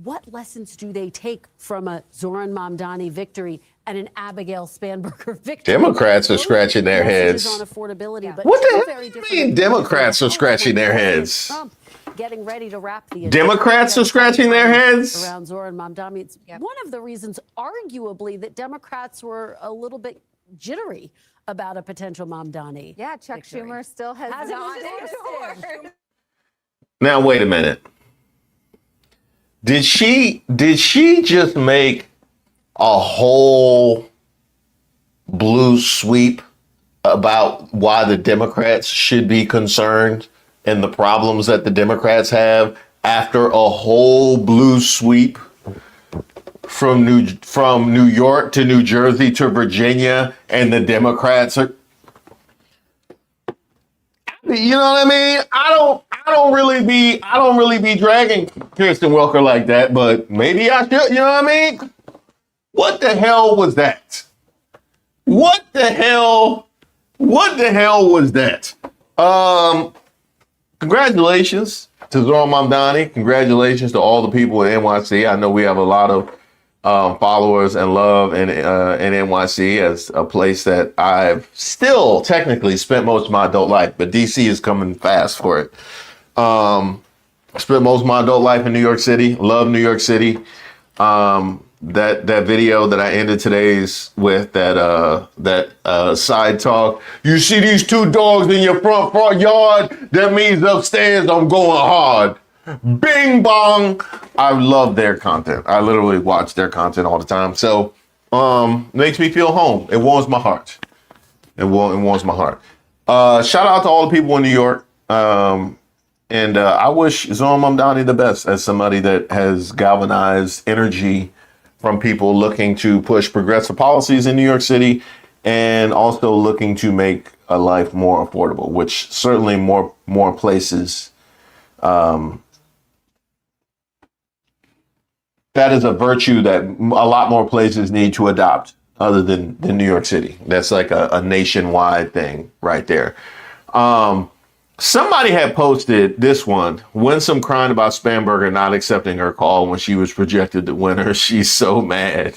what lessons do they take from a Zoran Mamdani victory and an Abigail Spanberger victory? Democrats are scratching their heads. On affordability, but what the hell do you mean Democrats are scratching their heads? Trump getting ready to wrap the Democrats are scratching their heads around Zoran Mamdani. It's one of the reasons, arguably, that Democrats were a little bit jittery about a potential Mamdani. Yeah, Chuck Schumer still has not endorsed. Now wait a minute. Did she just make a whole blue sweep about why the Democrats should be concerned and the problems that the Democrats have after a whole blue sweep from New York to New Jersey to Virginia, and the Democrats are, you know what I mean? I don't really be dragging Kirsten Welker like that, but maybe I should, you know what I mean? What the hell was that? What the hell was that? Congratulations to Zoran Mamdani. Congratulations to all the people in NYC. I know we have a lot of followers and love in NYC as a place that I've still technically spent most of my adult life, but DC is coming fast for it. Spent most of my adult life in New York City. Love New York City. that video that I ended today's with, that side talk. You see these two dogs in your front yard? That means upstairs I'm going hard. Bing bong. I love their content. I literally watch their content all the time. So makes me feel home. It warms my heart. It warms my heart. Shout out to all the people in New York. And I wish Zohran Mamdani the best as somebody that has galvanized energy from people looking to push progressive policies in New York City and also looking to make a life more affordable, which certainly more places. That is a virtue that a lot more places need to adopt other than New York City. That's like a nationwide thing right there. Somebody had posted this one. Winsome crying about Spanberger not accepting her call when she was projected the winner. She's so mad.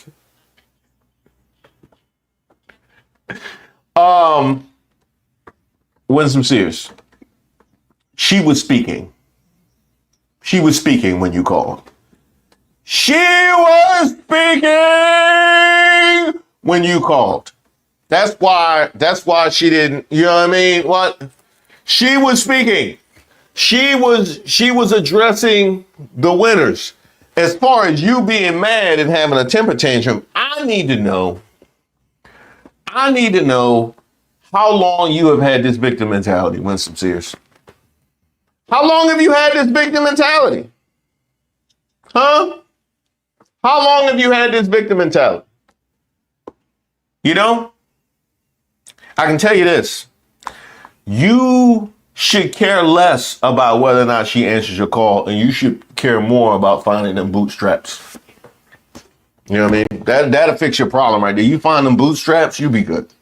Winsome Sears. She was speaking. She was speaking when you called. She was speaking when you called. That's why she didn't, you know what I mean? What? She was speaking. She was addressing the winners. As far as you being mad and having a temper tantrum, I need to know how long you have had this victim mentality, Winsome Sears. How long have you had this victim mentality? Huh? How long have you had this victim mentality? You know, I can tell you this. You should care less about whether or not she answers your call, and you should care more about finding them bootstraps. You know what I mean? That'll fix your problem right there. You find them bootstraps, you be good.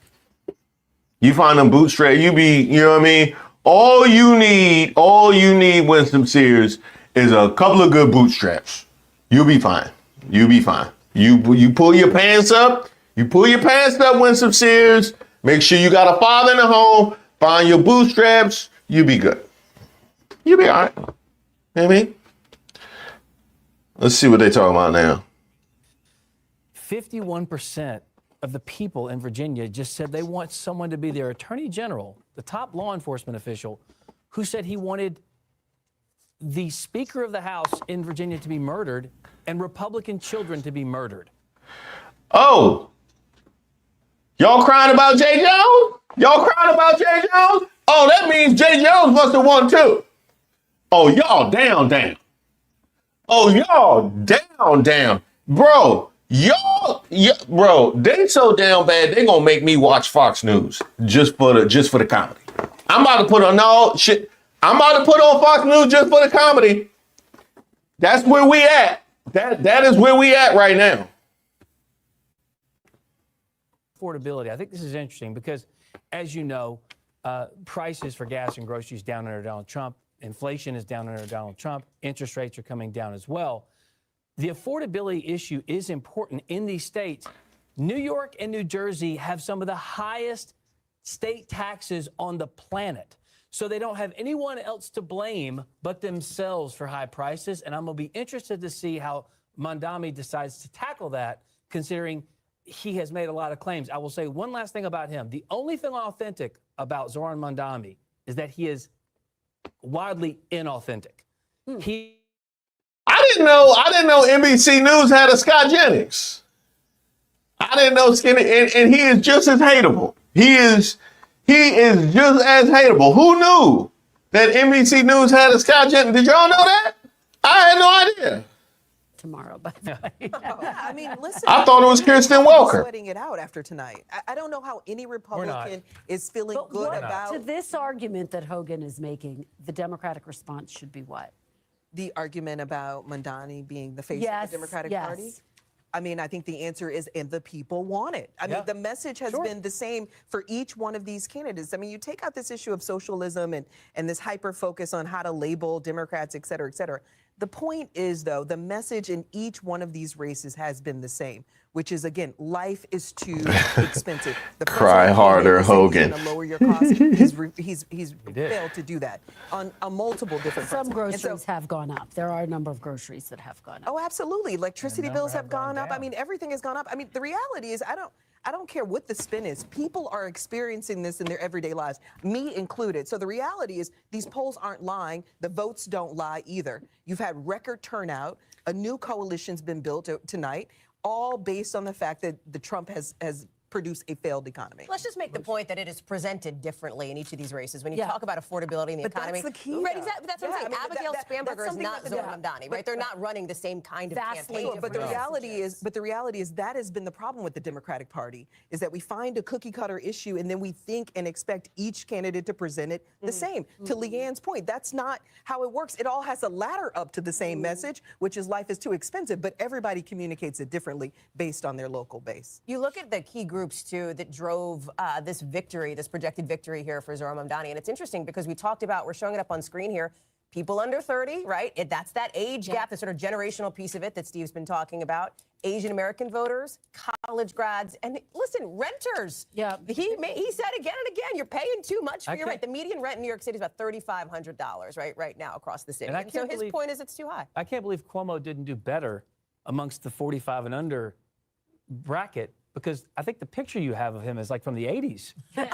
You find them bootstraps, you know what I mean? All you need, Winsome Sears, is a couple of good bootstraps. You'll be fine. You'll be fine. You pull your pants up. You pull your pants up, Winsome Sears. Make sure you got a father in the home. Find your bootstraps. You'll be good. You'll be all right. You know what I mean? Let's see what they're talking about now. 51% of the people in Virginia just said they want someone to be their attorney general, the top law enforcement official, who said he wanted the Speaker of the House in Virginia to be murdered and Republican children to be murdered. Oh, y'all crying about Jay Jones? Y'all crying about Jay Jones? Oh, that means Jay Jones must have won too. Oh, y'all down. Oh, y'all down. Bro, bro, they so down bad, they gonna make me watch Fox News just for the comedy. I'm about to put on Fox News just for the comedy. That's where we at. That is where we at right now. Affordability. I think this is interesting because, as you know, prices for gas and groceries down under Donald Trump. Inflation is down under Donald Trump. Interest rates are coming down as well. The affordability issue is important in these states. New York and New Jersey have some of the highest state taxes on the planet. So they don't have anyone else to blame but themselves for high prices. And I'm going to be interested to see how Mamdani decides to tackle that, considering he has made a lot of claims. I will say one last thing about him. The only thing authentic about Zohran Mamdani is that he is wildly inauthentic. I didn't know NBC News had a Scott Jennings. I didn't know and he is just as hateable. He is just as hateable. Who knew that NBC News had a Scott Jennings? Did y'all know that? I had no idea. Tomorrow, by the way. I mean, listen. I thought it was Kirsten Welker. Sweating it out after tonight. I don't know how any Republican is feeling good about. To this argument that Hogan is making, the Democratic response should be what? The argument about Mamdani being the face of the Democratic Party? I mean, I think the answer is, and the people want it. I mean, the message has been the same for each one of these candidates. I mean, you take out this issue of socialism and this hyper focus on how to label Democrats, et cetera, et cetera. The point is, though, the message in each one of these races has been the same, which is, again, life is too expensive. The Cry harder, Hogan. He's going to lower your costs. He's failed to do that on multiple different fronts. Some groceries have gone up. There are a number of groceries that have gone up. Oh, absolutely. Electricity bills have gone up. I mean, everything has gone up. I mean, the reality is, I don't care what the spin is. People are experiencing this in their everyday lives, me included. So the reality is these polls aren't lying. The votes don't lie either. You've had record turnout. A new coalition's been built tonight, all based on the fact that the Trump has produce a failed economy. Let's just make the point that it is presented differently in each of these races. When you talk about affordability in the economy, that's the key. Right? Exactly. That's what I'm saying. I mean, Abigail Spanberger is not Zohar Mamdani, right? They're not running the same kind of campaign. But the reality is that has been the problem with the Democratic Party, is that we find a cookie cutter issue and then we think and expect each candidate to present it the same. To Leanne's point, that's not how it works. It all has a ladder up to the same message, which is life is too expensive, but everybody communicates it differently based on their local base. You look at the key groups too that drove this victory, this projected victory here for Zohar Mamdani, and it's interesting because we talked about, we're showing it up on screen here, people under 30, right? That's that age gap, the sort of generational piece of it that Steve's been talking about. Asian American voters, college grads, and listen, renters. Yeah. He said again and again, you're paying too much for your rent. The median rent in New York City is about $3,500, right now across the city. And so his point is it's too high. I can't believe Cuomo didn't do better amongst the 45 and under bracket, because I think the picture you have of him is like from the 80s. Okay.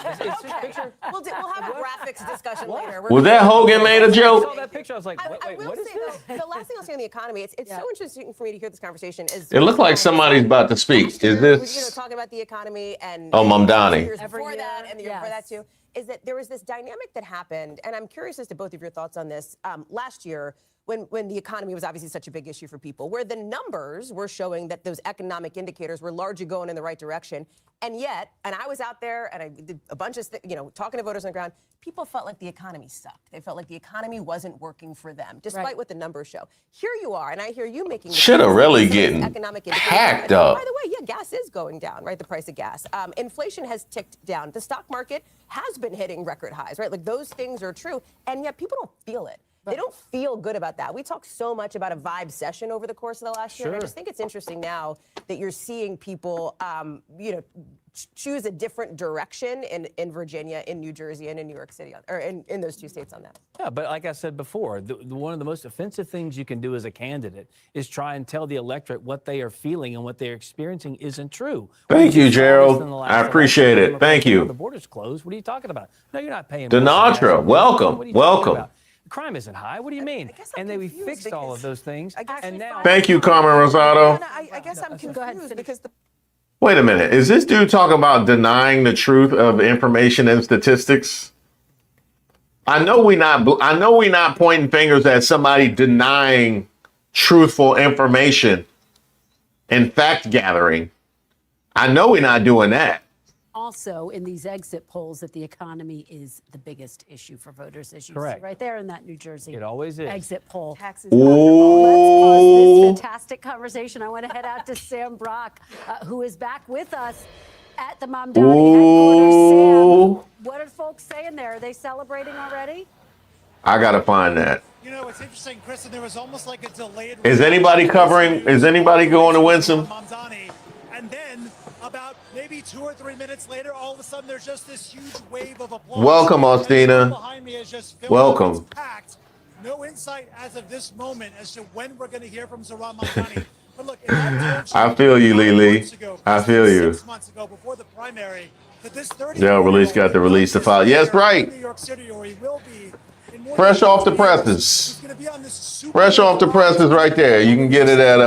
We'll have a graphics discussion later. Was that Hogan made a joke? I saw that picture. I was like, wait, what is this? The last thing I'll say on the economy, it's so interesting for me to hear this conversation. It looked like somebody's about to speak. Is this? Talking about the economy and Mamdani. years before that and the year before that too. Is that there was this dynamic that happened, and I'm curious as to both of your thoughts on this. Last year, when the economy was obviously such a big issue for people, where the numbers were showing that those economic indicators were largely going in the right direction, and yet, and I was out there and I did a bunch of, talking to voters on the ground, people felt like the economy sucked. They felt like the economy wasn't working for them, despite what the numbers show. Here you are, and I hear you making really getting hacked up. By the way, gas is going down, right? The price of gas. Inflation has ticked down. The stock market has been hitting record highs, right? Like those things are true, and yet people don't feel it. They don't feel good about that. We talked so much about a vibe session over the course of the last year. And I just think it's interesting now that you're seeing people, choose a different direction in Virginia, in New Jersey, and in New York City, or in those two states on that. Yeah, but like I said before, one of the most offensive things you can do as a candidate is try and tell the electorate what they are feeling and what they're experiencing isn't true. Thank you, Gerald. I appreciate it. Thank you. The border's closed. What are you talking about? No, you're not paying. Denatra, welcome. Crime isn't high. What do you mean? And then we fixed all of those things. And now, thank you, Carmen Rosado. I guess I'm confused because Wait a minute. Is this dude talking about denying the truth of information and statistics? I know we're not pointing fingers at somebody denying truthful information and fact gathering. I know we're not doing that. Also, in these exit polls, that the economy is the biggest issue for voters, as you Correct. see right there in that New Jersey It always is. exit poll. taxes. Let's pause this fantastic conversation. I want to head out to Sam Brock, who is back with us at the Mamdani headquarters. Sam, what are folks saying there? Are they celebrating already? I gotta find that. You know, it's interesting, Kristen. There was almost like a delayed. Is anybody covering? Is anybody going to Winsome? Mamdani, and then about maybe 2 or 3 minutes later, all of a sudden there's just this huge wave of applause. Welcome, Austina. Behind me is just filled Welcome. up, it's packed. No insight as of this moment as to when we're going to hear from Zohar Mamdani. But look, if I told I feel you, Lily. I feel you. 6 months ago, before the primary, that this 30 Yeah, release got the release to file. Yes, right. New York City, or he will be in more Fresh than off the 2 years. presses. He's gonna be on this super Fresh off the presses right there. You can get it at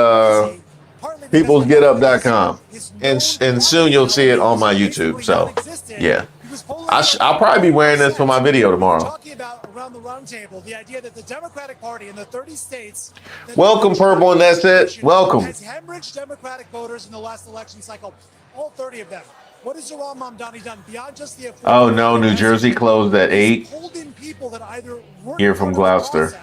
peoplesgetup.com. And soon you'll see it on my YouTube. So, yeah. I'll probably be wearing this for my video tomorrow. Talking about around the round table, the idea that the Democratic Party in the 30 states. Welcome, Purple, and that's it. Welcome. Has hemorrhaged Democratic voters in the last election cycle, all 30 of them. What has Zohar Mamdani done beyond just the? Oh no, New Jersey closed at 8. People that either Here from Gloucester.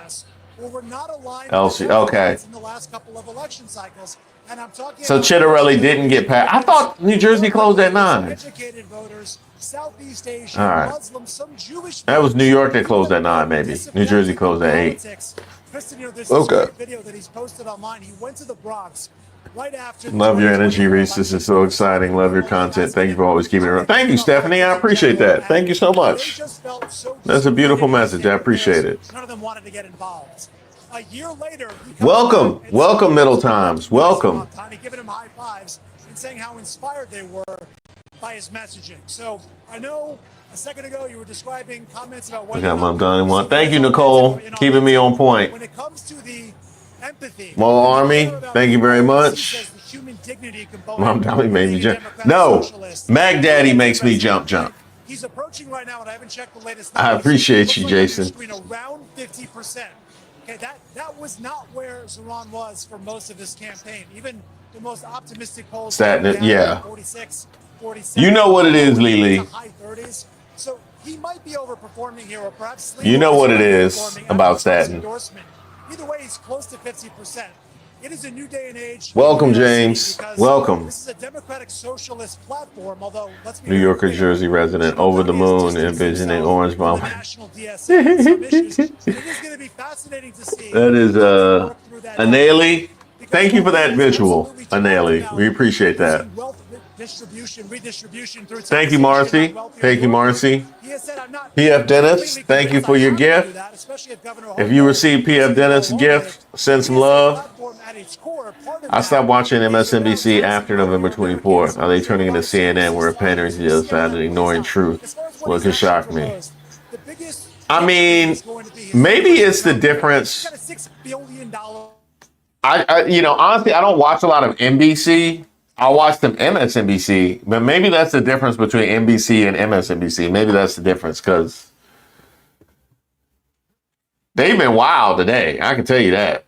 or were not aligned Elsie, okay. in the last couple of election cycles. And I'm talking So Chitterelli didn't get past. I thought New Jersey closed at 9. Educated voters, Southeast Asian, All right. Muslims, some Jewish. That was New York that closed at 9, maybe. New Jersey closed at 8. Kristen, there's this Okay. great video that he's posted online. He went to the Bronx right after. Love your energy, Reese. This is so exciting. Love your content. Thank you for always keeping it around. Thank you, Stephanie. I appreciate that. Thank you so much. That's a beautiful message. I appreciate it. None of them wanted to get involved. A year later, Welcome. Welcome, Middle Times. Welcome. Giving him high fives and saying how inspired they were by his messaging. So I know a second ago you were describing comments about what I got Mom Donnie one. Thank you, Nicole, keeping me on point. When it comes to the empathy, Mo Army, thank you very much. Mom Donnie made me jump. No, Mag Daddy makes me jump. He's approaching right now, and I haven't checked the latest. I appreciate you, Jason. Around 50%. Okay, that was not where Zoran was for most of this campaign. Even the most optimistic polls. Yeah. 46, 47. You know what it is, Lily. High 30s. So he might be overperforming here, or perhaps. You know what it is about Staten. Either way, he's close to 50%. It is a new day and age. Welcome, James. Welcome. This is a democratic socialist platform, although let's be New Yorker, Jersey resident, over the moon, envisioning Orange Bomb. That is Anali. Thank you for that visual, Anali. We appreciate that. Thank you, Marcy. Thank you, Marcy. PF Dennis, thank you for your gift. If you received PF Dennis' gift, send some love. I stopped watching MSNBC after November 24th. Are they turning into CNN where pandering to the other side and ignoring truth? What could shock me? I mean, maybe it's the difference. Honestly, I don't watch a lot of NBC. I watch them MSNBC, but maybe that's the difference between NBC and MSNBC. Maybe that's the difference because they've been wild today. I can tell you that.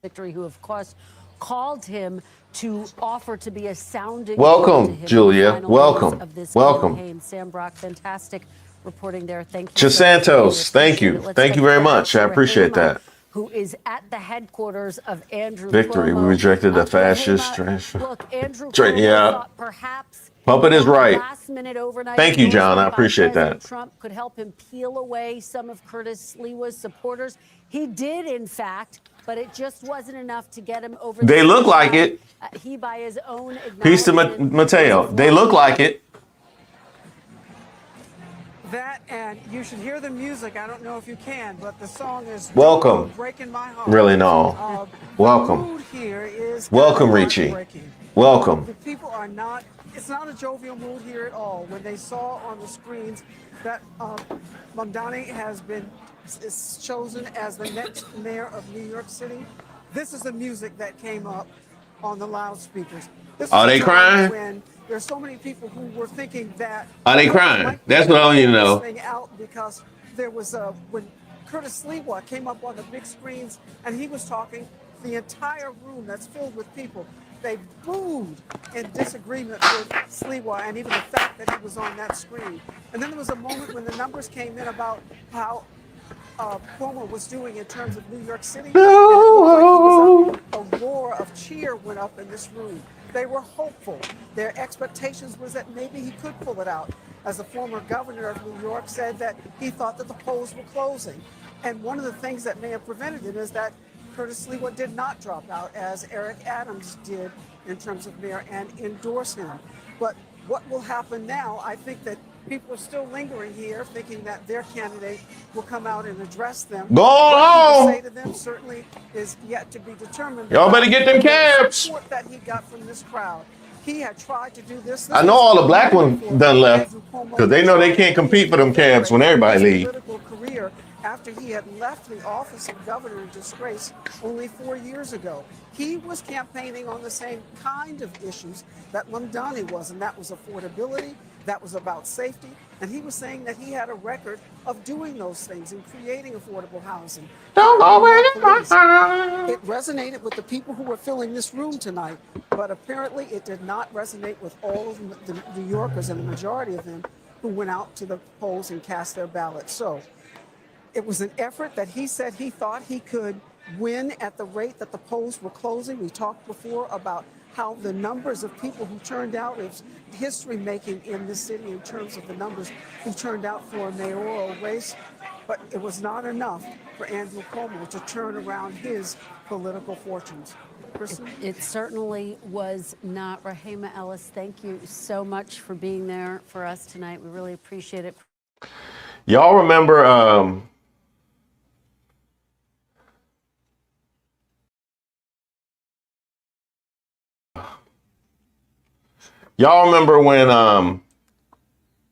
Victory, who of course called him to offer to be a sounding. Welcome, Julia. Welcome. Welcome. Sam Brock, fantastic reporting there. Thank you. Chisantos, thank you. Thank you very much. I appreciate that. Who is at the headquarters of Andrew Victory. Cuomo. We rejected the fascist. Look, Andrew Cuomo thought perhaps Puppet is right. last-minute overnight Thank you, John. I appreciate President that. Trump could help him peel away some of Curtis Sliwa's supporters. He did, in fact, but it just wasn't enough to get him over. They look like it. He, by his own Peace to Mateo. They look like it. That, and you should hear the music. I don't know if you can, but the song is Welcome. Breaking My Heart. Really, no. Welcome. The mood here is Welcome, Richie. Welcome. The people are not, it's not a jovial mood here at all. When they saw on the screens that Mamdani is chosen as the next mayor of New York City, this is the music that came up on the loudspeakers. Are they crying? When there's so many people who were thinking that. Are they crying? That's what I need to know. Out because there was when Curtis Sliwa came up on the big screens and he was talking, the entire room that's filled with people, they booed in disagreement with Sliwa and even the fact that he was on that screen. And then there was a moment when the numbers came in about how Cuomo was doing in terms of New York City. No. And a roar of cheer went up in this room. They were hopeful. Their expectations was that maybe he could pull it out. As the former governor of New York said that he thought that the polls were closing. And one of the things that may have prevented it is that Curtis Sliwa did not drop out, as Eric Adams did in terms of mayor, and endorse him. But what will happen now, I think that people are still lingering here, thinking that their candidate will come out and address them. Go on! What he will say to them certainly is yet to be determined. Y'all better get them cabs. The support that he got from this crowd. He had tried to do this. I know all the black ones done left because they know they can't compete for them cabs when everybody leave. Political career after he had left the office of governor in disgrace only 4 years ago. He was campaigning on the same kind of issues that Mamdani was, and that was affordability, that was about safety, and he was saying that he had a record of doing those things and creating affordable housing. Don't go It resonated with the people who were filling this room tonight, but apparently it did not resonate with all of the New Yorkers, and the majority of them who went out to the polls and cast their ballots. So it was an effort that he said he thought he could win at the rate that the polls were closing. We talked before about how the numbers of people who turned out is history making in this city in terms of the numbers who turned out for a mayoral race. but it was not enough for Andrew Cuomo to turn around his political fortunes. It certainly was not. Rahima Ellis, thank you so much for being there for us tonight. We really appreciate it. Y'all remember when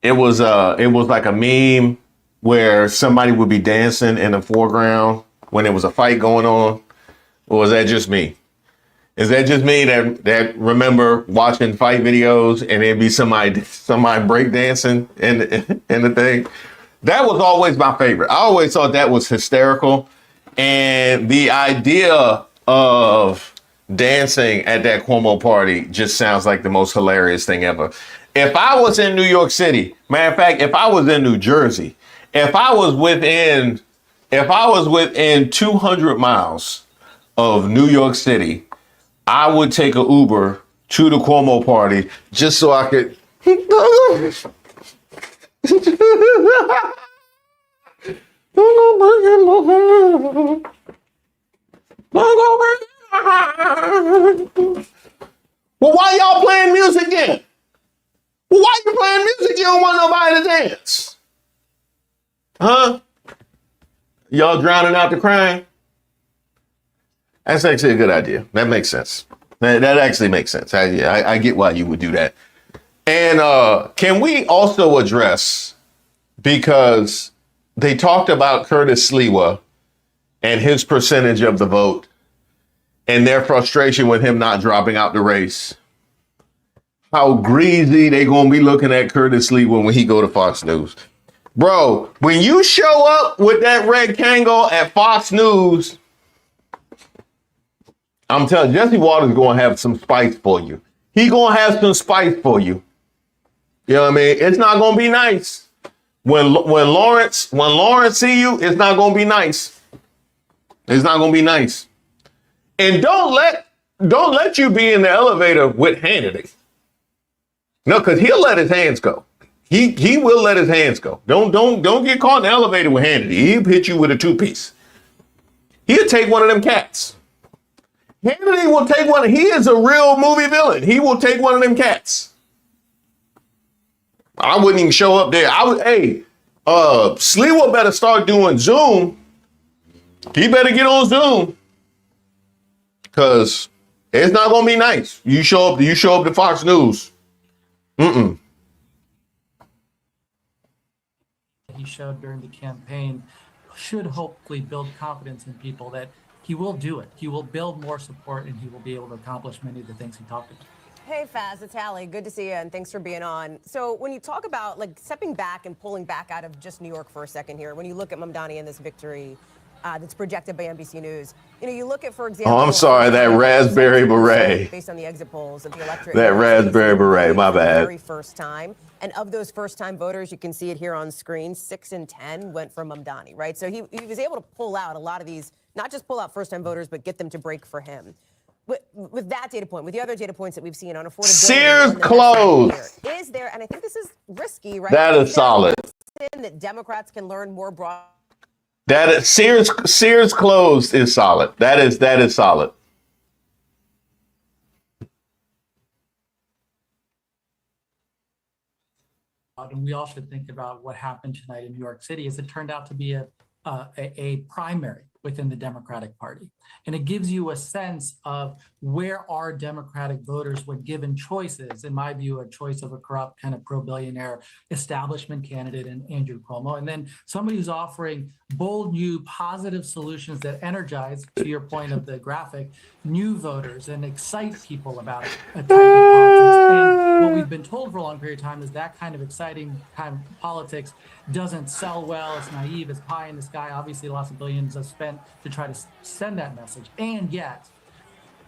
it was like a meme where somebody would be dancing in the foreground when there was a fight going on? Or was that just me? Is that just me that remember watching fight videos and there'd be somebody breakdancing in the thing? That was always my favorite. I always thought that was hysterical. And the idea of dancing at that Cuomo party just sounds like the most hilarious thing ever. If I was in New York City, matter of fact, if I was in New Jersey, if I was within 200 miles of New York City, I would take an Uber to the Cuomo party just so I could. Well, why y'all playing music then? Well, why you playing music? You don't want nobody to dance. Huh? Y'all drowning out the crime? That's actually a good idea. That makes sense. That actually makes sense. I get why you would do that. And can we also address, because they talked about Curtis Sliwa and his percentage of the vote and their frustration with him not dropping out the race, how greasy they gonna be looking at Curtis Sliwa when he go to Fox News. Bro, when you show up with that red Kangol at Fox News, I'm telling you, Jesse Waters gonna have some spice for you. He gonna have some spice for you. You know what I mean? It's not gonna be nice. When Lawrence see you, it's not gonna be nice. It's not gonna be nice. And don't let you be in the elevator with Hannity. No, because he'll let his hands go. He will let his hands go. Don't get caught in the elevator with Hannity. He'll hit you with a two-piece. He'll take one of them cats. Hannity will take one. He is a real movie villain. He will take one of them cats. I wouldn't even show up there. Sliwa better start doing Zoom. He better get on Zoom. Cause it's not gonna be nice. You show up to Fox News. He showed during the campaign should hopefully build confidence in people that he will do it. He will build more support and he will be able to accomplish many of the things he talked about. Hey, Faz, it's Hallie. Good to see you, and thanks for being on. So when you talk about like stepping back and pulling back out of just New York for a second here, when you look at Mamdani and this victory that's projected by NBC News, you look at, for example. Oh, I'm sorry, that raspberry beret. Based on the exit polls of the electorate. That raspberry beret, my bad. Very first time. And of those first-time voters, you can see it here on screen, 6 in 10 went for Mamdani, right? So he was able to pull out a lot of these, not just pull out first-time voters, but get them to break for him. With that data point, with the other data points that we've seen on affordability. Sears closed. Is there, and I think this is risky, right? That is solid. That Democrats can learn more broad. That is Sears closed is solid. That is solid. And we all should think about what happened tonight in New York City, as it turned out to be a primary within the Democratic Party. And it gives you a sense of where are Democratic voters when given choices, in my view, a choice of a corrupt kind of pro-billionaire establishment candidate in Andrew Cuomo, and then somebody who's offering bold, new, positive solutions that energize, to your point of the graphic, new voters and excite people about a type of politics. And what we've been told for a long period of time is that kind of exciting kind of politics doesn't sell well, it's naive, it's pie in the sky. Obviously, lots of billions are spent to try to send that message. And yet,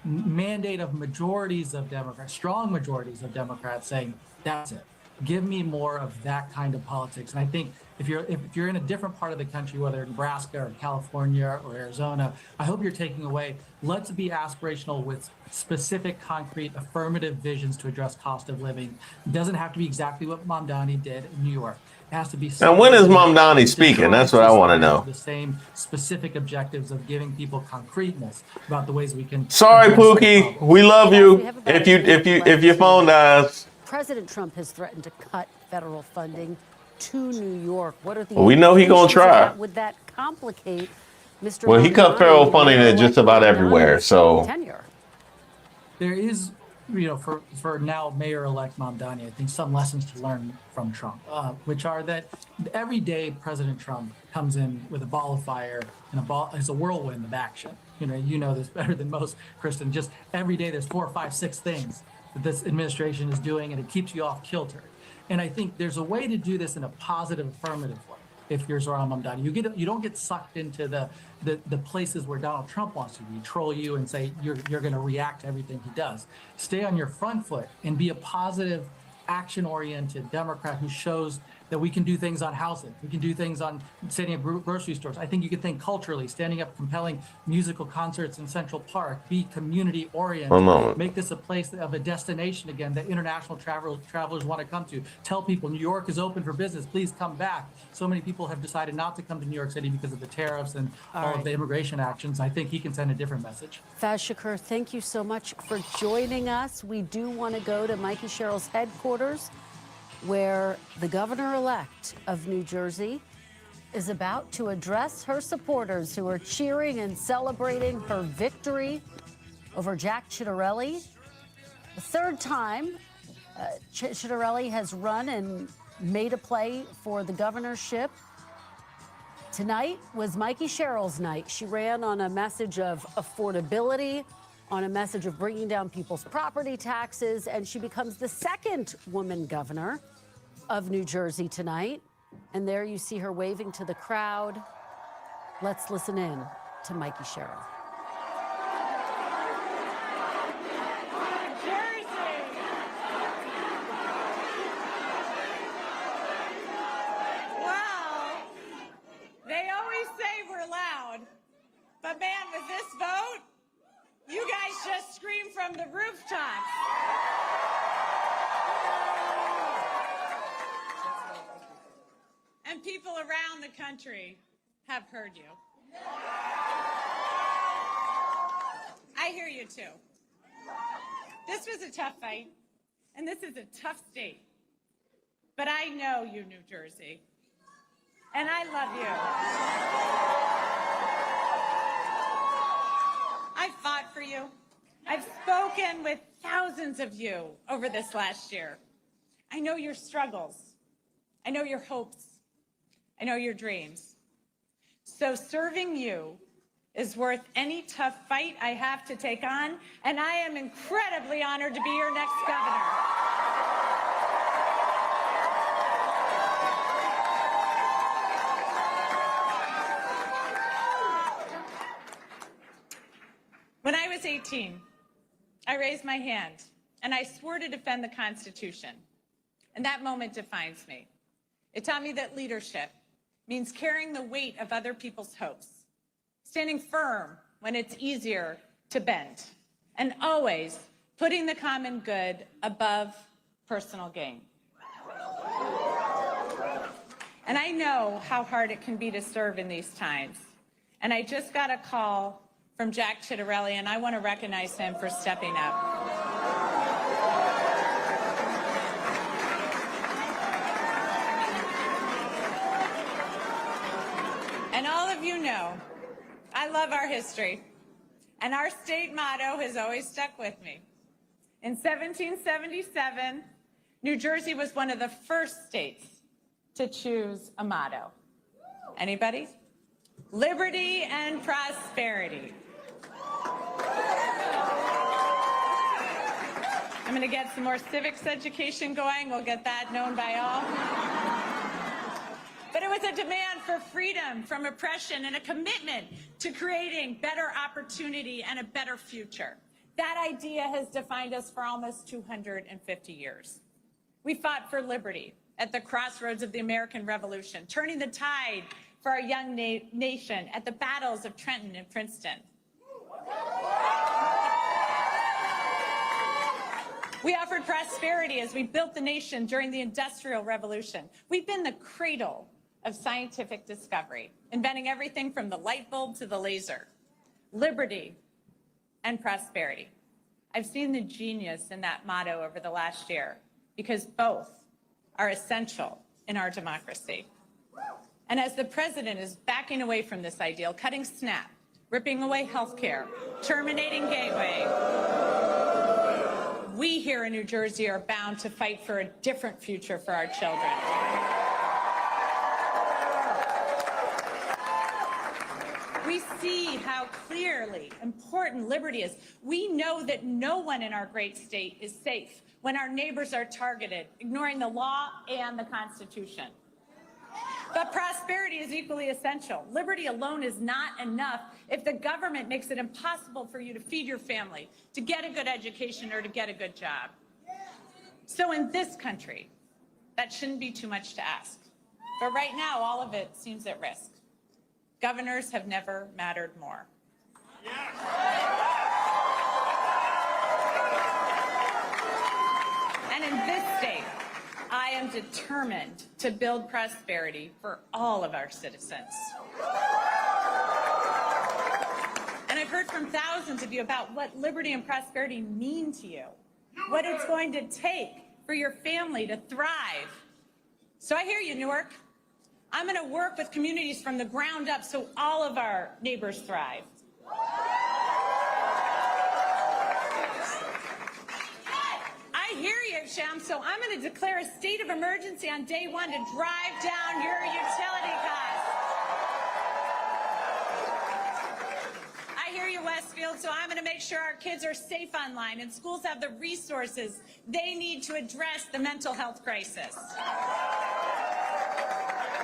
mandate of majorities of Democrats, strong majorities of Democrats saying, that's it. Give me more of that kind of politics. And I think if you're in a different part of the country, whether Nebraska or California or Arizona, I hope you're taking away, let's be aspirational with specific, concrete, affirmative visions to address cost of living. It doesn't have to be exactly what Mamdani did in New York. It has to be. Now, when is Mom Donnie to speaking? try That's what I want to know. The same specific objectives of giving people concreteness about the ways we can. Sorry, address their Pookie. problems. We love Guys, you. we have about If a you minute left your to- phone dies, President Trump has threatened to cut federal funding to New York. What are the well, we know he gonna implications of try. that? Would that complicate Mr. Well, he cut Mamdani federal and funding at just about everywhere. So tenure? There is, for now Mayor-elect Mamdani, I think some lessons to learn from Trump, which are that every day President Trump comes in with a ball of fire and it's a whirlwind of action. You know this better than most, Kristen. Just every day there's 4, 5, 6 things that this administration is doing, and it keeps you off kilter. And I think there's a way to do this in a positive, affirmative way. If you're Zohran Mamdani, you don't get sucked into the places where Donald Trump wants to be, troll you and say you're going to react to everything he does. Stay on your front foot and be a positive, action-oriented Democrat who shows that we can do things on housing. We can do things on setting up grocery stores. I think you could think culturally, standing up compelling musical concerts in Central Park, be community-oriented. 1 moment. Make this a place of a destination again that international travelers want to come to. Tell people New York is open for business. Please come back. So many people have decided not to come to New York City because of the tariffs and all of the immigration actions. I think he can send a different message. Faz Shakur, thank you so much for joining us. We do want to go to Mikey Sherrill's headquarters, where the governor-elect of New Jersey is about to address her supporters who are cheering and celebrating her victory over Jack Ciattarelli. The third time Ciattarelli has run and made a play for the governorship. Tonight was Mikey Sherrill's night. She ran on a message of affordability, on a message of bringing down people's property taxes, and she becomes the second woman governor of New Jersey tonight. And there you see her waving to the crowd. Let's listen in to Mikey Sherrill. Wow. They always say we're loud, but man, with this vote, you guys just scream from the rooftops. And people around the country have heard you. I hear you too. This was a tough fight, and this is a tough state. But I know you, New Jersey, and I love you. I've fought for you. I've spoken with thousands of you over this last year. I know your struggles. I know your hopes. I know your dreams. So serving you is worth any tough fight I have to take on, and I am incredibly honored to be your next governor. When I was 18, I raised my hand and I swore to defend the Constitution. And that moment defines me. It taught me that leadership means carrying the weight of other people's hopes, standing firm when it's easier to bend, and always putting the common good above personal gain. And I know how hard it can be to serve in these times. And I just got a call from Jack Ciattarelli, and I want to recognize him for stepping up. And all of you know, I love our history, and our state motto has always stuck with me. In 1777, New Jersey was one of the first states to choose a motto. Anybody? Liberty and prosperity. I'm going to get some more civics education going. We'll get that known by all. But it was a demand for freedom from oppression and a commitment to creating better opportunity and a better future. That idea has defined us for almost 250 years. We fought for liberty at the crossroads of the American Revolution, turning the tide for our young nation at the battles of Trenton and Princeton. We offered prosperity as we built the nation during the Industrial Revolution. We've been the cradle of scientific discovery, inventing everything from the light bulb to the laser. Liberty and prosperity. I've seen the genius in that motto over the last year because both are essential in our democracy. And as the president is backing away from this ideal, cutting SNAP, ripping away health care, terminating Gateway, we here in New Jersey are bound to fight for a different future for our children. We see how clearly important liberty is. We know that no one in our great state is safe when our neighbors are targeted, ignoring the law and the Constitution. But prosperity is equally essential. Liberty alone is not enough if the government makes it impossible for you to feed your family, to get a good education, or to get a good job. So in this country, that shouldn't be too much to ask. But right now, all of it seems at risk. Governors have never mattered more. And in this state, I am determined to build prosperity for all of our citizens. And I've heard from thousands of you about what liberty and prosperity mean to you, what it's going to take for your family to thrive. So I hear you, Newark. I'm going to work with communities from the ground up so all of our neighbors thrive. I hear you, Sham, so I'm going to declare a state of emergency on day one to drive down your utility costs. I hear you, Westfield, so I'm going to make sure our kids are safe online and schools have the resources they need to address the mental health crisis.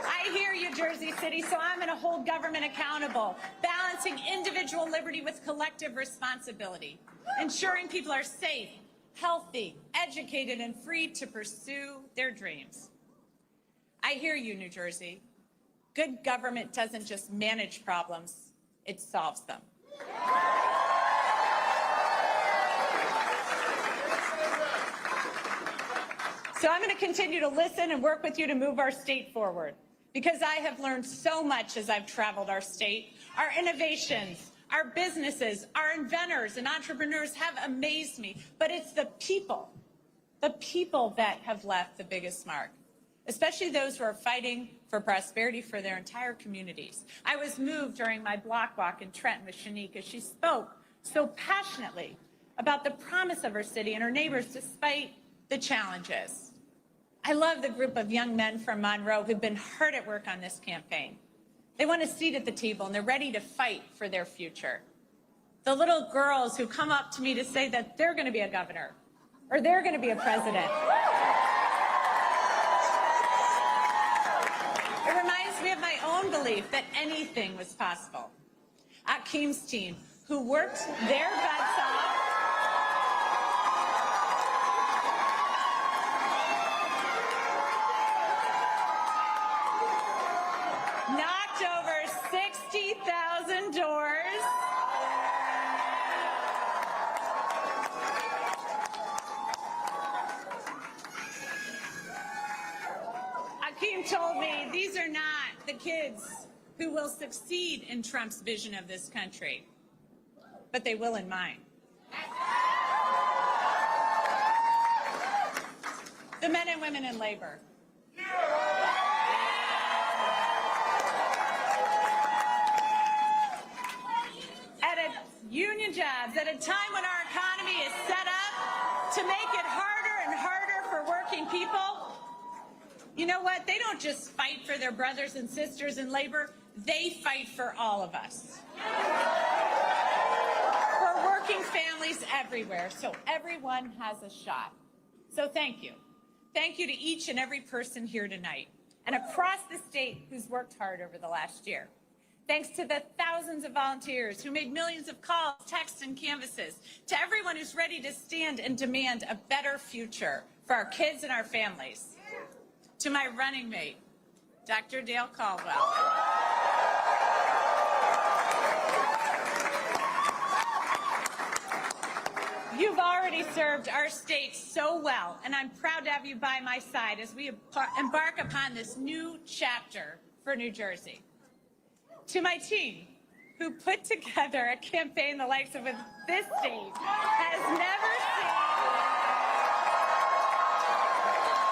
I hear you, Jersey City, so I'm going to hold government accountable, balancing individual liberty with collective responsibility, ensuring people are safe, healthy, educated, and free to pursue their dreams. I hear you, New Jersey. Good government doesn't just manage problems, it solves them. So I'm going to continue to listen and work with you to move our state forward, because I have learned so much as I've traveled our state. Our innovations, our businesses, our inventors and entrepreneurs have amazed me, but it's the people that have left the biggest mark, especially those who are fighting for prosperity for their entire communities. I was moved during my block walk in Trenton with Shanique as she spoke so passionately about the promise of her city and her neighbors despite the challenges. I love the group of young men from Monroe who've been hard at work on this campaign. They want a seat at the table and they're ready to fight for their future. The little girls who come up to me to say that they're going to be a governor or they're going to be a president. It reminds me of my own belief that anything was possible. Akeem's team, who worked their butts off, knocked over 60,000 doors. Akeem told me these are not the kids who will succeed in Trump's vision of this country, but they will in mine. The men and women in labor. Union jobs at a time when our economy is set up to make it harder and harder for working people. You know what? They don't just fight for their brothers and sisters in labor. They fight for all of us. For working families everywhere, so everyone has a shot. So thank you. Thank you to each and every person here tonight and across the state who's worked hard over the last year. Thanks to the thousands of volunteers who made millions of calls, texts, and canvases, to everyone who's ready to stand and demand a better future for our kids and our families. To my running mate, Dr. Dale Caldwell. You've already already served our state so well, and I'm proud to have you by my side as we embark upon this new chapter for New Jersey. To my team, who put together a campaign the likes of this state has never seen,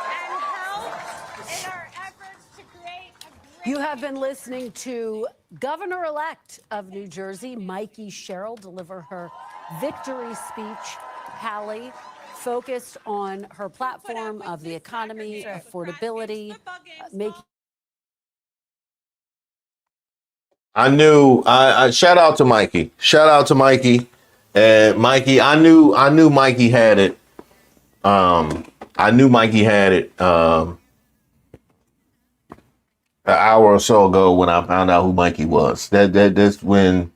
and helped in our efforts to create a You have been listening to Governor-elect of New Jersey, Mikey Sherrill, deliver her victory speech. Hallie, focused on her platform of the economy, affordability, making. I shout out to Mikey. Shout out to Mikey. And Mikey, I knew Mikey had it. I knew Mikey had it an hour or so ago when I found out who Mikey was. That's when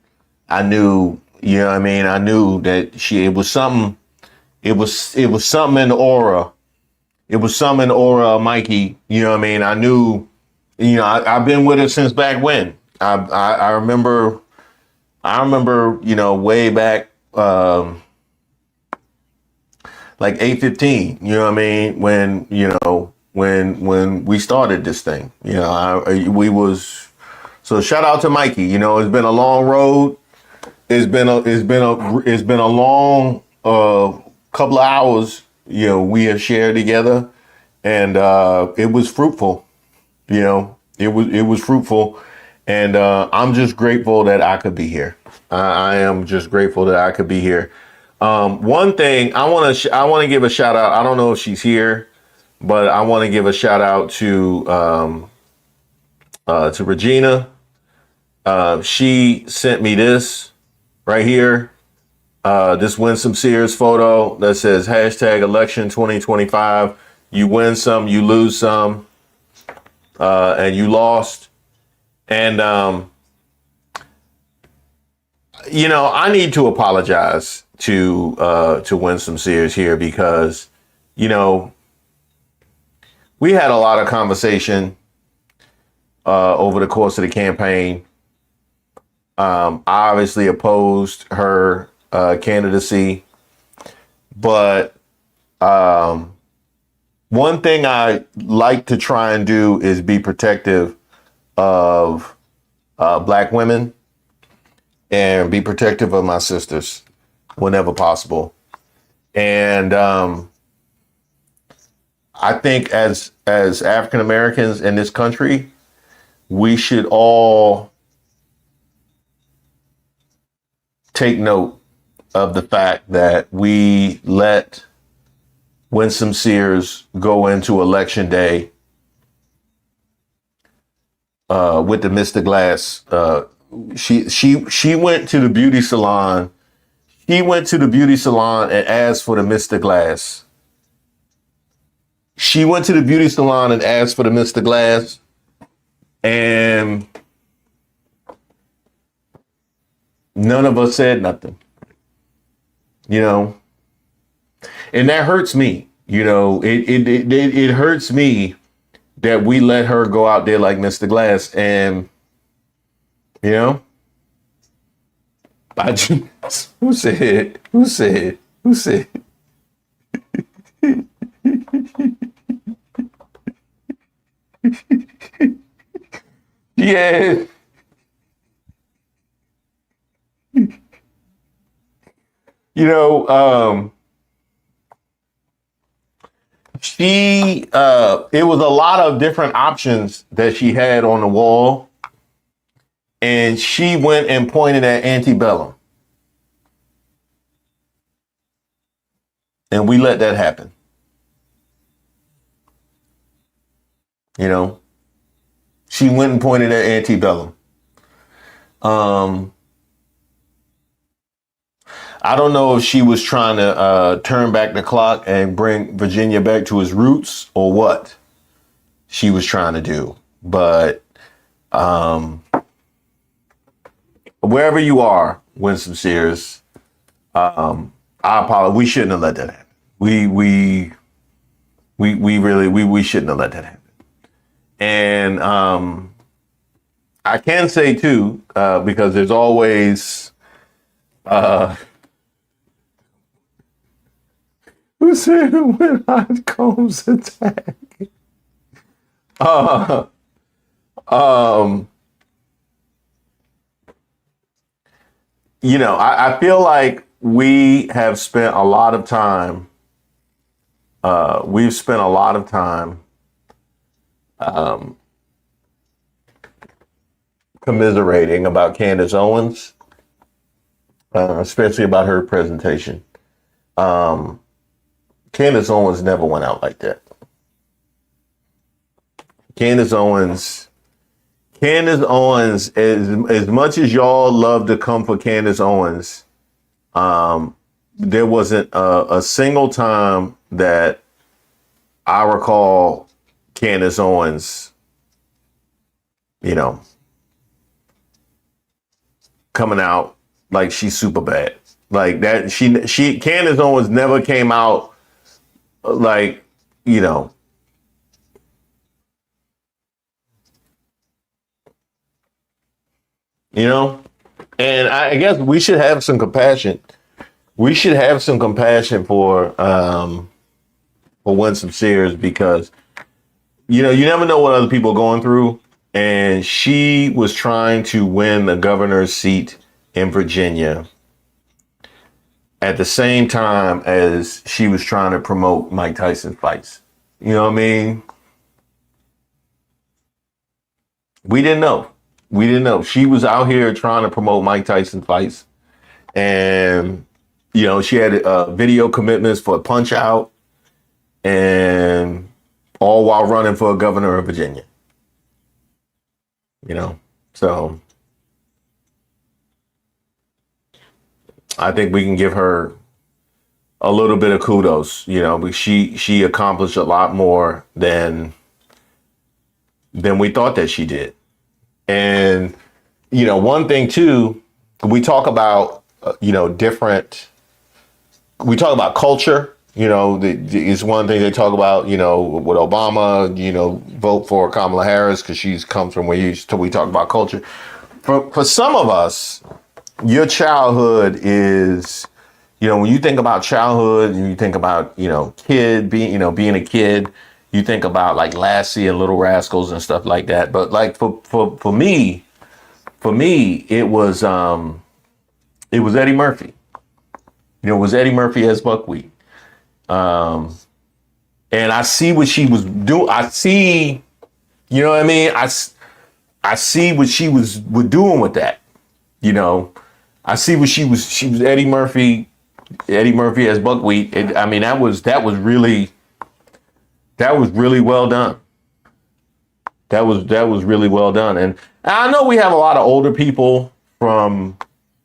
I knew, you know what I mean? I knew that it was something something in the aura. It was something in the aura of Mikey, you know what I mean? I knew, you know, I've been with her since back when. I remember, you know, way back, like 8:15, you know what I mean? When, you know, when we started this thing, you know, so shout out to Mikey. You know, it's been a long road. It's been a long, couple of hours, you know, we have shared together, and, it was fruitful, you know, it was fruitful. And I'm just grateful that I could be here. I am just grateful that I could be here. One thing I want to give a shout out. I don't know if she's here, but I want to give a shout out to Regina. She sent me this right here. This Winsome Sears photo that says #election 2025. You win some, you lose some, and you lost. And, you know, I need to apologize to Winsome Sears here because, you know, we had a lot of conversation over the course of the campaign. I obviously opposed her candidacy, but one thing I like to try and do is be protective of Black women and be protective of my sisters whenever possible. And I think as African Americans in this country, we should all take note of the fact that we let Winsome Sears go into Election Day with the Mr. Glass. She went to the beauty salon. He went to the beauty salon and asked for the Mr. Glass. She went to the beauty salon and asked for the Mr. Glass. And none of us said nothing. You know, and that hurts me. You know, it hurts me that we let her go out there like Mr. Glass. And, you know, who said? Yeah. You know, it was a lot of different options that she had on the wall, and she went and pointed at Antebellum. And we let that happen. You know, she went and pointed at Antebellum. I don't know if she was trying to turn back the clock and bring Virginia back to its roots or what she was trying to do. But wherever you are, Winsome Sears, I apologize. We shouldn't have let that happen. We really shouldn't have let that happen. And I can say too, because there's always Listen, when hot comes attack. Uh, um, I feel like we have spent a lot of time. We've spent a lot of time commiserating about Candace Owens, especially about her presentation. Candace Owens never went out like that. Candace Owens, as much as y'all love to come for Candace Owens, there wasn't a single time that I recall Candace Owens, coming out like she's super bad. Like that, Candace Owens never came out like, and I guess we should have some compassion. We should have some compassion for Winsome Sears, because, you never know what other people are going through. And she was trying to win the governor's seat in Virginia at the same time as she was trying to promote Mike Tyson fights. You know what I mean? We didn't know. She was out here trying to promote Mike Tyson fights. And, she had video commitments for Punch Out, and all while running for governor of Virginia. So I think we can give her a little bit of kudos, but she accomplished a lot more than we thought that she did. And, one thing too, we talk about, we talk about culture, it's one thing they talk about, with Obama, vote for Kamala Harris because she comes from where we talk about culture. For some of us, your childhood is, when you think about childhood and you think about, being a kid, you think about like Lassie and Little Rascals and stuff like that. But like for me, it was Eddie Murphy. It was Eddie Murphy as Buckwheat. And I see what she was doing. I see, you know what I mean? I see what she was doing with that. I see what she was Eddie Murphy as Buckwheat. That was really well done. That was really well done. And I know we have a lot of older people from,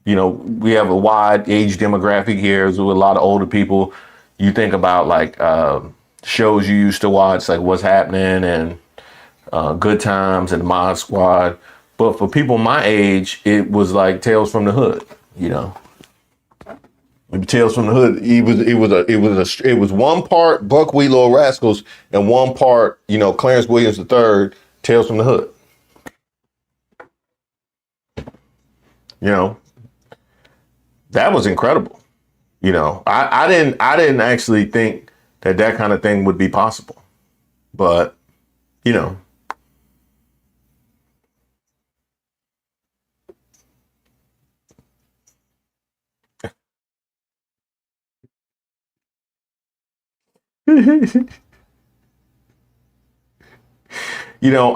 we have a wide age demographic here. So with a lot of older people, you think about like shows you used to watch, like What's Happening and Good Times and Mod Squad. But for people my age, it was like Tales from the Hood, Tales from the Hood. It was one part Buckwheat Little Rascals and one part, Clarence Williams III, Tales from the Hood. That was incredible. I didn't actually think that kind of thing would be possible. But, a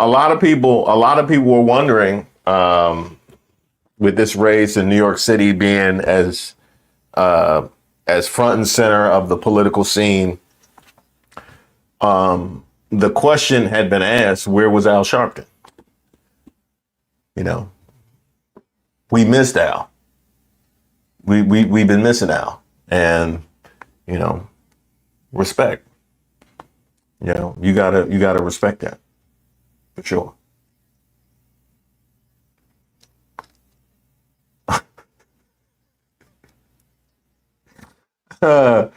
lot of people were wondering, with this race in New York City being as front and center of the political scene, the question had been asked, where was Al Sharpton? We missed Al. We've been missing Al. And, respect. You gotta respect that. For sure. Oh,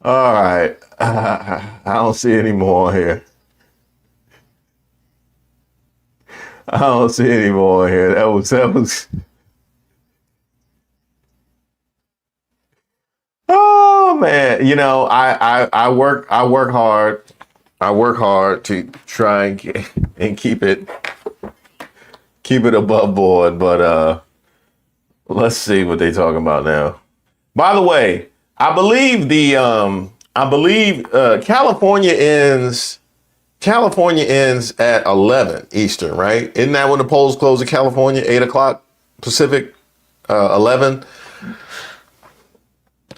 all right. I don't see any more here. I don't see any more here. That was. Oh man. You know, I work hard. I work hard to try and keep it above board. But let's see what they talking about now. By the way, I believe California ends at 11 Eastern, right? Isn't that when the polls close in California? 8 o'clock Pacific, 11.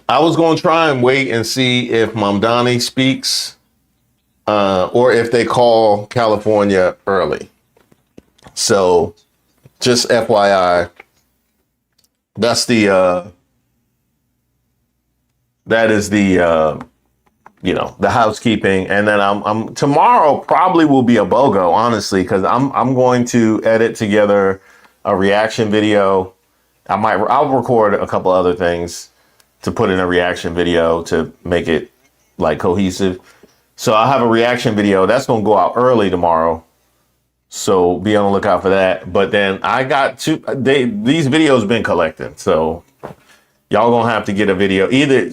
I was going to try and wait and see if Mamdani speaks or if they call California early. So just FYI, that is the the housekeeping. And then I'm tomorrow probably will be a BOGO, honestly, because I'm going to edit together a reaction video. I'll record a couple other things to put in a reaction video to make it like cohesive. So I'll have a reaction video that's going to go out early tomorrow. So be on the lookout for that. But then I got these videos been collecting. So y'all going to have to get a video. Either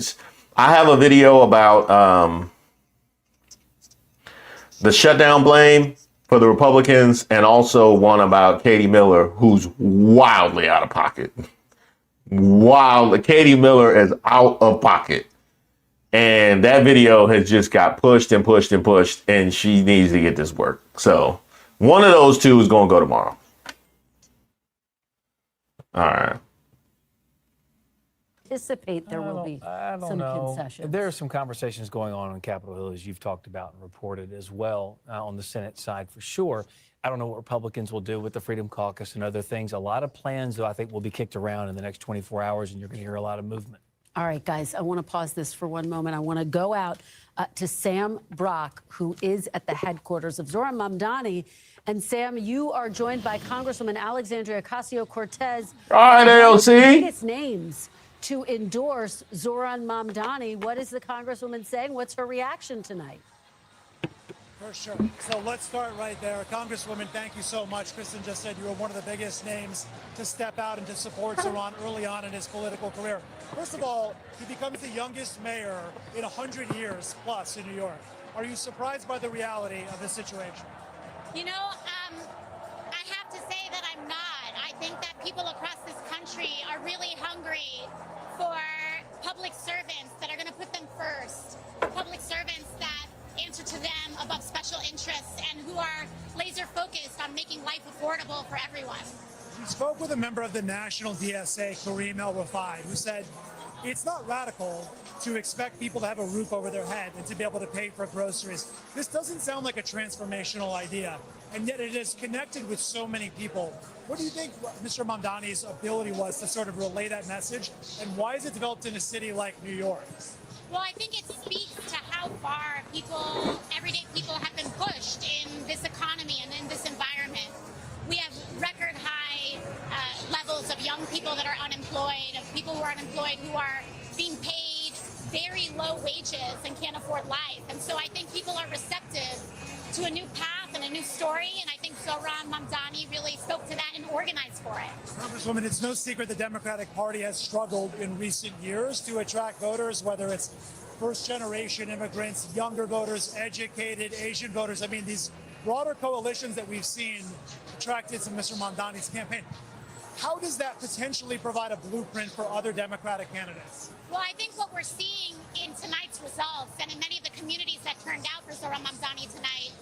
I have a video about the shutdown blame for the Republicans and also one about Katie Miller, who's wildly out of pocket. Katie Miller is out of pocket. And that video has just got pushed and pushed and pushed, and she needs to get this work. So one of those two is going to go tomorrow. All right. Anticipate there will be some concessions. There are some conversations going on Capitol Hill, as you've talked about and reported as well, on the Senate side for sure. I don't know what Republicans will do with the Freedom Caucus and other things. A lot of plans, though, I think will be kicked around in the next 24 hours, and you're going to hear a lot of movement. All right, guys, I want to pause this for one moment. I want to go out to Sam Brock, who is at the headquarters of Zohran Mamdani. And Sam, you are joined by Congresswoman Alexandria Ocasio-Cortez. All right, AOC. One of the biggest names to endorse Zohran Mamdani. What is the Congresswoman saying? What's her reaction tonight? For sure. So let's start right there. Congresswoman, thank you so much. Kristen just said you were one of the biggest names to step out and to support Zohran early on in his political career. First of all, he becomes the youngest mayor in 100 years plus in New York. Are you surprised by the reality of this situation? You know, I have to say that I'm not. I think that people across this country are really hungry for public servants that are going to put them first, public servants that answer to them above special interests and who are laser focused on making life affordable for everyone. You spoke with a member of the National DSA, Kareem El-Rafai, who said it's not radical to expect people to have a roof over their head and to be able to pay for groceries. This doesn't sound like a transformational idea, and yet it is connected with so many people. What do you think Mr. Mamdani's ability was to sort of relay that message, and why is it developed in a city like New York? Well, I think it speaks to how far people, everyday people, have been pushed in this economy and in this environment. We have record high levels of young people that are unemployed, of people who are unemployed who are being paid very low wages and can't afford life. And so I think people are receptive to a new path and a new story, and I think Zohran Mamdani really spoke to that and organized for it. Congresswoman, it's no secret the Democratic Party has struggled in recent years to attract voters, whether it's first-generation immigrants, younger voters, educated Asian voters. I mean, these broader coalitions that we've seen attracted to Mr. Mamdani's campaign. How does that potentially provide a blueprint for other Democratic candidates? Well, I think what we're seeing in tonight's results and in many of the communities that turned out for Zohran Mamdani tonight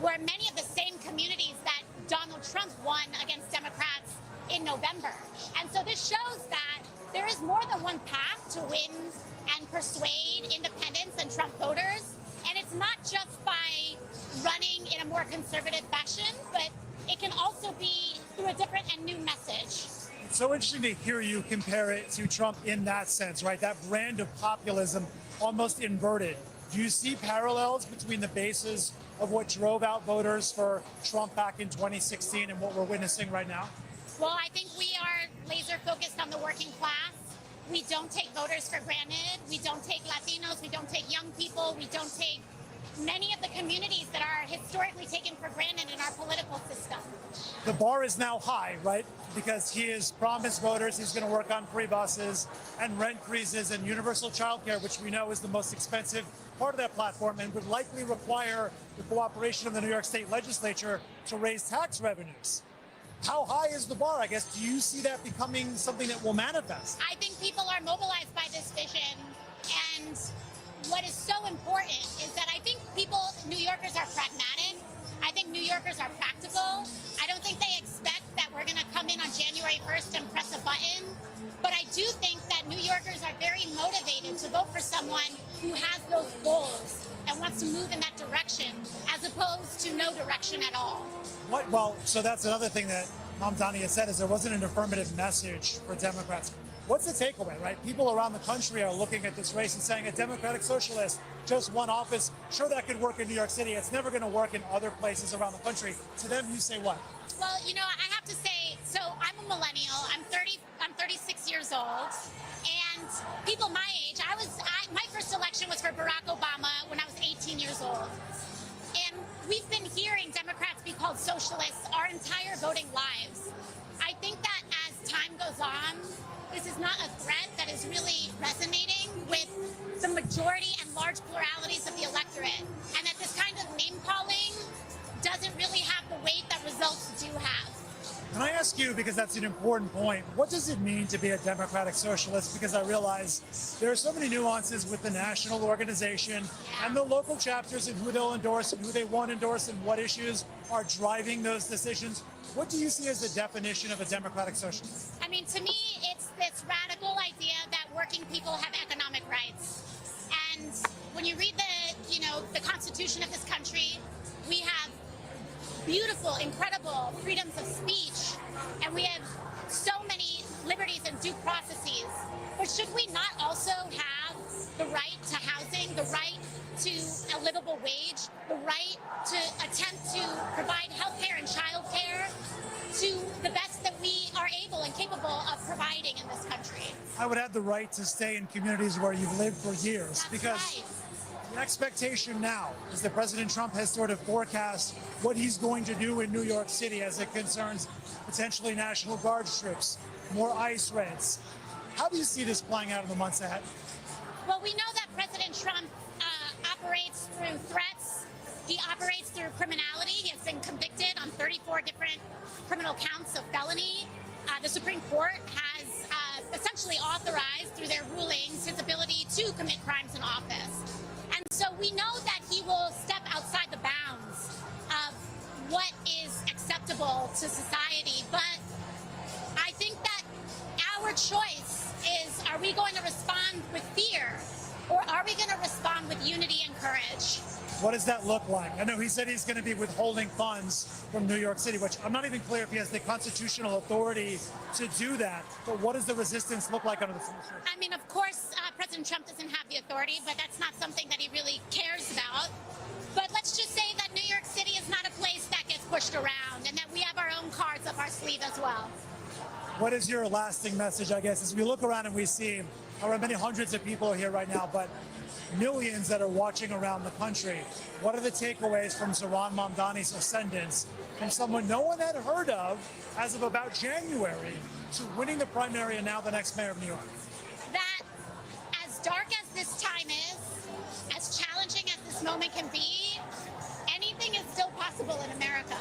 were many of the same communities that Donald Trump won against Democrats in November. And so this shows that there is more than one path to win and persuade independents and Trump voters. And it's not just by running in a more conservative fashion, but it can also be through a different and new message. It's so interesting to hear you compare it to Trump in that sense, right? That brand of populism almost inverted. Do you see parallels between the bases of what drove out voters for Trump back in 2016 and what we're witnessing right now? Well, I think we are laser focused on the working class. We don't take voters for granted. We don't take Latinos. We don't take young people. We don't take many of the communities that are historically taken for granted in our political system. The bar is now high, right? Because he has promised voters he's going to work on free buses and rent increases and universal child care, which we know is the most expensive part of that platform and would likely require the cooperation of the New York State legislature to raise tax revenues. How high is the bar, I guess? Do you see that becoming something that will manifest? I think people are mobilized by this vision, and what is so important is that I think New Yorkers are pragmatic. I think New Yorkers are practical. I don't think they expect that we're going to come in on January 1st and press a button. But I do think that New Yorkers are very motivated to vote for someone who has those goals and wants to move in that direction, as opposed to no direction at all. Well, so that's another thing that Mamdani has said, is there wasn't an affirmative message for Democrats. What's the takeaway, right? People around the country are looking at this race and saying a Democratic Socialist, just one office, sure, that could work in New York City. It's never going to work in other places around the country. To them, you say what? Well, you know, I have to say, so I'm a millennial. I'm 36 years old. And people my age, my first election was for Barack Obama when I was 18 years old. And we've been hearing Democrats be called socialists our entire voting lives. I think that as time goes on, this is not a threat that is really resonating with the majority and large pluralities of the electorate. And that this kind of name-calling doesn't really have the weight that results do have. Can I ask you, because that's an important point, what does it mean to be a Democratic Socialist? Because I realize there are so many nuances with the national organization and the local chapters and who they'll endorse and who they won't endorse and what issues are driving those decisions. What do you see as the definition of a Democratic Socialist? I mean, to me, it's this radical idea that working people have economic rights. And when you read the Constitution of this country, we have beautiful, incredible freedoms of speech, and we have so many liberties and due processes. But should we not also have the right to housing, the right to a livable wage, the right to attempt to provide health care and child care to the best that we are able and capable of providing in this country? I would have the right to stay in communities where you've lived for years. Because the expectation now is that President Trump has sort of forecast what he's going to do in New York City as it concerns potentially National Guard troops, more ICE raids. How do you see this playing out in the months ahead? Well, we know that President Trump operates through threats. He operates through criminality. He has been convicted on 34 different criminal counts of felony. The Supreme Court has essentially authorized through their rulings his ability to commit crimes in office. And so we know that he will step outside the bounds of what is acceptable to society. But I think that our choice is, are we going to respond with fear, or are we going to respond with unity and courage? What does that look like? I know he said he's going to be withholding funds from New York City, which I'm not even clear if he has the constitutional authority to do that. But what does the resistance look like under the administration? I mean, of course, President Trump doesn't have the authority, but that's not something that he really cares about. But let's just say that New York City is not a place that gets pushed around, and that we have our own cards up our sleeve as well. What is your lasting message, I guess, as we look around and we see how many hundreds of people are here right now, but millions that are watching around the country? What are the takeaways from Zohran Mamdani's ascendance from someone no one had heard of as of about January to winning the primary and now the next mayor of New York? That as dark as this time is, as challenging as this moment can be, anything is still possible in America.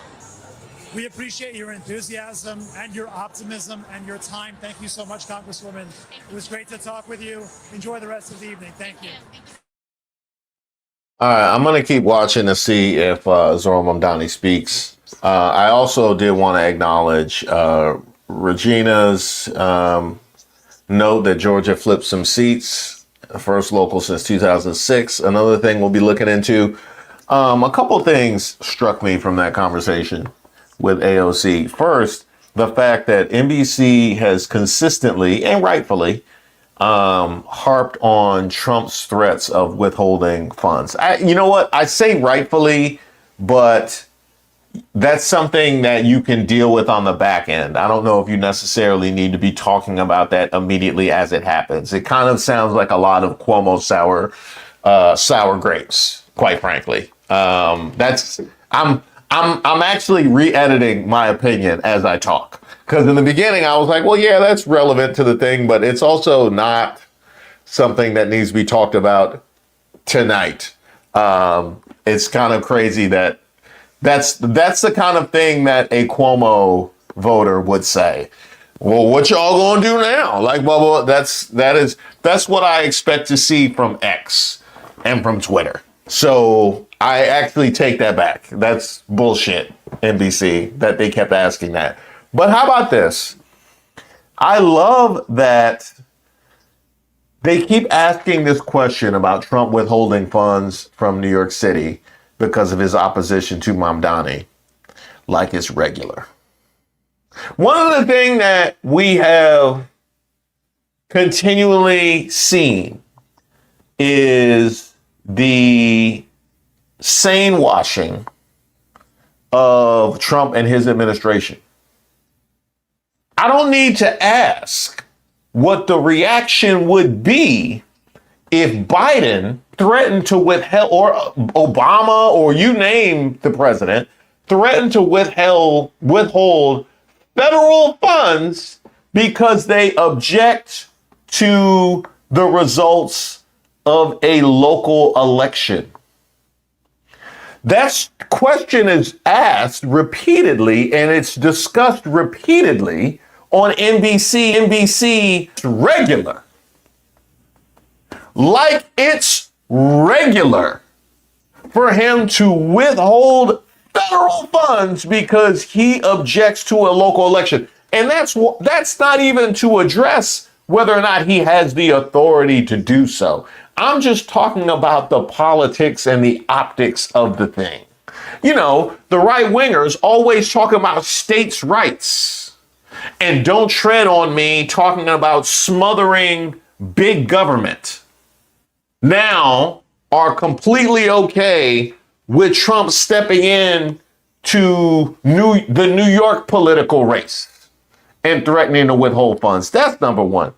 We appreciate your enthusiasm and your optimism and your time. Thank you so much, Congresswoman. It was great to talk with you. Enjoy the rest of the evening. Thank you. All right, I'm going to keep watching to see if Zohran Mamdani speaks. I also did want to acknowledge Regina's note that Georgia flipped some seats, first local since 2006. Another thing we'll be looking into. A couple things struck me from that conversation with AOC. First, the fact that NBC has consistently and rightfully harped on Trump's threats of withholding funds. You know what? I say rightfully, but that's something that you can deal with on the back end. I don't know if you necessarily need to be talking about that immediately as it happens. It kind of sounds like a lot of Cuomo sour grapes, quite frankly. I'm actually re-editing my opinion as I talk. Because in the beginning, I was like, well, yeah, that's relevant to the thing, but it's also not something that needs to be talked about tonight. It's kind of crazy that that's the kind of thing that a Cuomo voter would say. Well, what y'all gonna do now? Like, well, that's what I expect to see from X and from Twitter. So I actually take that back. That's bullshit, NBC, that they kept asking that. But how about this? I love that they keep asking this question about Trump withholding funds from New York City because of his opposition to Mamdani, like it's regular. One of the things that we have continually seen is the sane washing of Trump and his administration. I don't need to ask what the reaction would be if Biden threatened to withhold, or Obama, or you name the president, threatened to withhold federal funds because they object to the results of a local election. That question is asked repeatedly and it's discussed repeatedly on NBC. NBC regular. Like it's regular for him to withhold federal funds because he objects to a local election. And that's not even to address whether or not he has the authority to do so. I'm just talking about the politics and the optics of the thing. You know, the right wingers always talk about states' rights and don't tread on me talking about smothering big government. Now are completely okay with Trump stepping in to the New York political race and threatening to withhold funds. That's number one.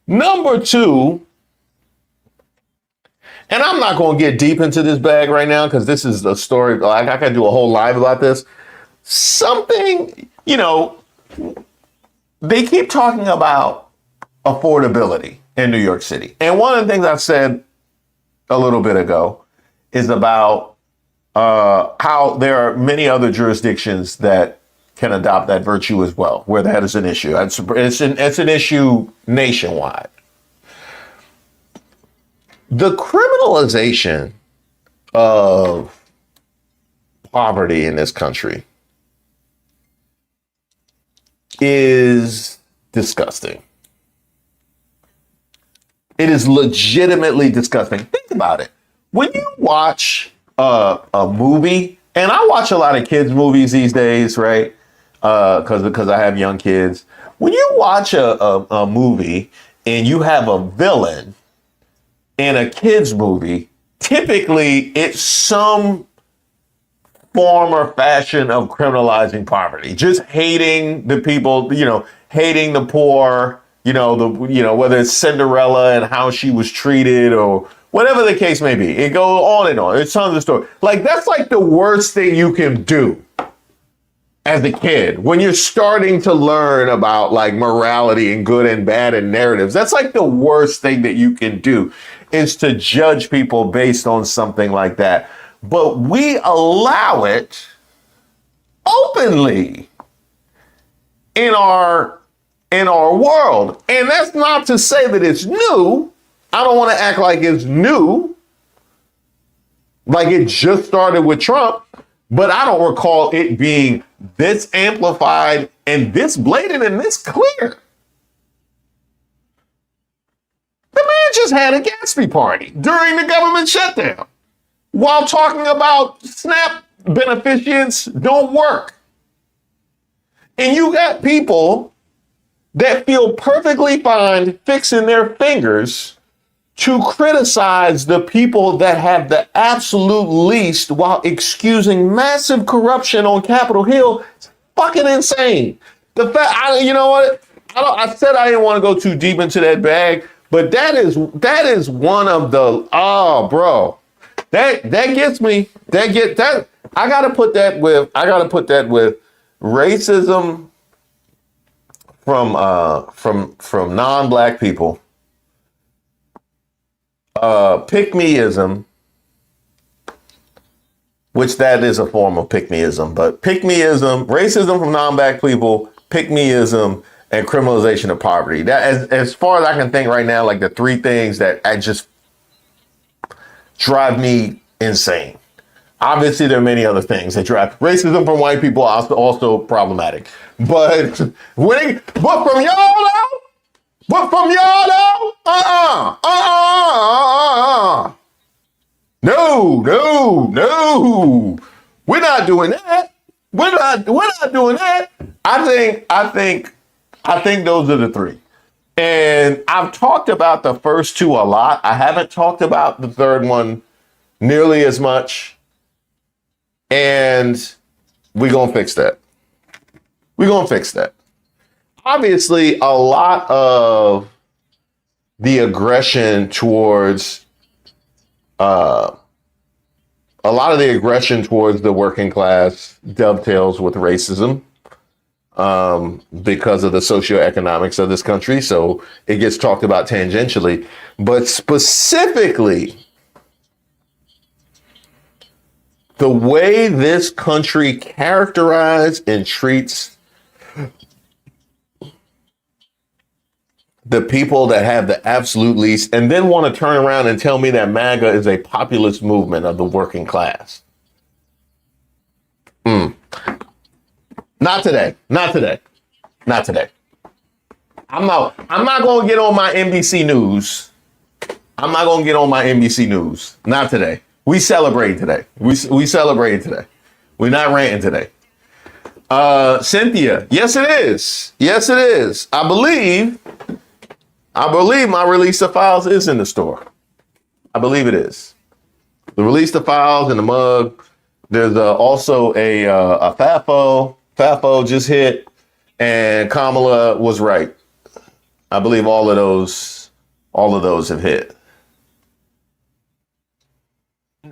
Number two, and I'm not going to get deep into this bag right now because this is a story. I got to do a whole live about this. Something, you know, they keep talking about affordability in New York City. And one of the things I said a little bit ago is about how there are many other jurisdictions that can adopt that virtue as well, where that is an issue. It's an issue nationwide. The criminalization of poverty in this country is disgusting. It is legitimately disgusting. Think about it. When you watch a movie, and I watch a lot of kids' movies these days, right? Because I have young kids. When you watch a movie and you have a villain in a kids' movie, typically it's some form or fashion of criminalizing poverty, just hating the people, you know, hating the poor, whether it's Cinderella and how she was treated or whatever the case may be. It goes on and on. It's tons of stories. Like, that's like the worst thing you can do as a kid when you're starting to learn about like morality and good and bad and narratives. That's like the worst thing that you can do, is to judge people based on something like that. But we allow it openly in our world. And that's not to say that it's new. I don't want to act like it's new, like it just started with Trump, but I don't recall it being this amplified and this blatant and this clear. The man just had a Gatsby party during the government shutdown while talking about SNAP beneficiaries don't work. And you got people that feel perfectly fine fixing their fingers to criticize the people that have the absolute least while excusing massive corruption on Capitol Hill. It's fucking insane. The fact, you know what? I said I didn't want to go too deep into that bag, but that is one of the, That gets me. That. I gotta put that with racism from non-black people, pick-meism, which that is a form of pick-meism, but pick-meism, racism from non-black people, pick-meism, and criminalization of poverty. That, as far as I can think right now, like the three things that I just drive me insane. Obviously, there are many other things that drive racism from white people also problematic. But from y'all though, No. We're not doing that. We're not doing that. I think those are the three. And I've talked about the first two a lot. I haven't talked about the third one nearly as much. And we're going to fix that. Obviously, a lot of the aggression towards the working class dovetails with racism because of the socioeconomics of this country. So it gets talked about tangentially, but specifically the way this country characterizes and treats the people that have the absolute least, and then want to turn around and tell me that MAGA is a populist movement of the working class. Not today. I'm not going to get on my NBC News. Not today. We celebrate today. We celebrate today. We're not ranting today. Cynthia, yes it is. I believe my release of files is in the store. I believe it is. The release of files in the mug. There's also a FAFO. FAFO just hit, and Kamala was right. I believe all of those have hit.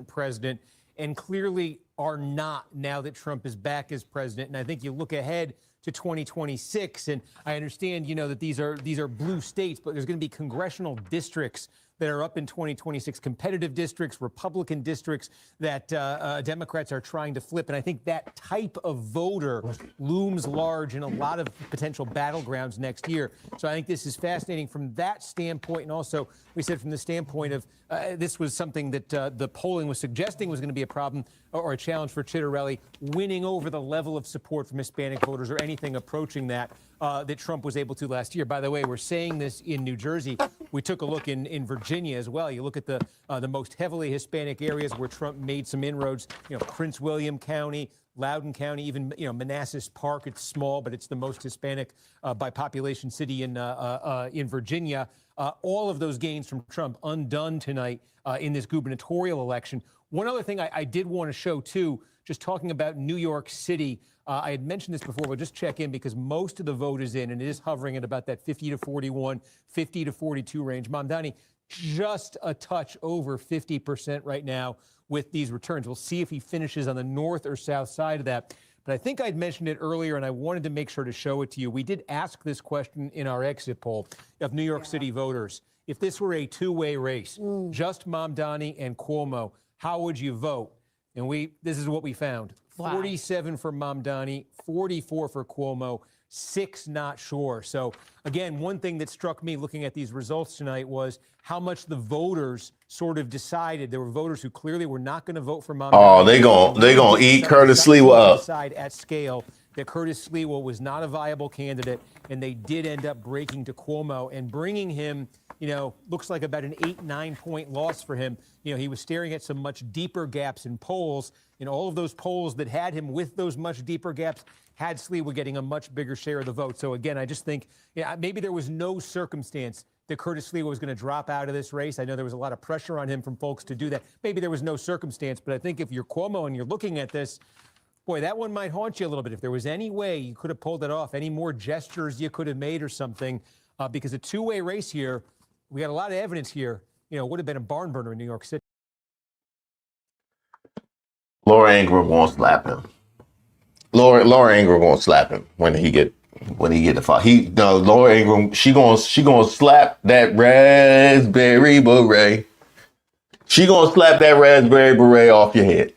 President, and clearly are not now that Trump is back as president. And I think you look ahead to 2026, and I understand, that these are blue states, but there's going to be congressional districts that are up in 2026, competitive districts, Republican districts that Democrats are trying to flip. And I think that type of voter looms large in a lot of potential battlegrounds next year. So I think this is fascinating from that standpoint. And also, we said from the standpoint of this was something that the polling was suggesting was going to be a problem or a challenge for Chitterelli, winning over the level of support from Hispanic voters or anything approaching that Trump was able to last year. By the way, we're saying this in New Jersey. We took a look in Virginia as well. You look at the most heavily Hispanic areas where Trump made some inroads. Prince William County, Loudoun County, even Manassas Park. It's small, but it's the most Hispanic by population city in Virginia. All of those gains from Trump undone tonight in this gubernatorial election. One other thing I did want to show too, just talking about New York City. I had mentioned this before, but just check in because most of the vote is in, and it is hovering at about that 50 to 41, 50 to 42 range. Mamdani, just a touch over 50% right now with these returns. We'll see if he finishes on the north or south side of that. But I think I'd mentioned it earlier, and I wanted to make sure to show it to you. We did ask this question in our exit poll of New York City voters. If this were a two-way race, just Mamdani and Cuomo, how would you vote? And this is what we found. 47 for Mamdani, 44 for Cuomo, 6 not sure. So again, one thing that struck me looking at these results tonight was how much the voters sort of decided. There were voters who clearly were not going to vote for Mamdani. Oh, they gonna eat Curtis Sliwa up. Decide at scale that Curtis Sliwa was not a viable candidate, and they did end up breaking to Cuomo and bringing him, looks like about an 8-9 point loss for him. He was staring at some much deeper gaps in polls. All of those polls that had him with those much deeper gaps had Sliwa getting a much bigger share of the vote. So again, I just think maybe there was no circumstance that Curtis Sliwa was going to drop out of this race. I know there was a lot of pressure on him from folks to do that. Maybe there was no circumstance, but I think if you're Cuomo and you're looking at this, boy, that one might haunt you a little bit. If there was any way you could have pulled it off, any more gestures you could have made or something, because a two-way race here, we got a lot of evidence here, would have been a barn burner in New York City. Laura Ingraham won't slap him. Laura Ingraham won't slap him when he get the file. Laura Ingraham, she gonna slap that raspberry beret. She gonna slap that raspberry beret off your head.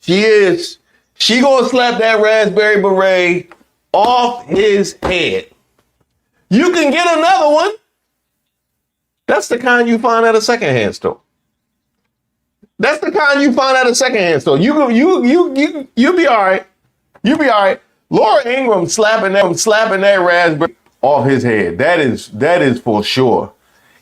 She is. She gonna slap that raspberry beret off his head. You can get another one. That's the kind you find at a secondhand store. That's the kind you find at a secondhand store. You'll be all right. You'll be all right. Laura Ingraham slapping that raspberry off his head. That is for sure.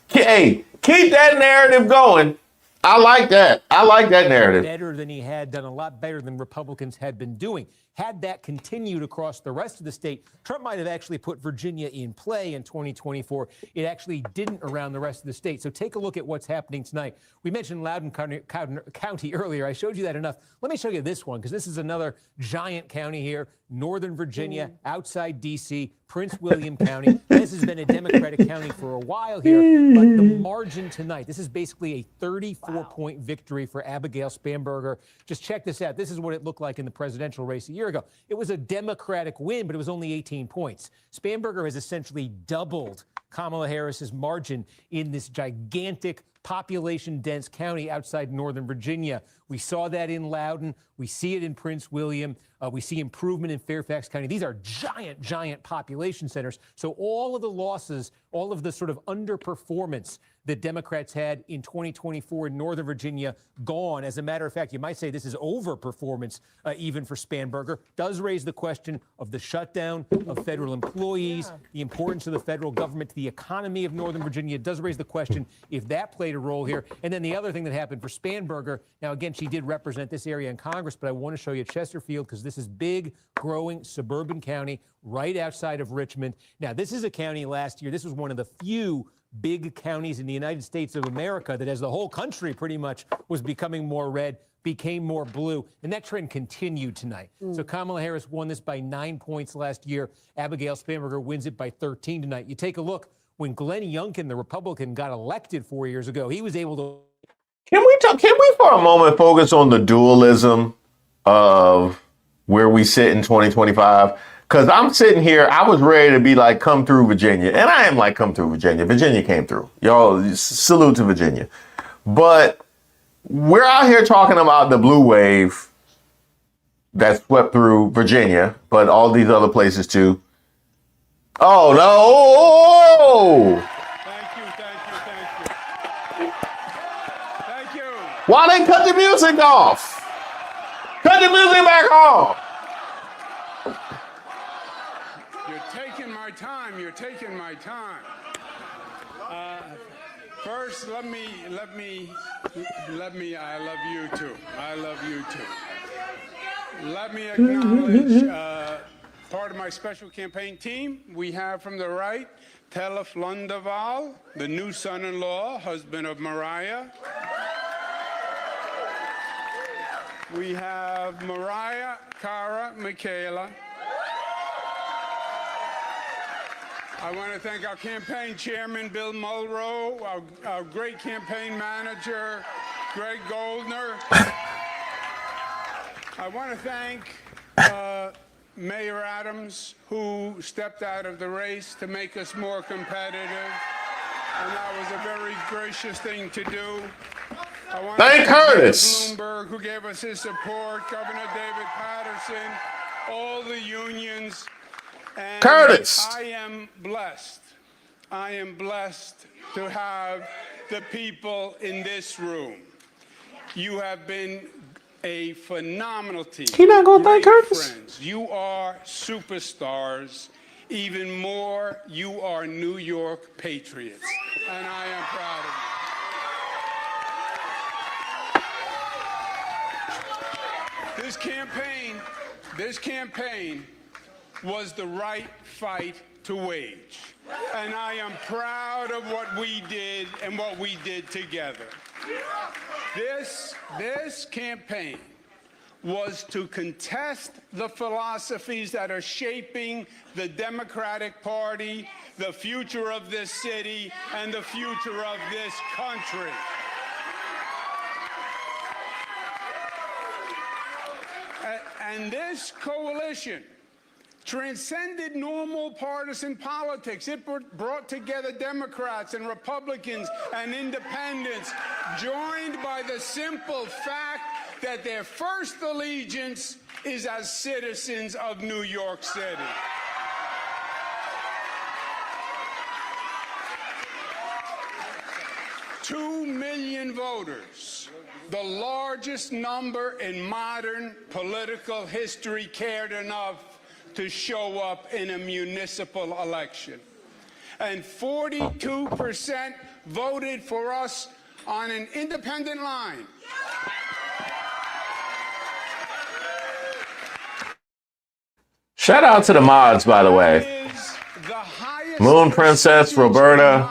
Hey, keep that narrative going. I like that. I like that narrative. Better than he had done, a lot better than Republicans had been doing. Had that continued across the rest of the state, Trump might have actually put Virginia in play in 2024. It actually didn't around the rest of the state. So take a look at what's happening tonight. We mentioned Loudoun County earlier. I showed you that enough. Let me show you this one, because this is another giant county here, Northern Virginia, outside D.C., Prince William County. This has been a Democratic county for a while here, but the margin tonight, this is basically a 34-point victory for Abigail Spanberger. Just check this out. This is what it looked like in the presidential race a year ago. It was a Democratic win, but it was only 18 points. Spanberger has essentially doubled Kamala Harris's margin in this gigantic population-dense county outside Northern Virginia. We saw that in Loudoun. We see it in Prince William. We see improvement in Fairfax County. These are giant, giant population centers. So all of the losses, all of the sort of underperformance that Democrats had in 2024 in Northern Virginia, gone. As a matter of fact, you might say this is overperformance even for Spanberger. Does raise the question of the shutdown of federal employees, the importance of the federal government to the economy of Northern Virginia. It does raise the question if that played a role here. And then the other thing that happened for Spanberger, now again, she did represent this area in Congress, but I want to show you Chesterfield, because this is big, growing suburban county right outside of Richmond. Now, this is a county last year. This was one of the few big counties in the United States of America that, as the whole country pretty much was becoming more red, became more blue. And that trend continued tonight. So Kamala Harris won this by 9 points last year. Abigail Spanberger wins it by 13 tonight. You take a look. When Glenn Youngkin, the Republican, got elected 4 years ago, he was able to... Can we for a moment focus on the dualism of where we sit in 2025? Because I'm sitting here, I was ready to be like, come through Virginia. And I am like, come through Virginia. Virginia came through. Y'all, salute to Virginia. But we're out here talking about the blue wave that swept through Virginia, but all these other places too. Oh, no. Thank you. Why they cut the music off? Cut the music back off. You're taking my time. First, let me, I love you too. I love you too. Let me acknowledge part of my special campaign team. We have from the right, Telef Lundaval, the new son-in-law, husband of Mariah. We have Mariah, Cara, Michaela. I want to thank our campaign chairman, Bill Mulrow, our great campaign manager, Greg Goldner. I want to thank Mayor Adams, who stepped out of the race to make us more competitive. And that was a very gracious thing to do. I want thank to thank Curtis Bloomberg, who gave us his support, Governor David Patterson, all the unions. And Curtis. I am blessed. I am blessed to have the people in this room. You have been a phenomenal team. He not gonna thank Curtis. Friends. You are superstars. Even more, you are New York patriots. And I am proud of you. This campaign was the right fight to wage. And I am proud of what we did and what we did together. This campaign was to contest the philosophies that are shaping the Democratic Party, the future of this city, and the future of this country. And this coalition transcended normal partisan politics. It brought together Democrats and Republicans and independents, joined by the simple fact that their first allegiance is as citizens of New York City. $2 million voters, the largest number in modern political history, cared enough to show up in a municipal election. And 42% voted for us on an independent line. Shout out to the mods, by the way. Moon Princess, Roberta,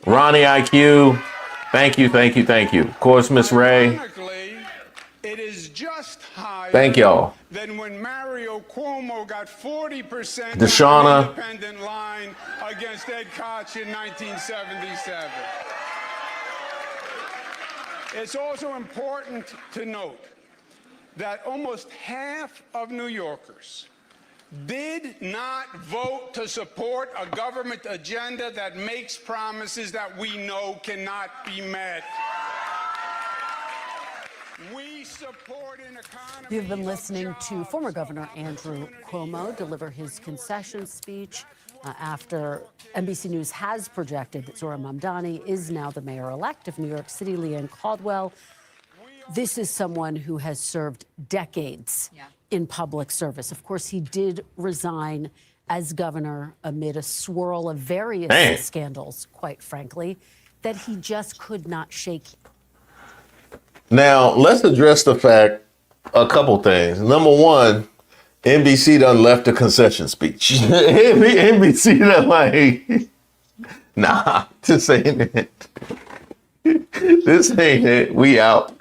Ronnie IQ. Thank you, thank you, thank you. Of course, Miss Ray. It is just higher Thank y'all. than when Mario Cuomo got 40% Deshauna. on an independent line against Ed Koch in 1977. It's also important to note that almost half of New Yorkers did not vote to support a government agenda that makes promises that we know cannot be met. We support an economy. You've been listening to former Governor Andrew Cuomo deliver his concession speech after NBC News has projected that Zohran Mamdani is now the mayor-elect of New York City. Leanne Caldwell, this is someone who has served decades in public service. Of course, he did resign as governor amid a swirl of various scandals, quite frankly, that he just could not shake. Now, let's address the fact, a couple things. Number one, NBC done left the concession speech. NBC done like, nah, this ain't it. This ain't it. We out.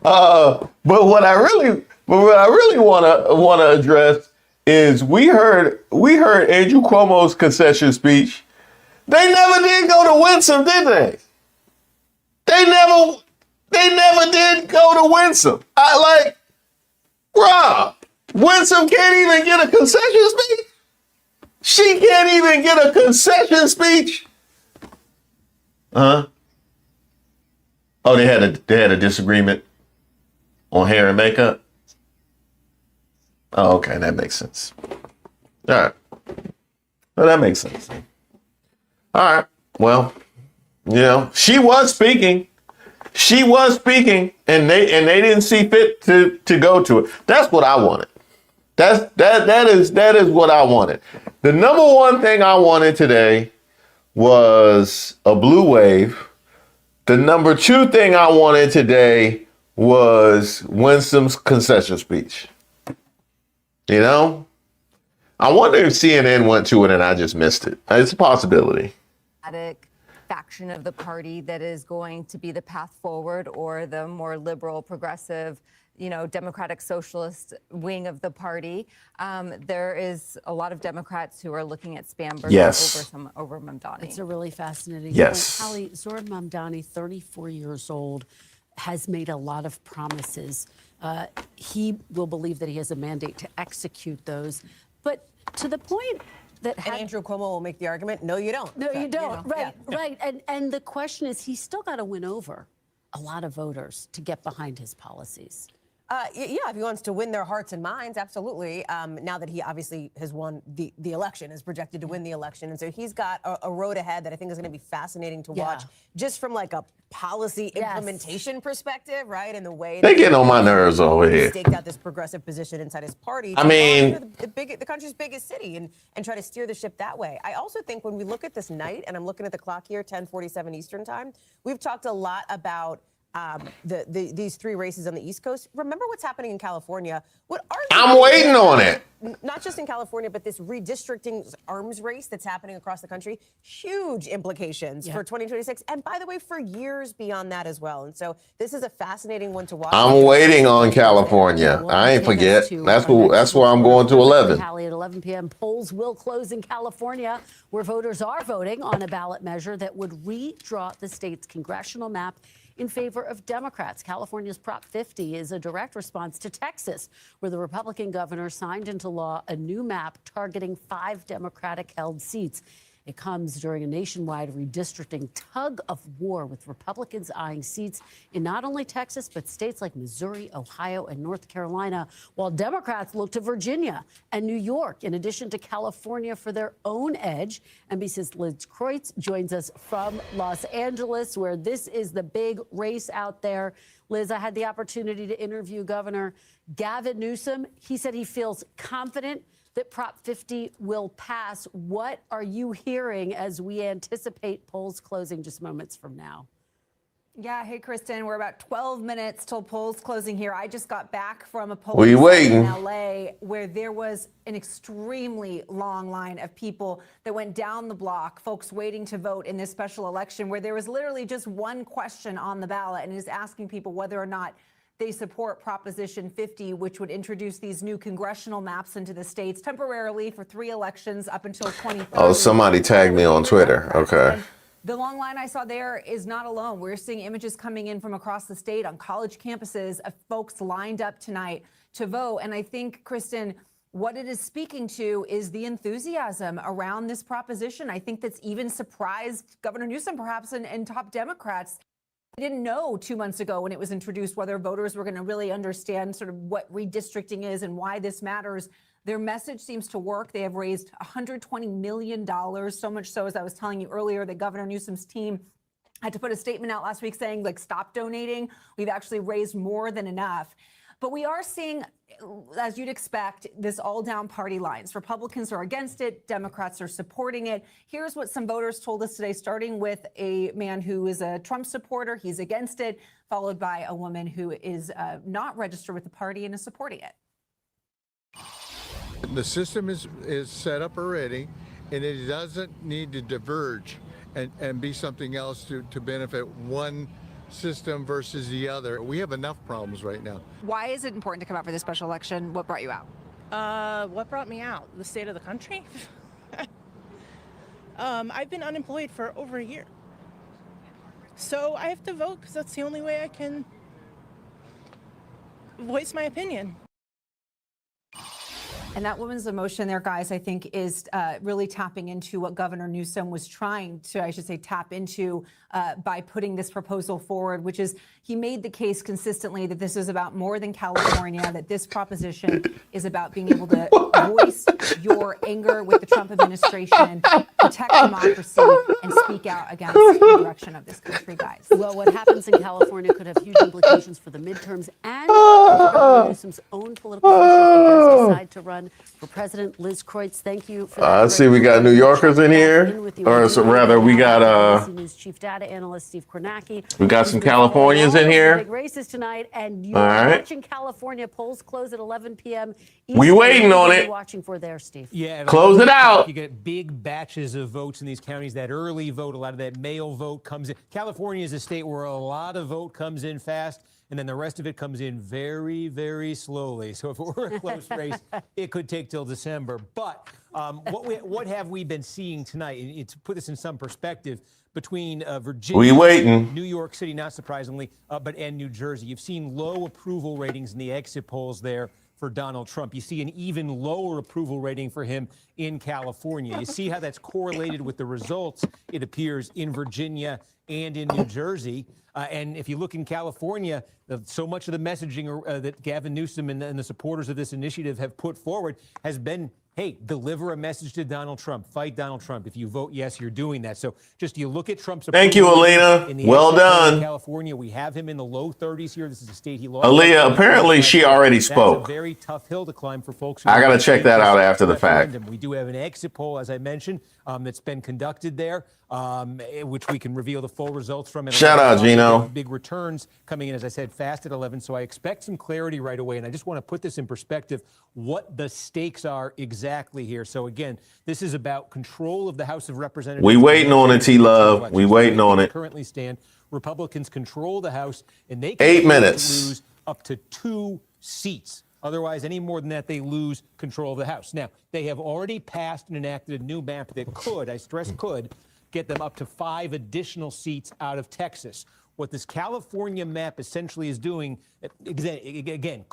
But what I really want to address is we heard Andrew Cuomo's concession speech. They never did go to Winsome, did they? They never did go to Winsome. Rob, Winsome can't even get a concession speech. She can't even get a concession speech. Oh, they had a disagreement on hair and makeup. Oh, okay, that makes sense. All right, well, that makes sense. All right, well, she was speaking. She was speaking, and they didn't see fit to go to it. That's what I wanted. That is what I wanted. The number one thing I wanted today was a blue wave. The number two thing I wanted today was Winsome's concession speech. I wonder if CNN went to it and I just missed it. It's a possibility. Faction of the party that is going to be the path forward, or the more liberal, progressive, democratic socialist wing of the party. There is a lot of Democrats who are looking at Spamberger over Mamdani. It's a really fascinating point. Hallie, Zohran Mamdani, 34 years old, has made a lot of promises. He will believe that he has a mandate to execute those. But to the point that Andrew Cuomo will make the argument, no, you don't. No, you don't. Right. And the question is, he's still got to win over a lot of voters to get behind his policies. If he wants to win their hearts and minds, absolutely. Now that he obviously has won the election, is projected to win the election. And so he's got a road ahead that I think is going to be fascinating to watch, just from like a policy implementation perspective, right? And the way they're getting on my nerves over here. Staked out this progressive position inside his party. I mean, the country's biggest city, and try to steer the ship that way. I also think when we look at this night, and I'm looking at the clock here, 10:47 Eastern time, we've talked a lot about these three races on the East Coast. Remember what's happening in California? I'm waiting on it. Not just in California, but this redistricting arms race that's happening across the country. Huge implications for 2026. And by the way, for years beyond that as well. And so this is a fascinating one to watch. I'm waiting on California. I ain't forget. That's where I'm going to 11. Hallie, at 11 p.m. Polls will close in California, where voters are voting on a ballot measure that would redraw the state's congressional map in favor of Democrats. California's Prop 50 is a direct response to Texas, where the Republican governor signed into law a new map targeting 5 Democratic-held seats. It comes during a nationwide redistricting tug of war, with Republicans eyeing seats in not only Texas, but states like Missouri, Ohio, and North Carolina, while Democrats look to Virginia and New York, in addition to California, for their own edge. NBC's Liz Kreutz joins us from Los Angeles, where this is the big race out there. Liz, I had the opportunity to interview Governor Gavin Newsom. He said he feels confident that Prop 50 will pass. What are you hearing as we anticipate polls closing just moments from now? Yeah, hey, Kristen, we're about 12 minutes till polls closing here. I just got back from a polling site in LA where there was an extremely long line of people that went down the block, folks waiting to vote in this special election, where there was literally just one question on the ballot, and it is asking people whether or not they support Proposition 50, which would introduce these new congressional maps into the states temporarily for 3 elections up until 2030. Oh, somebody tagged me on Twitter. Okay. The long line I saw there is not alone. We're seeing images coming in from across the state on college campuses of folks lined up tonight to vote. And I think, Kristen, what it is speaking to is the enthusiasm around this proposition. I think that's even surprised Governor Newsom, perhaps, and top Democrats. I didn't know 2 months ago when it was introduced whether voters were going to really understand sort of what redistricting is and why this matters. Their message seems to work. They have raised $120 million, so much so, as I was telling you earlier, that Governor Newsom's team had to put a statement out last week saying, like, stop donating. We've actually raised more than enough. But we are seeing, as you'd expect, this all down party lines. Republicans are against it. Democrats are supporting it. Here's what some voters told us today, starting with a man who is a Trump supporter. He's against it, followed by a woman who is not registered with the party and is supporting it. The system is set up already, and it doesn't need to diverge and be something else to benefit one system versus the other. We have enough problems right now. Why is it important to come out for this special election? What brought you out? What brought me out? The state of the country? I've been unemployed for over a year. So I have to vote because that's the only way I can voice my opinion. And that woman's emotion there, guys, I think is really tapping into what Governor Newsom was trying to, I should say, tap into by putting this proposal forward, which is he made the case consistently that this is about more than California, that this proposition is about being able to voice your anger with the Trump administration, protect democracy, and speak out against the direction of this country, guys. Well, what happens in California could have huge implications for the midterms and for Governor Newsom's own political future if he does decide to run for president. Liz Kreutz, thank you for that. I see we got New Yorkers in here, or so rather we got NBC News chief data analyst Steve Kornacki. we got some Californians in Big here. races tonight, and you're All right. watching California. Polls close at 11 p.m. We Eastern. waiting What on are you it. watching for there, Steve? Yeah, Close it out. You get big batches of votes in these counties. That early vote, a lot of that mail vote comes in. California is a state where a lot of vote comes in fast, and then the rest of it comes in very, very slowly. So if it were a close race, it could take till December. But what have we been seeing tonight? And to put this in some perspective, between Virginia, We waiting. New York City, not surprisingly, and New Jersey, you've seen low approval ratings in the exit polls there for Donald Trump. You see an even lower approval rating for him in California. You see how that's correlated with the results, it appears, in Virginia and in New Jersey. And if you look in California, so much of the messaging that Gavin Newsom and the supporters of this initiative have put forward has been, hey, deliver a message to Donald Trump. Fight Donald Trump. If you vote yes, you're doing that. So just you look at Trump's Thank you, approval Alina. in the Well exit polls in done. California, we have him in the low 30s here. This is a state he lost. Aaliyah, apparently she already spoke. That's a very tough hill to climb for folks who I gotta want to check take that this out after the fact. referendum. We do have an exit poll, as I mentioned, that's been conducted there, which we can reveal the full results from. And Shout out, Gino. Big returns coming in, as I said, fast at 11. So I expect some clarity right away. And I just want to put this in perspective, what the stakes are exactly here. So again, this is about control of the House of Representatives. We waiting on it, T-Love. We waiting on it. Currently stand. Republicans control the House, and they can 8 afford to minutes. lose up to 2 seats. Otherwise, any more than that, they lose control of the House. Now, they have already passed and enacted a new map that could, I stress could, get them up to 5 additional seats out of Texas. What this California map essentially is doing, again,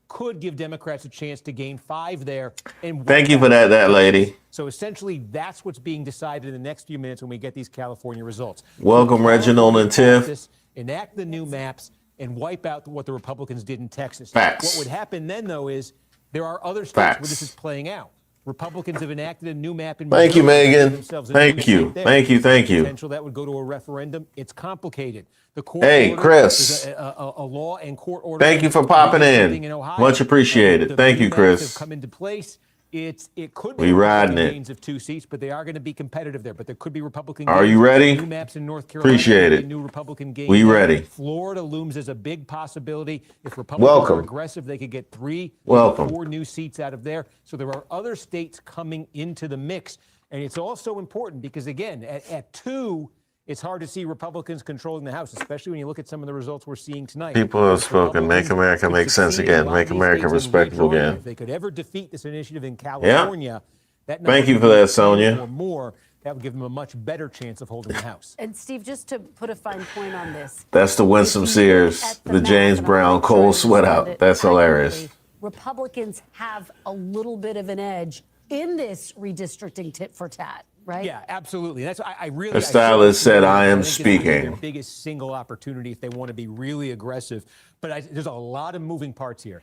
could give Democrats a chance to gain 5 there. And Thank you for that lady. So essentially, that's what's being decided in the next few minutes when we get these California results. Welcome, Reginald and Tiff. Texas, enact the new maps and wipe out what the Republicans did in Texas. Facts. What would happen then, though, is there are other states Facts. where this is playing out. Republicans have enacted a new map in Thank you, Missouri. Megan. Themselves in Thank a new you. state there. Thank you. Thank you. Potential that would go to a referendum. It's complicated. The court Hey, order Chris. is a law and court order. Thank you for popping in. Ohio. Much appreciated. The Thank you, maps Chris. have come into place. It could We be riding Republican it. gains of 2 seats, but they are going to be competitive there. But there could be Republican Are gains. you ready? New maps in North Carolina. Appreciate it. New Republican gains. We there. ready. Florida looms as a big possibility. If Republicans Welcome. are aggressive, they could get 3, Welcome. 4 new seats out of there. So there are other states coming into the mix. And it's also important because, again, at 2, it's hard to see Republicans controlling the House, especially when you look at some of the results we're seeing tonight. People have spoken. Make America make sense again. Make America respectable again. If they could ever defeat this initiative in California, that number Thank you would for be that, 10 Sonia. Or more, that would give them a much better chance of holding the House. And Steve, just to put a fine point on this, That's the Winsome Sears, the James Brown cold sweat out. That's hilarious. Republicans have a little bit of an edge in this redistricting tit for tat, right? Yeah, absolutely. That's I really. The stylist said, "I am think it's their speaking." biggest single opportunity if they want to be really aggressive. But there's a lot of moving parts here,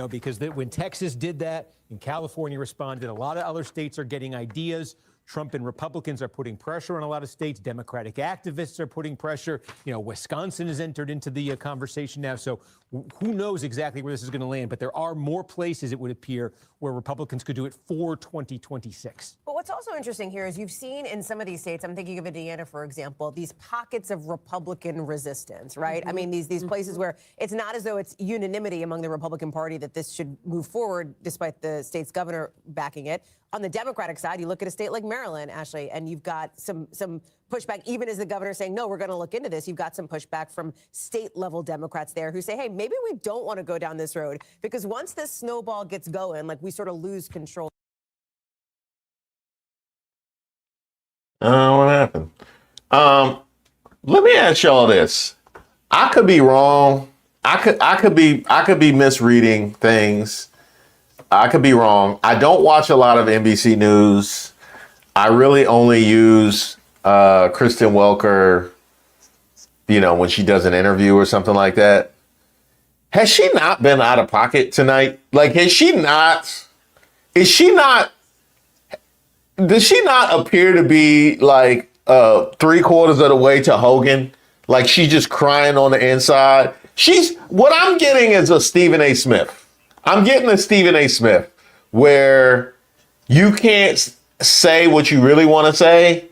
because when Texas did that and California responded, a lot of other states are getting ideas. Trump and Republicans are putting pressure on a lot of states. Democratic activists are putting pressure. Wisconsin has entered into the conversation now. So who knows exactly where this is going to land? But there are more places, it would appear, where Republicans could do it for 2026. But what's also interesting here is you've seen in some of these states, I'm thinking of Indiana, for example, these pockets of Republican resistance, right? I mean, these places where it's not as though it's unanimity among the Republican Party that this should move forward, despite the state's governor backing it. On the Democratic side, you look at a state like Maryland, Ashley, and you've got some pushback, even as the governor saying, no, we're going to look into this. You've got some pushback from state-level Democrats there who say, hey, maybe we don't want to go down this road because once this snowball gets going, we sort of lose control. What happened? Let me ask y'all this. I could be wrong. I could be misreading things. I could be wrong. I don't watch a lot of NBC News. I really only use Kristen Welker, when she does an interview or something like that. Has she not been out of pocket tonight? Does she not appear to be 3/4 of the way to Hogan? Like she's just crying on the inside. What I'm getting is a Stephen A. Smith. I'm getting a Stephen A. Smith where you can't say what you really want to say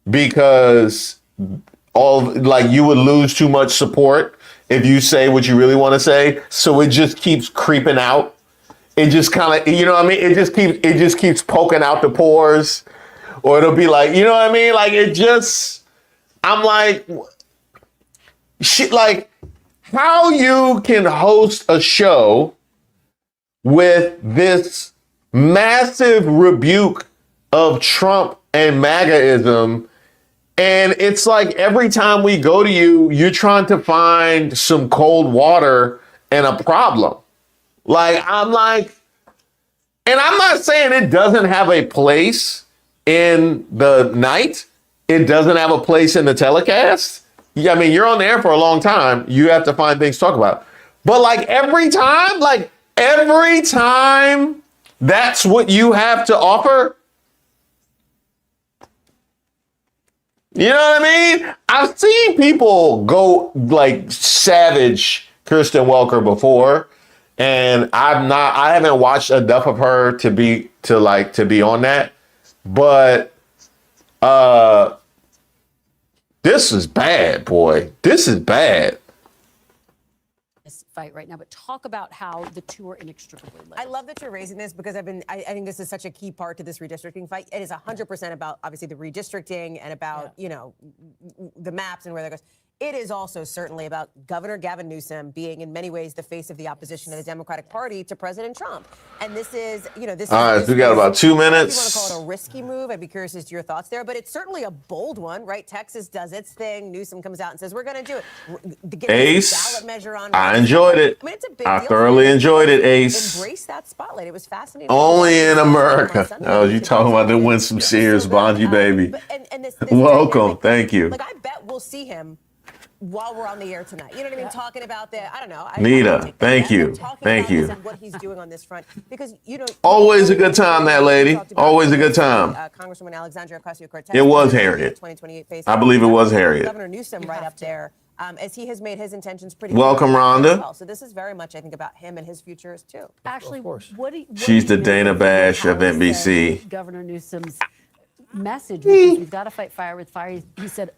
because you would lose too much support if you say what you really want to say. So it just keeps creeping out. It just kind of, it just keeps poking out the pores, or it'll be I'm like, shit, how you can host a show with this massive rebuke of Trump and MAGAism. And it's like every time we go to you, you're trying to find some cold water and a problem. And I'm not saying it doesn't have a place in the night. It doesn't have a place in the telecast. Yeah, I mean, you're on the air for a long time. You have to find things to talk about. But every time that's what you have to offer. You know what I mean? I've seen people go savage Kristen Welker before, and I haven't watched enough of her to be on that. But this is bad, boy. This is bad. Fight right now, but talk about how the two are inextricably linked. I love that you're raising this because I think this is such a key part to this redistricting fight. It is 100% about obviously the redistricting and about, the maps and where that goes. It is also certainly about Governor Gavin Newsom being in many ways the face of the opposition of the Democratic Party to President Trump. And this is, this All right, is, we got about 2 if you want to minutes. call it a risky move, I'd be curious as to your thoughts there, but it's certainly a bold one, right? Texas does its thing. Newsom comes out and says, we're going to do it. Get Ace, ballot measure on. I enjoyed it. I mean, it's a big I deal. thoroughly enjoyed it, Ace. Embrace that spotlight. It was fascinating. Only in America. Oh, you talking about the Winsome Sears, Bonji baby. And this Welcome. Thank you. Like, I bet we'll see him while we're on the air tonight. You know what I mean? Talking about I don't know. Nita, thank you. Thank you. What he's doing on this front. Because, Always a good time, that lady. Always a good time. Congresswoman Alexandria Ocasio-Cortez. It was Harriet. 2028 face. I believe it was Harriet. Governor Newsom right up there, as he has made his intentions pretty Welcome, clear as Rhonda. well. So this is very much, I think, about him and his futures, too. Actually, She's the Dana Bash of NBC. Governor Newsom's message, which is we've got to fight fire with fire. He said,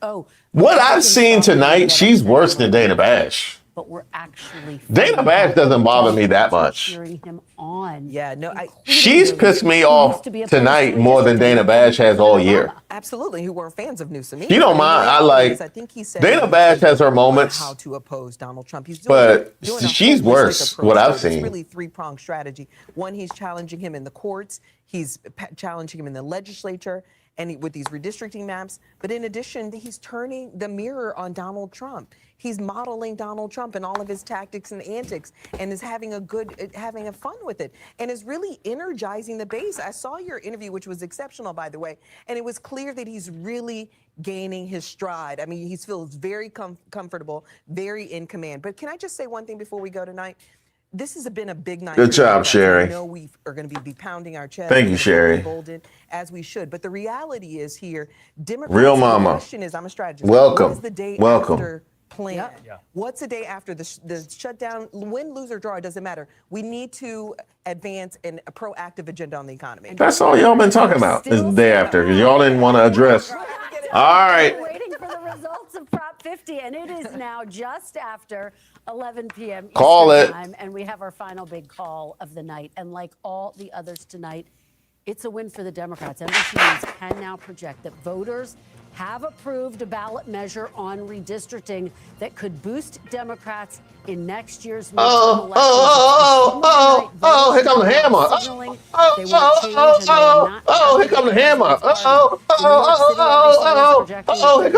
What I've seen tonight, she's worse than Dana Bash. But we're actually Dana Bash doesn't bother me that much. cheering him on. Yeah, no, She's pissed me off tonight more than Dana Bash has all year. Absolutely, who were fans of Newsom. You don't mind. I think he said Dana Bash has her moments. How to oppose Donald Trump. He's But doing a she's holistic worse, approach. what I've It's seen. really three-pronged strategy. One, he's challenging him in the courts. He's challenging him in the legislature and with these redistricting maps. But in addition, he's turning the mirror on Donald Trump. He's modeling Donald Trump and all of his tactics and antics, and is having a fun with it, and is really energizing the base. I saw your interview, which was exceptional, by the way, and it was clear that he's really gaining his stride. I mean, he feels very comfortable, very in command. But can I just say one thing before we go tonight? This has been a big night. Good job, Sherry. I know we are going to be pounding our chest. Thank you, Sherry. Emboldened, as we should. But the reality is here, Democrats. Real mama. The question is, I'm a strategist. Welcome. What is the day Welcome. after plan? What's the day after the shutdown? Win, lose, or draw, it doesn't matter. We need to advance a proactive agenda on the economy. That's all y'all been talking about is the day after, because y'all didn't want to address. All right. Waiting for the results of Prop 50, and it is now just after 11 p.m. Call Eastern it. time, and we have our final big call of the night. And like all the others tonight, it's a win for the Democrats. NBC News can now project that voters have approved a ballot measure on redistricting that could boost Democrats in next year's midterm elections. Here comes the hammer. Here comes the hammer. Here comes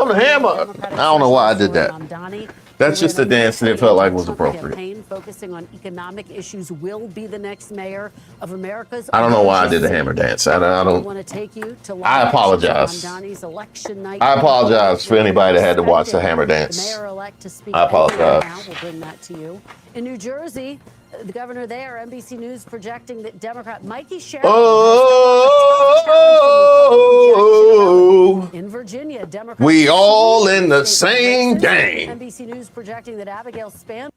the hammer. I don't know why I did that. That's just a dance that it felt like was appropriate. Campaign focusing on economic issues will be the next mayor of America's. I don't know why I did the hammer dance. I don't. Want to take you to I apologize. Election night. I apologize for anybody that had to watch the hammer dance. The mayor-elect to speak. I apologize. Now we'll bring that to you. In New Jersey, the governor there, NBC News projecting that Democrat Mikey Sheridan. In Virginia, Democrats. We all in the same game. NBC News projecting that Abigail Spanberger,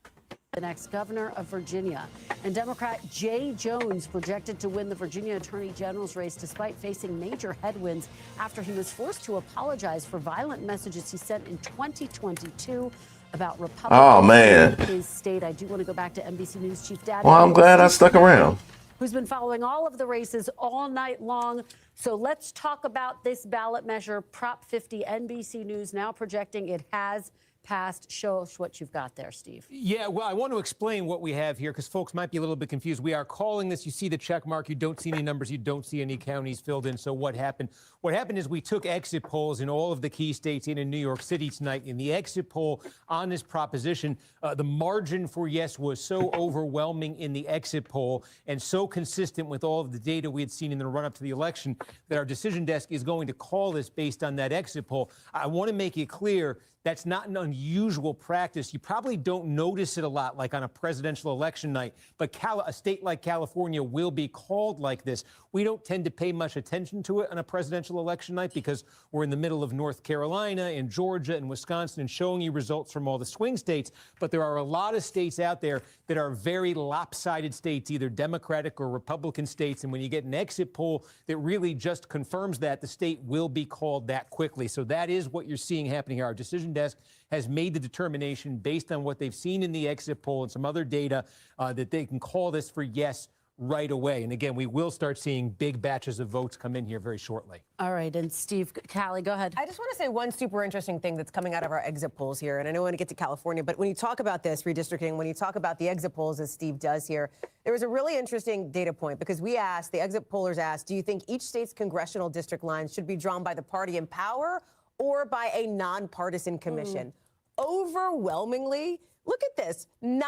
the next governor of Virginia, and Democrat Jay Jones projected to win the Virginia Attorney General's race despite facing major headwinds after he was forced to apologize for violent messages he sent in 2022 about Republicans. Oh, man. In his state. I do want to go back to NBC News Chief Dad. Well, I'm glad I stuck around. Who's been following all of the races all night long. So let's talk about this ballot measure, Prop 50. NBC News now projecting it has passed. Show us what you've got there, Steve. Yeah, well, I want to explain what we have here because folks might be a little bit confused. We are calling this, you see the check mark, you don't see any numbers, you don't see any counties filled in. So what happened? What happened is we took exit polls in all of the key states and in New York City tonight. In the exit poll on this proposition, the margin for yes was so overwhelming in the exit poll and so consistent with all of the data we had seen in the run-up to the election that our decision desk is going to call this based on that exit poll. I want to make it clear that's not an unusual practice. You probably don't notice it a lot, like on a presidential election night, but a state like California will be called like this. We don't tend to pay much attention to it on a presidential election night because we're in the middle of North Carolina and Georgia and Wisconsin and showing you results from all the swing states. But there are a lot of states out there that are very lopsided states, either Democratic or Republican states. And when you get an exit poll that really just confirms that, the state will be called that quickly. So that is what you're seeing happening here. Our decision desk has made the determination based on what they've seen in the exit poll and some other data that they can call this for yes right away. And again, we will start seeing big batches of votes come in here very shortly. All right, and Steve, Callie, go ahead. I just want to say one super interesting thing that's coming out of our exit polls here, and I know we want to get to California, but when you talk about this redistricting, when you talk about the exit polls, as Steve does here, there was a really interesting data point because we asked, the exit pollers asked, do you think each state's congressional district lines should be drawn by the party in power or by a nonpartisan commission? Overwhelmingly, look at this. 92%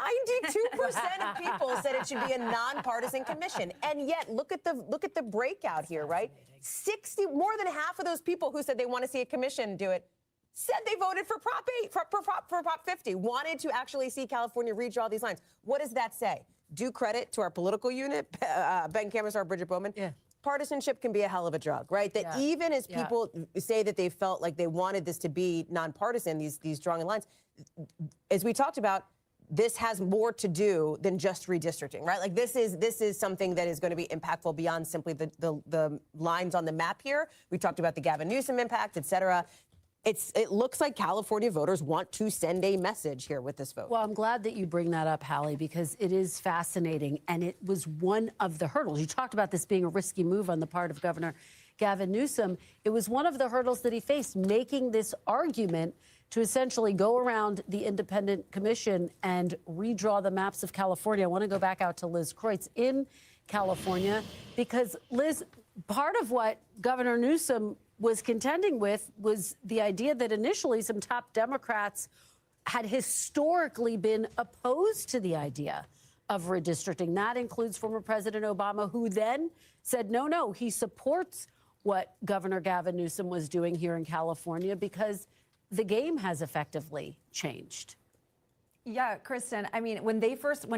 of people said it should be a nonpartisan commission. And yet, look at the breakout here, right? More than half of those people who said they want to see a commission do it said they voted for Prop 8, for Prop 50, wanted to actually see California redraw these lines. What does that say? Due credit to our political unit, Ben Cameron, Bridget Bowman. Yeah. Partisanship can be a hell of a drug, right? That even as people say that they felt like they wanted this to be nonpartisan, these drawing lines, as we talked about, this has more to do than just redistricting, right? Like this is something that is going to be impactful beyond simply the lines on the map here. We talked about the Gavin Newsom impact, et cetera. It looks like California voters want to send a message here with this vote. Well, I'm glad that you bring that up, Hallie, because it is fascinating, and it was one of the hurdles. You talked about this being a risky move on the part of Governor Gavin Newsom. It was one of the hurdles that he faced, making this argument to essentially go around the independent commission and redraw the maps of California. I want to go back out to Liz Kreutz in California, because Liz, part of what Governor Newsom was contending with was the idea that initially some top Democrats had historically been opposed to the idea of redistricting. That includes former President Obama, who then said, no, he supports what Governor Gavin Newsom was doing here in California because the game has effectively changed. Yeah, Kristen, I mean, when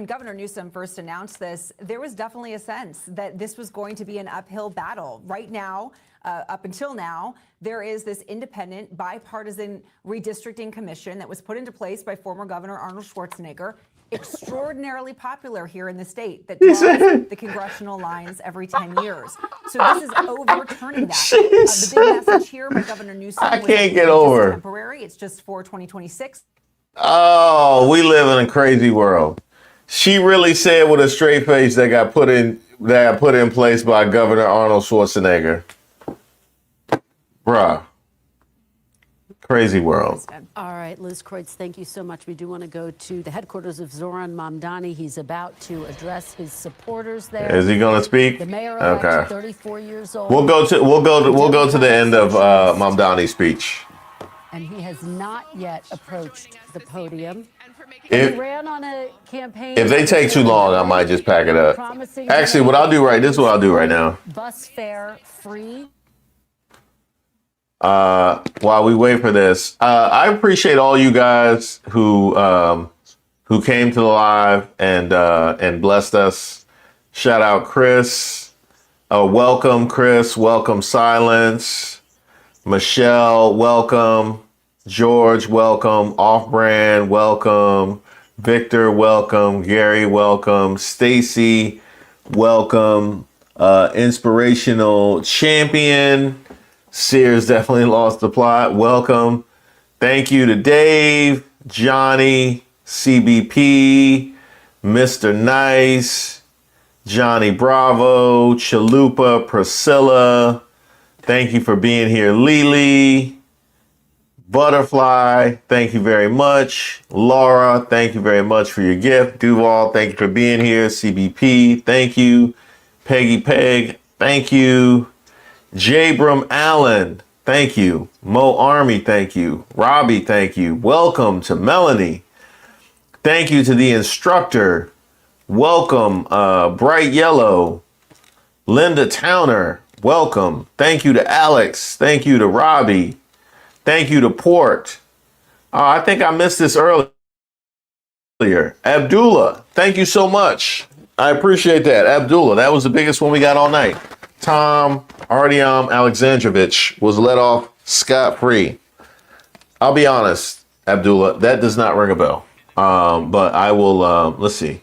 Governor Newsom first announced this, there was definitely a sense that this was going to be an uphill battle. Right now, up until now, there is this independent bipartisan redistricting commission that was put into place by former Governor Arnold Schwarzenegger, extraordinarily popular here in the state, that draws the congressional lines every 10 years. So this is overturning that. The big message here by Governor Newsom I can't get over. Temporary. It's just for 2026. Oh, we live in a crazy world. She really said with a straight face that got put in place by Governor Arnold Schwarzenegger. Bruh. Crazy world. All right, Liz Kreutz, thank you so much. We do want to go to the headquarters of Zoran Mamdani. He's about to address his supporters there. Is he going to speak? The mayor, okay. 34 years old. We'll go to the end of Mamdani's speech. And he has not yet approached the podium. He If ran on a campaign. they take too long, I might just pack it up. Actually, this is what I'll do right now. Bus fare free. While we wait for this, I appreciate all you guys who came to the live and blessed us. Shout out Chris. Welcome Chris. Welcome Silence. Michelle, welcome. George, welcome. Off Brand, welcome. Victor, welcome. Gary, welcome. Stacy, welcome. Inspirational Champion. Sears definitely lost the plot. Welcome. Thank you to Dave, Johnny, CBP, Mr. Nice, Johnny Bravo, Chalupa, Priscilla. Thank you for being here. Lily, Butterfly, thank you very much. Laura, thank you very much for your gift. Duval, thank you for being here. CBP, thank you. Peggy Peg, thank you. Jabram Allen, thank you. Mo Army, thank you. Robbie, thank you. Welcome to Melanie. Thank you to the instructor. Welcome, Bright Yellow. Linda Towner, welcome. Thank you to Alex. Thank you to Robbie. Thank you to Port. I think I missed this earlier. Abdullah, thank you so much. I appreciate that. Abdullah, that was the biggest one we got all night. Tom Artyom Alexandrovich was let off scot-free. I'll be honest, Abdullah, that does not ring a bell. But I will, let's see.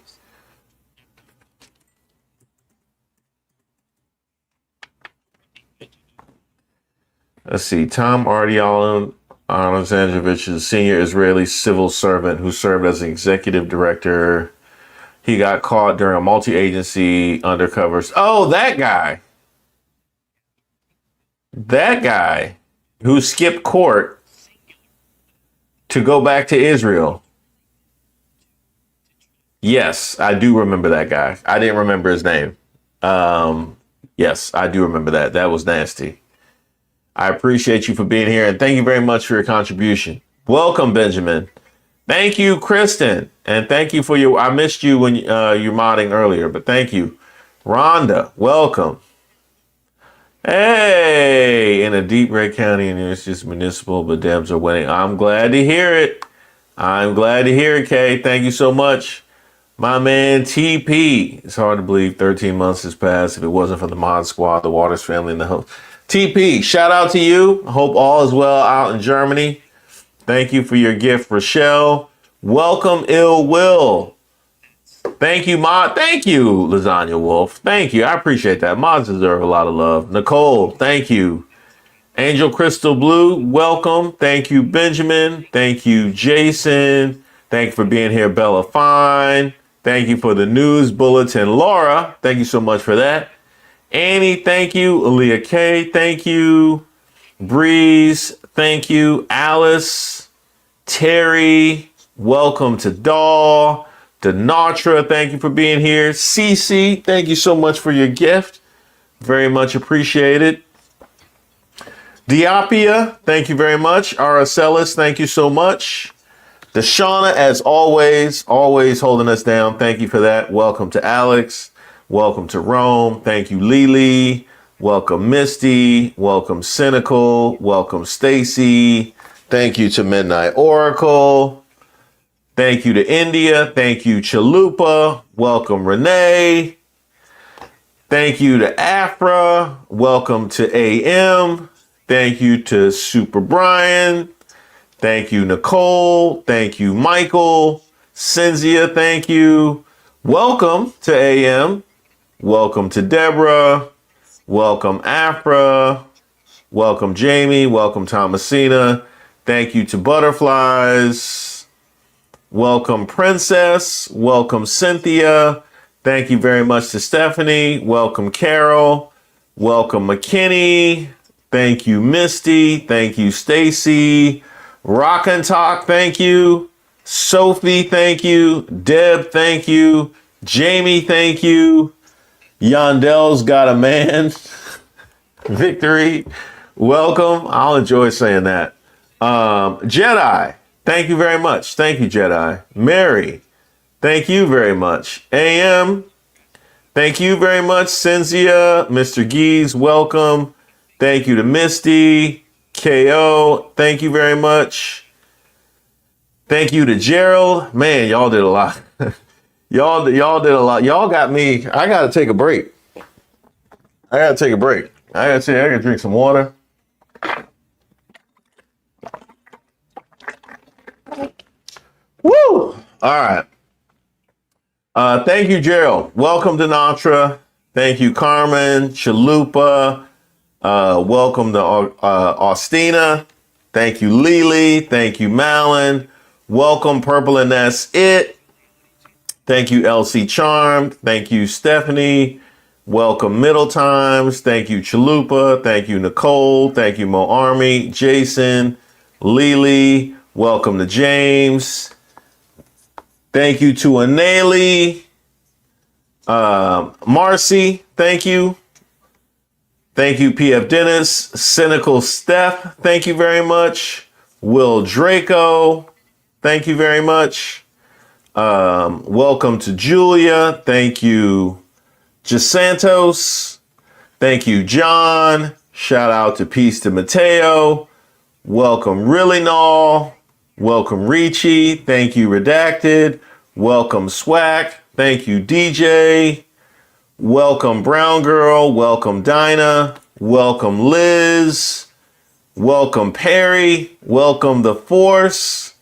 Let's see. Tom Artyom Alexandrovich is a senior Israeli civil servant who served as an executive director. He got caught during a multi-agency undercovers. Oh, that guy. That guy who skipped court to go back to Israel. Yes, I do remember that guy. I didn't remember his name. Yes, I do remember that. That was nasty. I appreciate you for being here, and thank you very much for your contribution. Welcome, Benjamin. Thank you, Kristen. And thank you for I missed you when you modding earlier, but thank you. Rhonda, welcome. Hey, in a deep red county, and it's just municipal, but Dems are winning. I'm glad to hear it. I'm glad to hear it, Kay. Thank you so much. My man, TP. It's hard to believe 13 months has passed. If it wasn't for the Mod Squad, the Waters family, and the host. TP, shout out to you. I hope all is well out in Germany. Thank you for your gift, Rochelle. Welcome, Ill Will. Thank you, Mod. Thank you, Lasagna Wolf. Thank you. I appreciate that. Mods deserve a lot of love. Nicole, thank you. Angel Crystal Blue, welcome. Thank you, Benjamin. Thank you, Jason. Thank you for being here, Bella Fine. Thank you for the news bulletin, Laura. Thank you so much for that. Annie, thank you. Aaliyah K, thank you. Breeze, thank you. Alice, Terry, welcome to Daw. Denatra, thank you for being here. Cece, thank you so much for your gift. Very much appreciated. Diapia, thank you very much. Aracelis, thank you so much. Deshauna, as always holding us down. Thank you for that. Welcome to Alex. Welcome to Rome. Thank you, Lily. Welcome, Misty. Welcome, Cynical. Welcome, Stacy. Thank you to Midnight Oracle. Thank you to India. Thank you, Chalupa. Welcome, Renee. Thank you to Afra. Welcome to AM. Thank you to Super Brian. Thank you, Nicole. Thank you, Michael. Cynthia, thank you. Welcome to AM. Welcome to Deborah. Welcome, Afra. Welcome, Jamie. Welcome, Thomasina. Thank you to Butterflies. Welcome, Princess. Welcome, Cynthia. Thank you very much to Stephanie. Welcome, Carol. Welcome, McKinney. Thank you, Misty. Thank you, Stacy. Rock and Talk, thank you. Sophie, thank you. Deb, thank you. Jamie, thank you. Yondel's got a man. Victory, welcome. I'll enjoy saying that. Jedi, thank you very much. Thank you, Jedi. Mary, thank you very much. AM, thank you very much. Cynthia, Mr. Geese, welcome. Thank you to Misty. KO, thank you very much. Thank you to Gerald. Man, y'all did a lot. y'all did a lot. Y'all got me. I gotta take a break. I gotta drink some water. Woo! All right. Thank you, Gerald. Welcome to Natra. Thank you, Carmen, Chalupa. Welcome to Austina. Thank you, Lily. Thank you, Malin. Welcome, Purple, and that's it. Thank you, LC Charmed. Thank you, Stephanie. Welcome, Middle Times. Thank you, Chalupa. Thank you, Nicole. Thank you, Mo Army. Jason, Lily. Welcome to James. Thank you to Aneli. Marcy, thank you. Thank you, PF Dennis. Cynical Steph, thank you very much. Will Draco, thank you very much. Welcome to Julia. Thank you, Jasantos. Thank you, John. Shout out to Peace to Mateo. Welcome, Really Null. Welcome, Ricci. Thank you, Redacted. Welcome, Swack. Thank you, DJ. Welcome, Brown Girl. Welcome, Dinah. Welcome, Liz. Welcome, Perry. Welcome, The Force.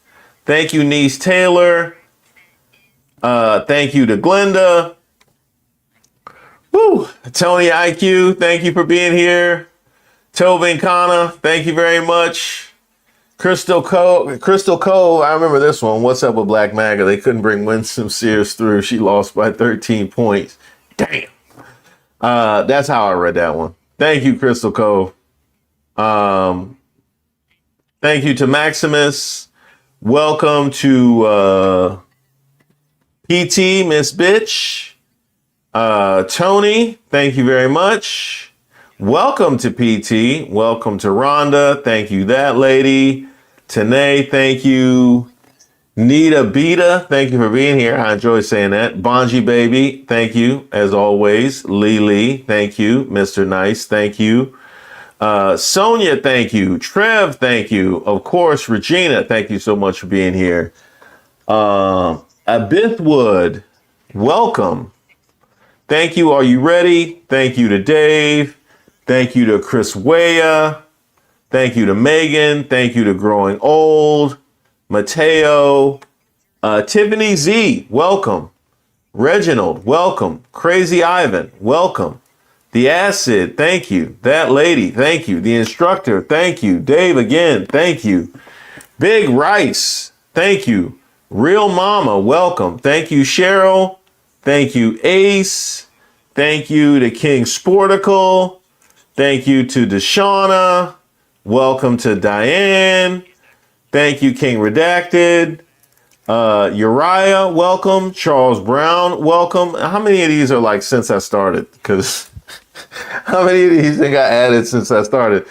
Thank you, Niece Taylor. Thank you to Glenda. Woo! Tony IQ, thank you for being here. Tobin Kana, thank you very much. Crystal Cove, I remember this one. What's up with Black MAGA? They couldn't bring Winsome Sears through. She lost by 13 points. Damn. That's how I read that one. Thank you, Crystal Cove. Thank you to Maximus. Welcome to PT, Miss Bitch. Tony, thank you very much. Welcome to PT. Welcome to Rhonda. Thank you, that lady. Tanae, thank you. Nita Beta, thank you for being here. I enjoy saying that. Bonji Baby, thank you, as always. Lee, thank you. Mr. Nice, thank you. Sonia, thank you. Trev, thank you. Of course, Regina, thank you so much for being here. Abithwood, welcome. Thank you. Are you ready? Thank you to Dave. Thank you to Chris Weah. Thank you to Megan. Thank you to Growing Old. Mateo. Tiffany Z, welcome. Reginald, welcome. Crazy Ivan, welcome. The Acid, thank you. That lady, thank you. The Instructor, thank you. Dave again, thank you. Big Rice, thank you. Real Mama, welcome. Thank you, Cheryl. Thank you, Ace. Thank you to King Sporticle. Thank you to Deshauna. Welcome to Diane. Thank you, King Redacted. Uriah, welcome. Charles Brown, welcome. How many of these are like since I started? Because how many of these got added since I started?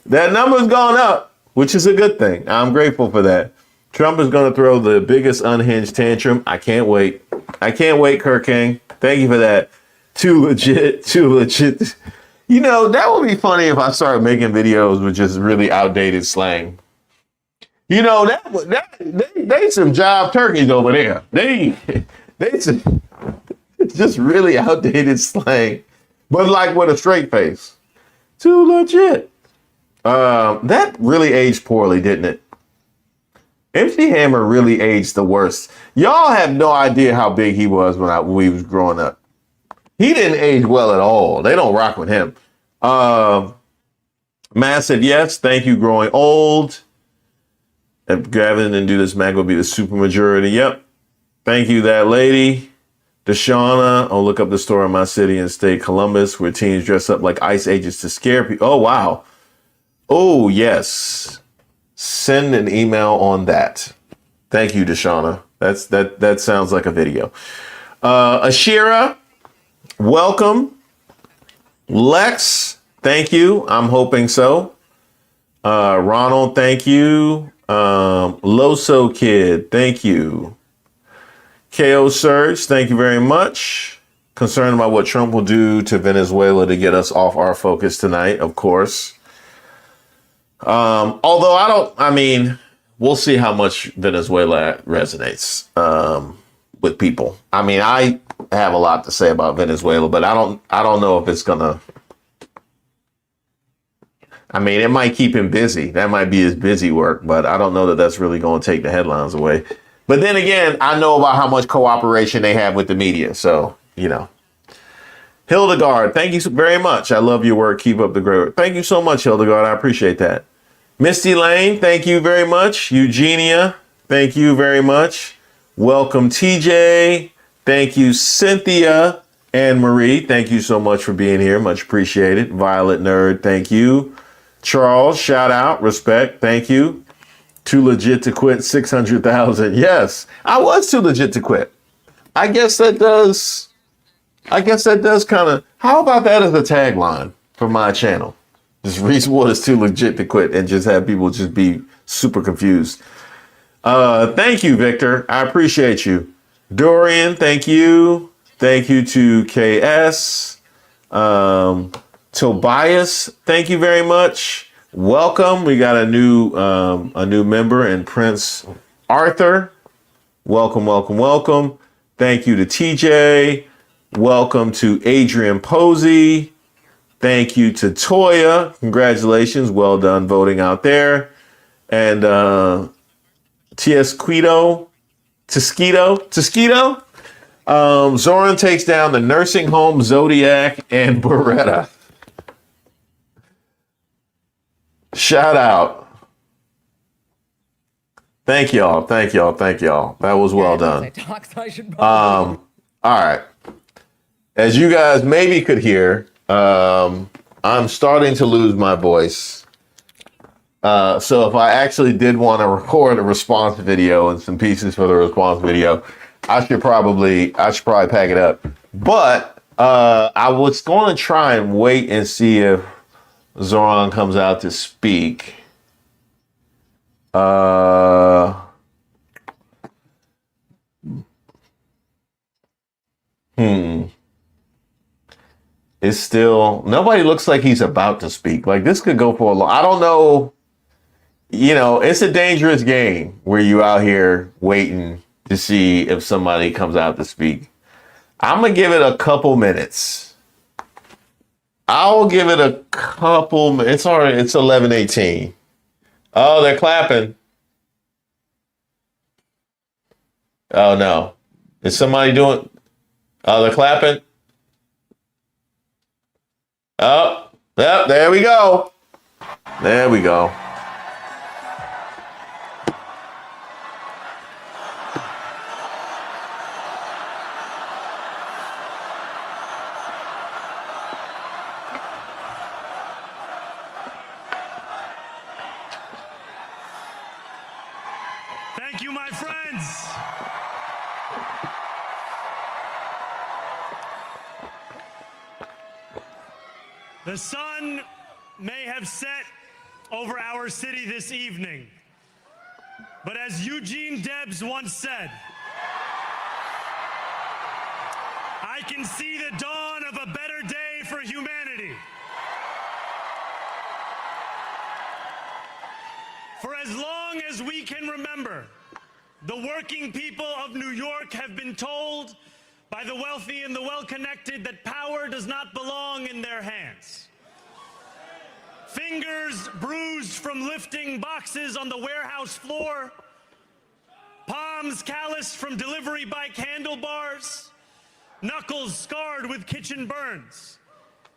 That number's gone up, which is a good thing. I'm grateful for that. Trump is going to throw the biggest unhinged tantrum. I can't wait. I can't wait, Kirk King. Thank you for that. Too legit. You know, that would be funny if I started making videos with just really outdated slang. You know, they some job turkeys over there. They some, just really outdated slang, but like with a straight face. Too legit. That really aged poorly, didn't it? MC Hammer really aged the worst. Y'all have no idea how big he was when we was growing up. He didn't age well at all. They don't rock with him. Massive yes, thank you, Growing Old. If Gavin didn't do this, Mac will be the super majority. Yep. Thank you, that lady. Deshauna, I'll look up the store in my city and state, Columbus, where teens dress up like ice agents to scare people. Oh, wow. Oh, yes. Send an email on that. Thank you, Deshauna. That sounds like a video. Ashira, welcome. Lex, thank you. I'm hoping so. Ronald, thank you. Loso Kid, thank you. KO Surge, thank you very much. Concerned about what Trump will do to Venezuela to get us off our focus tonight, of course. Although we'll see how much Venezuela resonates with people. I mean, I have a lot to say about Venezuela, but I don't know if it's gonna. I mean, it might keep him busy. That might be his busy work, but I don't know that that's really going to take the headlines away. But then again, I know about how much cooperation they have with the media. So, you know. Hildegard, thank you very much. I love your work. Keep up the great work. Thank you so much, Hildegard. I appreciate that. Misty Lane, thank you very much. Eugenia, thank you very much. Welcome, TJ. Thank you, Cynthia and Marie. Thank you so much for being here. Much appreciated. Violet Nerd, thank you. Charles, shout out, respect, thank you. Too legit to quit, 600,000. Yes, I was too legit to quit. I guess that does kind of, how about that as a tagline for my channel? Just Reese Waters too legit to quit and just have people just be super confused. Thank you, Victor. I appreciate you. Dorian, thank you. Thank you to KS. Tobias, thank you very much. Welcome. We got a new member in Prince Arthur. Welcome, welcome, welcome. Thank you to TJ. Welcome to Adrian Posey. Thank you to Toya. Congratulations. Well done voting out there. And Tosquito. Zoran takes down the nursing home, Zodiac, and Beretta. Shout out. Thank y'all. Thank y'all. Thank y'all. That was well done. All right. As you guys maybe could hear, I'm starting to lose my voice. So if I actually did want to record a response video and some pieces for the response video, I should probably pack it up. But I was going to try and wait and see if Zoran comes out to speak. It's still, nobody looks like he's about to speak. Like this could go for a long, I don't know. You know, it's a dangerous game where you out here waiting to see if somebody comes out to speak. I'm going to give it a couple minutes. I'll give it a couple, it's already, it's 11:18. Oh, they're clapping. Oh no. Is somebody doing, oh, they're clapping. Oh, yep, there we go. There we go. Thank you, my friends. The sun may have set over our city this evening, but as Eugene Debs once said, I can see the dawn of a better day for humanity. For as long as we can remember, the working people of New York have been told by the wealthy and the well-connected that power does not belong in their hands. Fingers bruised from lifting boxes on the warehouse floor, palms calloused from delivery bike handlebars, knuckles scarred with kitchen burns.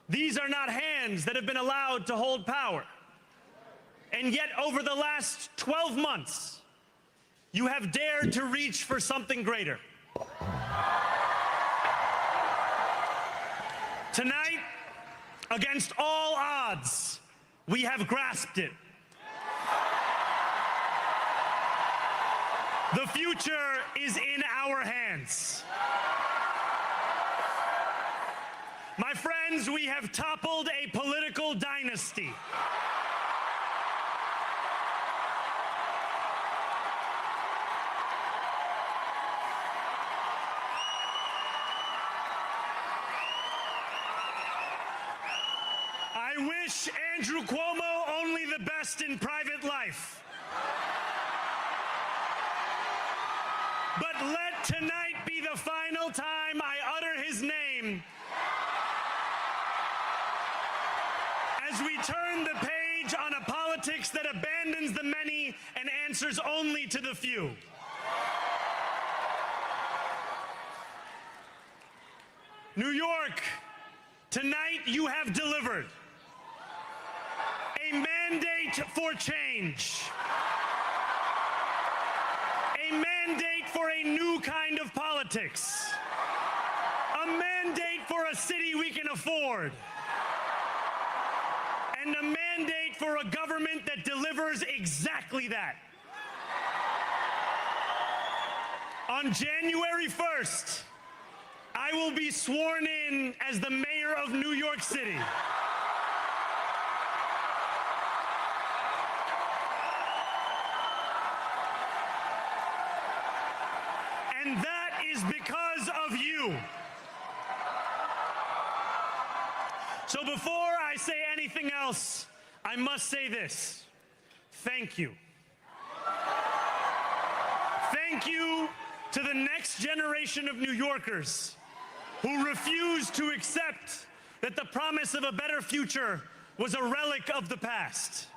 These are not hands that have been allowed to hold power. And yet, over the last 12 months, you have dared to reach for something greater. Tonight, against all odds, we have grasped it. The future is in our hands. My friends, we have toppled a political dynasty. I wish Andrew Cuomo only the best in private life. But let tonight be the final time I utter his name as we turn the page on a politics that abandons the many and answers only to the few. New York, tonight you have delivered a mandate for change, a mandate for a new kind of politics, a mandate for a city we can afford, and a mandate for a government that delivers exactly that. On January 1st, I will be sworn in as the mayor of New York City. And that is because of you. So before I say anything else, I must say this. Thank you. Thank you to the next generation of New Yorkers who refused to accept that the promise of a better future was a relic of the past.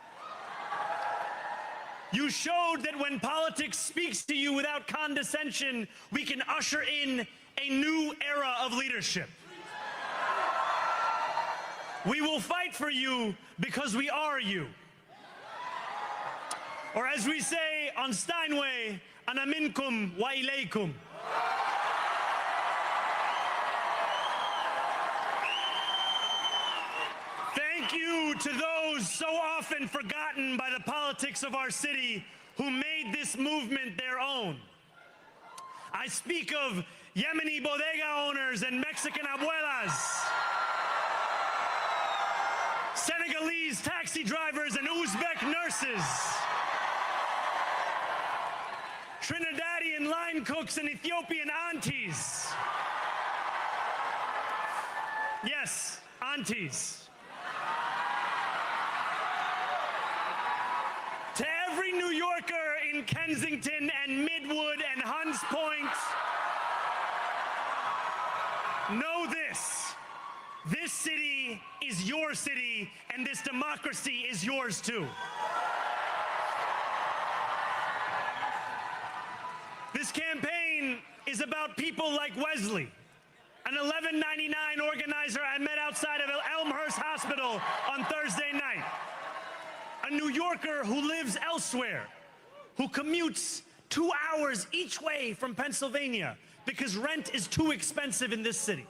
You showed that when politics speaks to you without condescension, we can usher in a new era of leadership. We will fight for you because we are you. Or as we say on Steinway, ana minkum wa ilaykum. Thank you to those so often forgotten by the politics of our city who made this movement their own. I speak of Yemeni bodega owners and Mexican abuelas, Senegalese taxi drivers and Uzbek nurses, Trinidadian line cooks and Ethiopian aunties. Yes, aunties. To every New Yorker in Kensington and Midwood and Hunts Point, know this. This city is your city, and this democracy is yours too. This campaign is about people like Wesley, an $11.99 organizer I met outside of Elmhurst Hospital on Thursday night. A New Yorker who lives elsewhere, who commutes 2 hours each way from Pennsylvania because rent is too expensive in this city.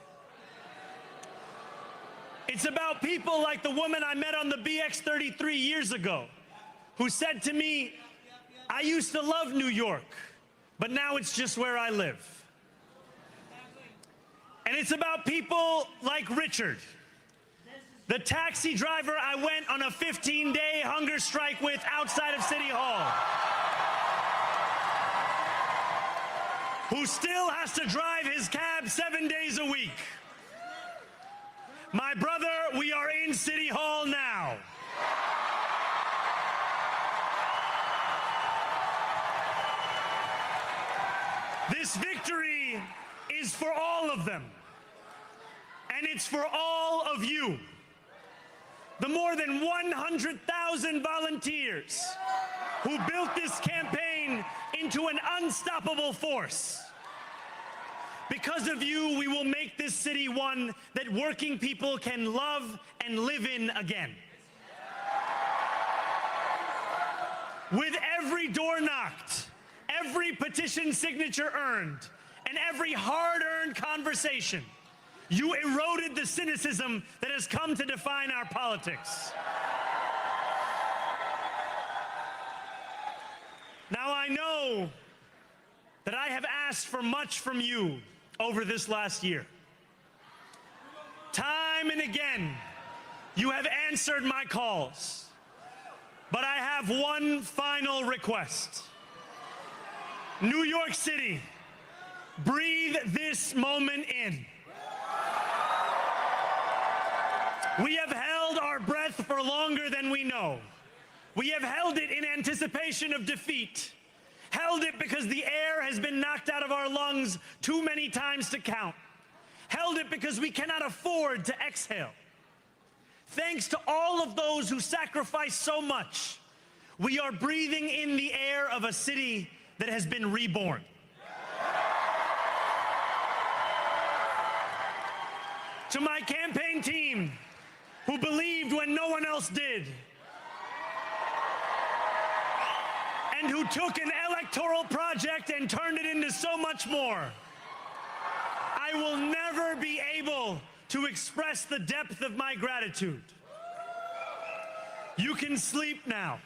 It's about people like the woman I met on the BX33 years ago, who said to me, I used to love New York, but now it's just where I live. And it's about people like Richard, the taxi driver I went on a 15-day hunger strike with outside of City Hall, who still has to drive his cab 7 days a week. My brother, we are in City Hall now. This victory is for all of them, and it's for all of you. The more than 100,000 volunteers who built this campaign into an unstoppable force. Because of you, we will make this city one that working people can love and live in again. With every door knocked, every petition signature earned, and every hard-earned conversation, you eroded the cynicism that has come to define our politics. Now I know that I have asked for much from you over this last year. Time and again, you have answered my calls. But I have one final request. New York City, breathe this moment in. We have held our breath for longer than we know. We have held it in anticipation of defeat. Held it because the air has been knocked out of our lungs too many times to count. Held it because we cannot afford to exhale. Thanks to all of those who sacrificed so much, we are breathing in the air of a city that has been reborn. To my campaign team, who believed when no one else did, and who took an electoral project and turned it into so much more, I will never be able to express the depth of my gratitude. You can sleep now.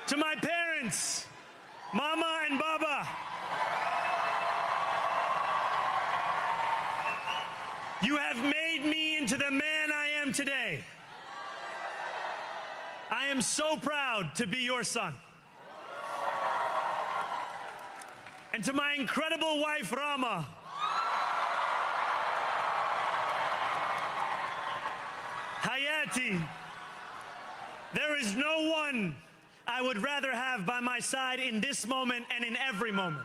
To my parents, Mama and Baba, you have made me into the man I am today. I am so proud to be your son. And to my incredible wife, Rama, Hayati, there is no one I would rather have by my side in this moment and in every moment.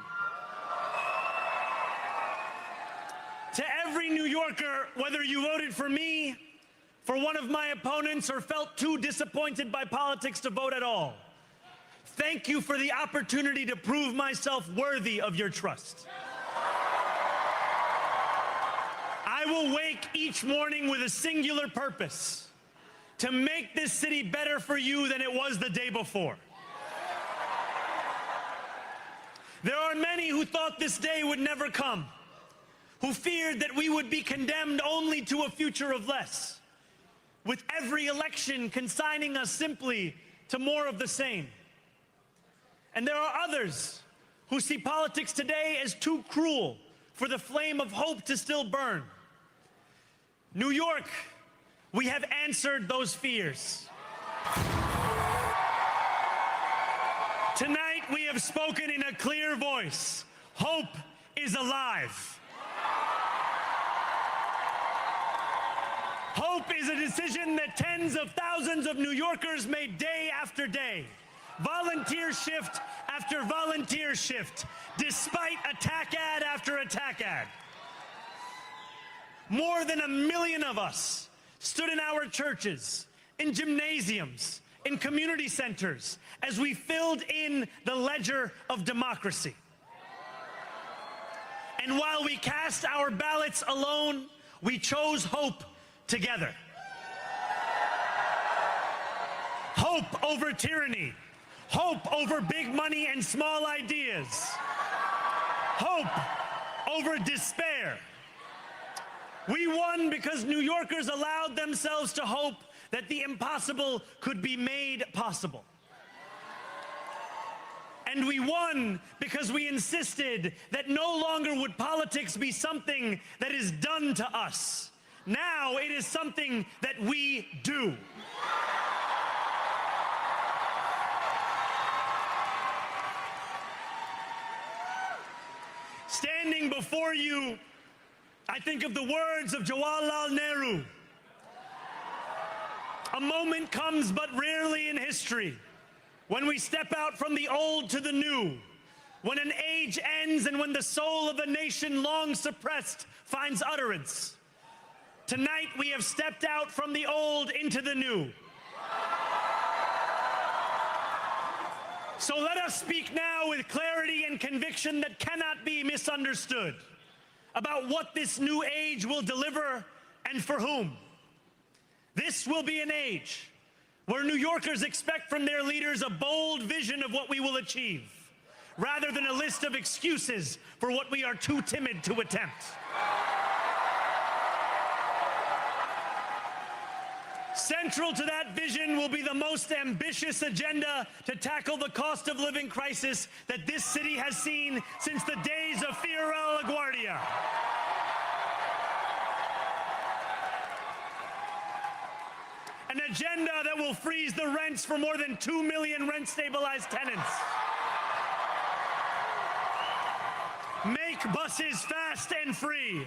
To every New Yorker, whether you voted for me, for one of my opponents, or felt too disappointed by politics to vote at all, thank you for the opportunity to prove myself worthy of your trust. I will wake each morning with a singular purpose: to make this city better for you than it was the day before. There are many who thought this day would never come, who feared that we would be condemned only to a future of less, with every election consigning us simply to more of the same. And there are others who see politics today as too cruel for the flame of hope to still burn. New York, we have answered those fears. Tonight, we have spoken in a clear voice. Hope is alive. Hope is a decision that tens of thousands of New Yorkers made day after day, volunteer shift after volunteer shift, despite attack ad after attack ad. More than 1 million of us stood in our churches, in gymnasiums, in community centers, as we filled in the ledger of democracy. And while we cast our ballots alone, we chose hope together. Hope over tyranny. Hope over big money and small ideas. Hope over despair. We won because New Yorkers allowed themselves to hope that the impossible could be made possible. And we won because we insisted that no longer would politics be something that is done to us. Now it is something that we do. Standing before you, I think of the words of Jawaharlal Nehru. A moment comes but rarely in history when we step out from the old to the new, when an age ends and when the soul of a nation long suppressed finds utterance. Tonight we have stepped out from the old into the new. So let us speak now with clarity and conviction that cannot be misunderstood about what this new age will deliver and for whom. This will be an age where New Yorkers expect from their leaders a bold vision of what we will achieve, rather than a list of excuses for what we are too timid to attempt. Central to that vision will be the most ambitious agenda to tackle the cost of living crisis that this city has seen since the days of Fiorello LaGuardia. An agenda that will freeze the rents for more than 2 million rent-stabilized tenants. Make buses fast and free.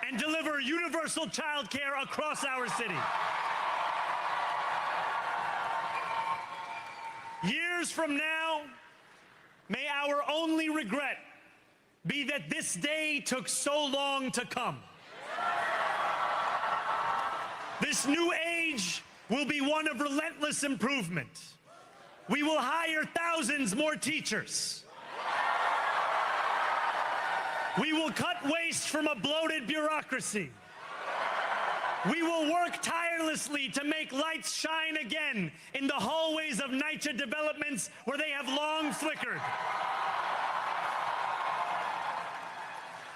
And deliver universal child care across our city. Years from now, may our only regret be that this day took so long to come. This new age will be one of relentless improvement. We will hire thousands more teachers. We will cut waste from a bloated bureaucracy. We will work tirelessly to make lights shine again in the hallways of NYCHA developments where they have long flickered.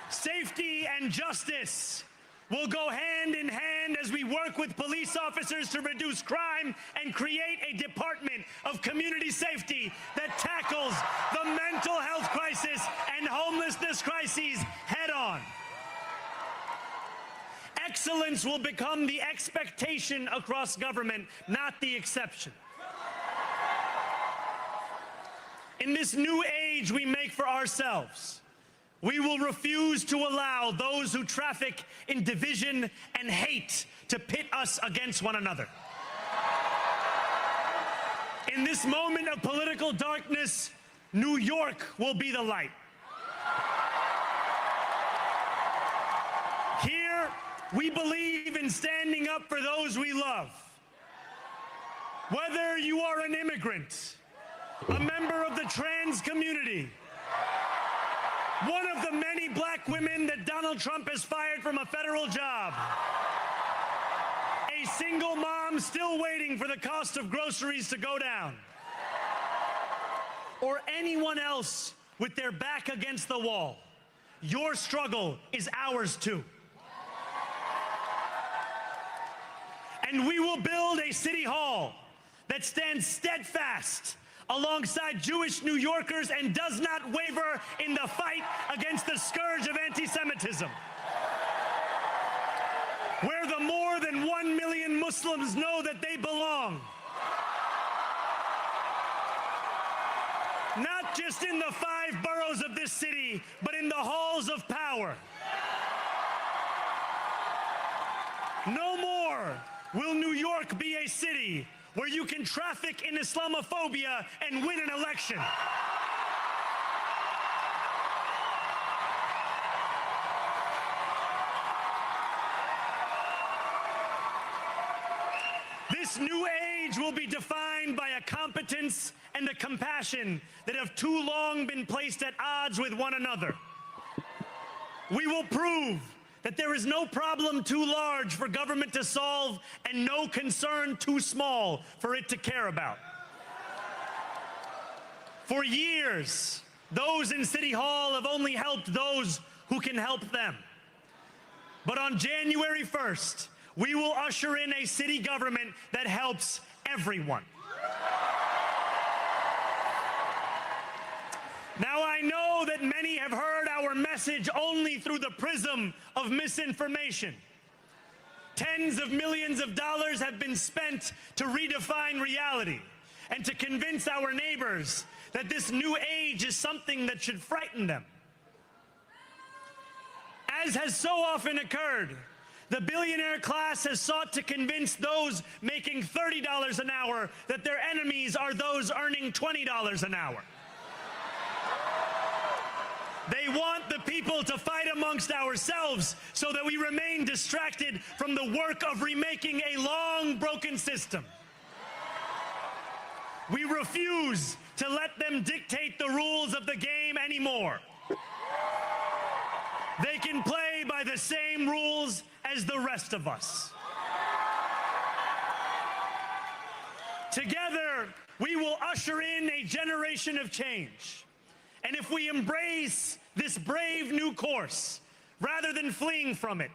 Safety and justice will go hand in hand as we work with police officers to reduce crime and create a department of community safety that tackles the mental health crisis and homelessness crises head on. Excellence will become the expectation across government, not the exception. In this new age we make for ourselves, we will refuse to allow those who traffic in division and hate to pit us against one another. In this moment of political darkness, New York will be the light. Here, we believe in standing up for those we love. Whether you are an immigrant, a member of the trans community, one of the many black women that Donald Trump has fired from a federal job, a single mom still waiting for the cost of groceries to go down, or anyone else with their back against the wall, your struggle is ours too. And we will build a city hall that stands steadfast alongside Jewish New Yorkers and does not waver in the fight against the scourge of anti-Semitism. Where the more than 1 million Muslims know that they belong. Not just in the 5 boroughs of this city, but in the halls of power. No more will New York be a city where you can traffic in Islamophobia and win an election. This new age will be defined by a competence and a compassion that have too long been placed at odds with one another. We will prove that there is no problem too large for government to solve and no concern too small for it to care about. For years, those in City Hall have only helped those who can help them. But on January 1st, we will usher in a city government that helps everyone. Now, I know that many have heard our message only through the prism of misinformation. Tens of millions of dollars have been spent to redefine reality and to convince our neighbors that this new age is something that should frighten them. As has so often occurred, the billionaire class has sought to convince those making $30 an hour that their enemies are those earning $20 an hour. They want the people to fight amongst ourselves so that we remain distracted from the work of remaking a long broken system. We refuse to let them dictate the rules of the game anymore. They can play by the same rules as the rest of us. Together, we will usher in a generation of change. And if we embrace this brave new course, rather than fleeing from it,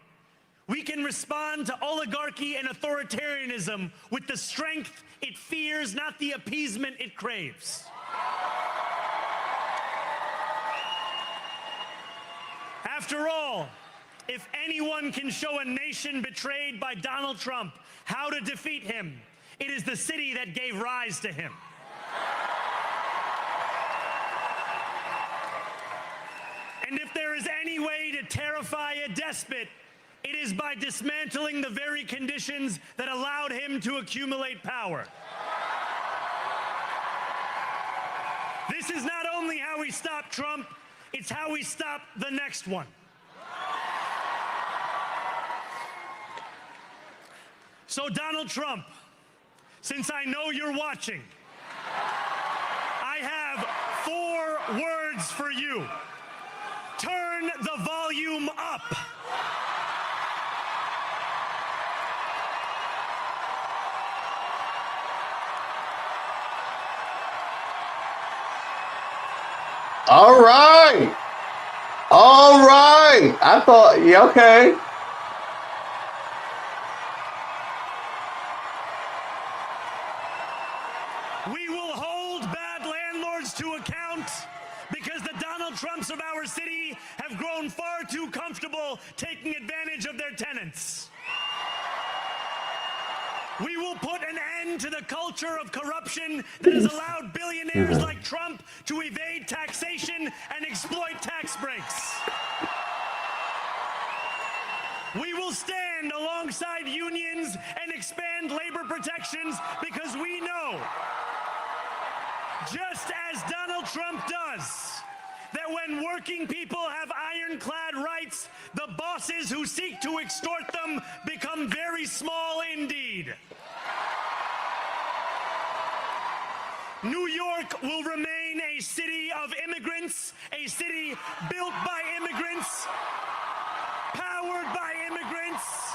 we can respond to oligarchy and authoritarianism with the strength it fears, not the appeasement it craves. After all, if anyone can show a nation betrayed by Donald Trump how to defeat him, it is the city that gave rise to him. And if there is any way to terrify a despot, it is by dismantling the very conditions that allowed him to accumulate power. This is not only how we stop Trump, it's how we stop the next one. So, Donald Trump, since I know you're watching, I have 4 words for you. Turn the volume up. All right. All right. I thought, yeah, okay. We will hold bad landlords to account because the Donald Trumps of our city have grown far too comfortable taking advantage of their tenants. We will put an end to the culture of corruption that has allowed billionaires like Trump to evade taxation and exploit tax breaks. We will stand alongside unions and expand labor protections because we know, just as Donald Trump does, that when working people have ironclad rights, the bosses who seek to extort them become very small indeed. New York will remain a city of immigrants, a city built by immigrants, powered by immigrants,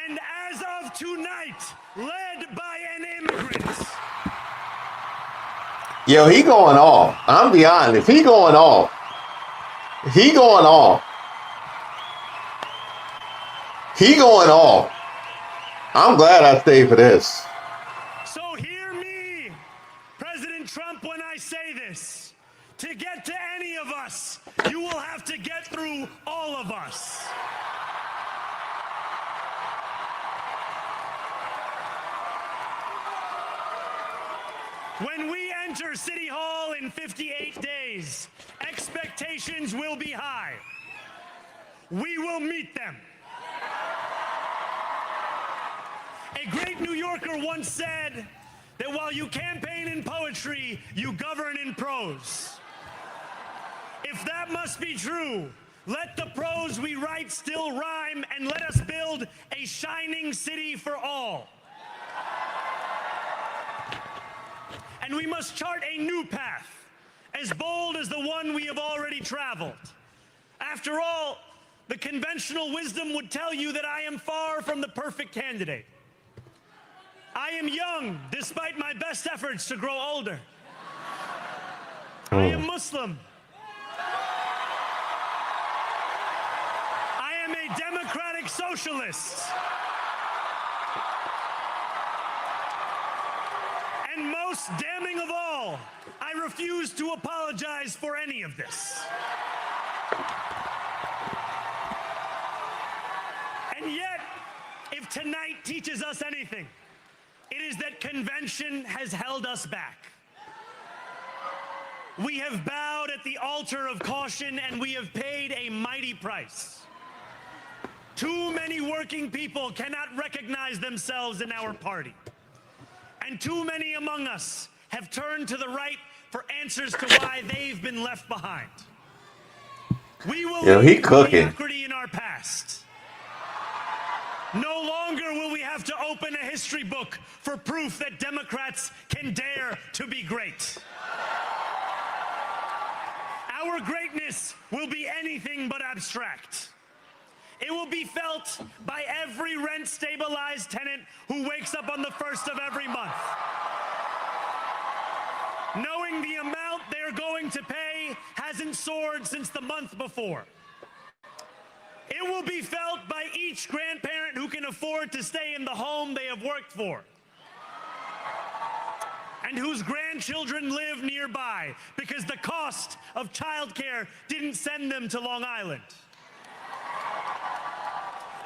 And as of tonight, led by an immigrant. Yo, he going off. I'm be honest. He going off. He going off. He going off. I'm glad I stayed for this. So hear me, President Trump, when I say this. To get to any of us, you will have to get through all of us. When we enter City Hall in 58 days, expectations will be high. We will meet them. A great New Yorker once said that while you campaign in poetry, you govern in prose. If that must be true, let the prose we write still rhyme, and let us build a shining city for all. And we must chart a new path, as bold as the one we have already traveled. After all, the conventional wisdom would tell you that I am far from the perfect candidate. I am young, despite my best efforts to grow older. I am Muslim. I am a democratic socialist. And most damning of all, I refuse to apologize for any of this. And yet, if tonight teaches us anything, it is that convention has held us back. We have bowed at the altar of caution, and we have paid a mighty price. Too many working people cannot recognize themselves in our party. And too many among us have turned to the right for answers to why they've been left behind. We will leave mediocrity in our past. No longer will we have to open a history book for proof that Democrats can dare to be great. Our greatness will be anything but abstract. It will be felt by every rent-stabilized tenant who wakes up on the first of every month, knowing the amount they're going to pay hasn't soared since the month before. It will be felt by each grandparent who can afford to stay in the home they have worked for, and whose grandchildren live nearby because the cost of childcare didn't send them to Long Island.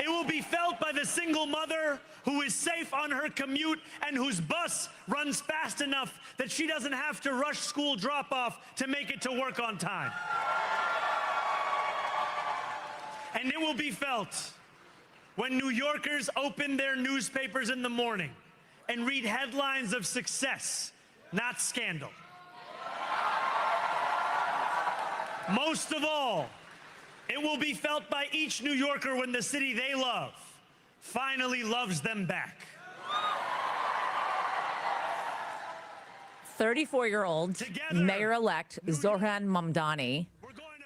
It will be felt by the single mother who is safe on her commute and whose bus runs fast enough that she doesn't have to rush school drop-off to make it to work on time. And it will be felt when New Yorkers open their newspapers in the morning and read headlines of success, not scandal. Most of all, it will be felt by each New Yorker when the city they love finally loves them back. 34-year-old Mayor-elect Zohran Mamdani.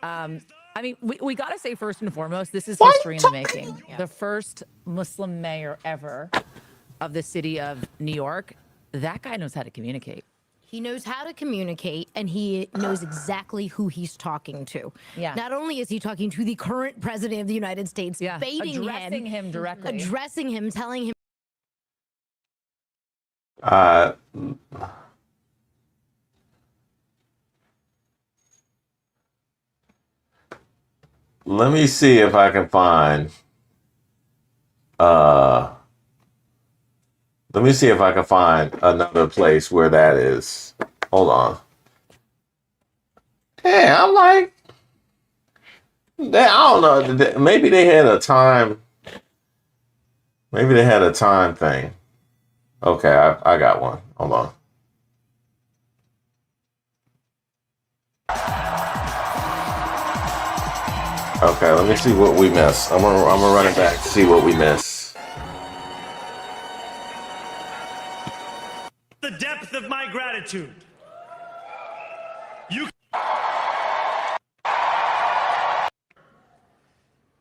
I mean, we got to say first and foremost, this is history in the making. The first Muslim mayor ever of the city of New York. That guy knows how to communicate. He knows how to communicate, and he knows exactly who he's talking to. Yeah. Not only is he talking to the current president of the United States, baiting addressing him directly. addressing him, telling him. Let me see if I can find. Let me see if I can find another place where that is. Hold on. Yeah, I'm like, I don't know. Maybe they had a time. Maybe they had a time thing. Okay, I got one. Hold on. Okay, let me see what we missed. I'm gonna run it back to see what we missed. The depth of my gratitude.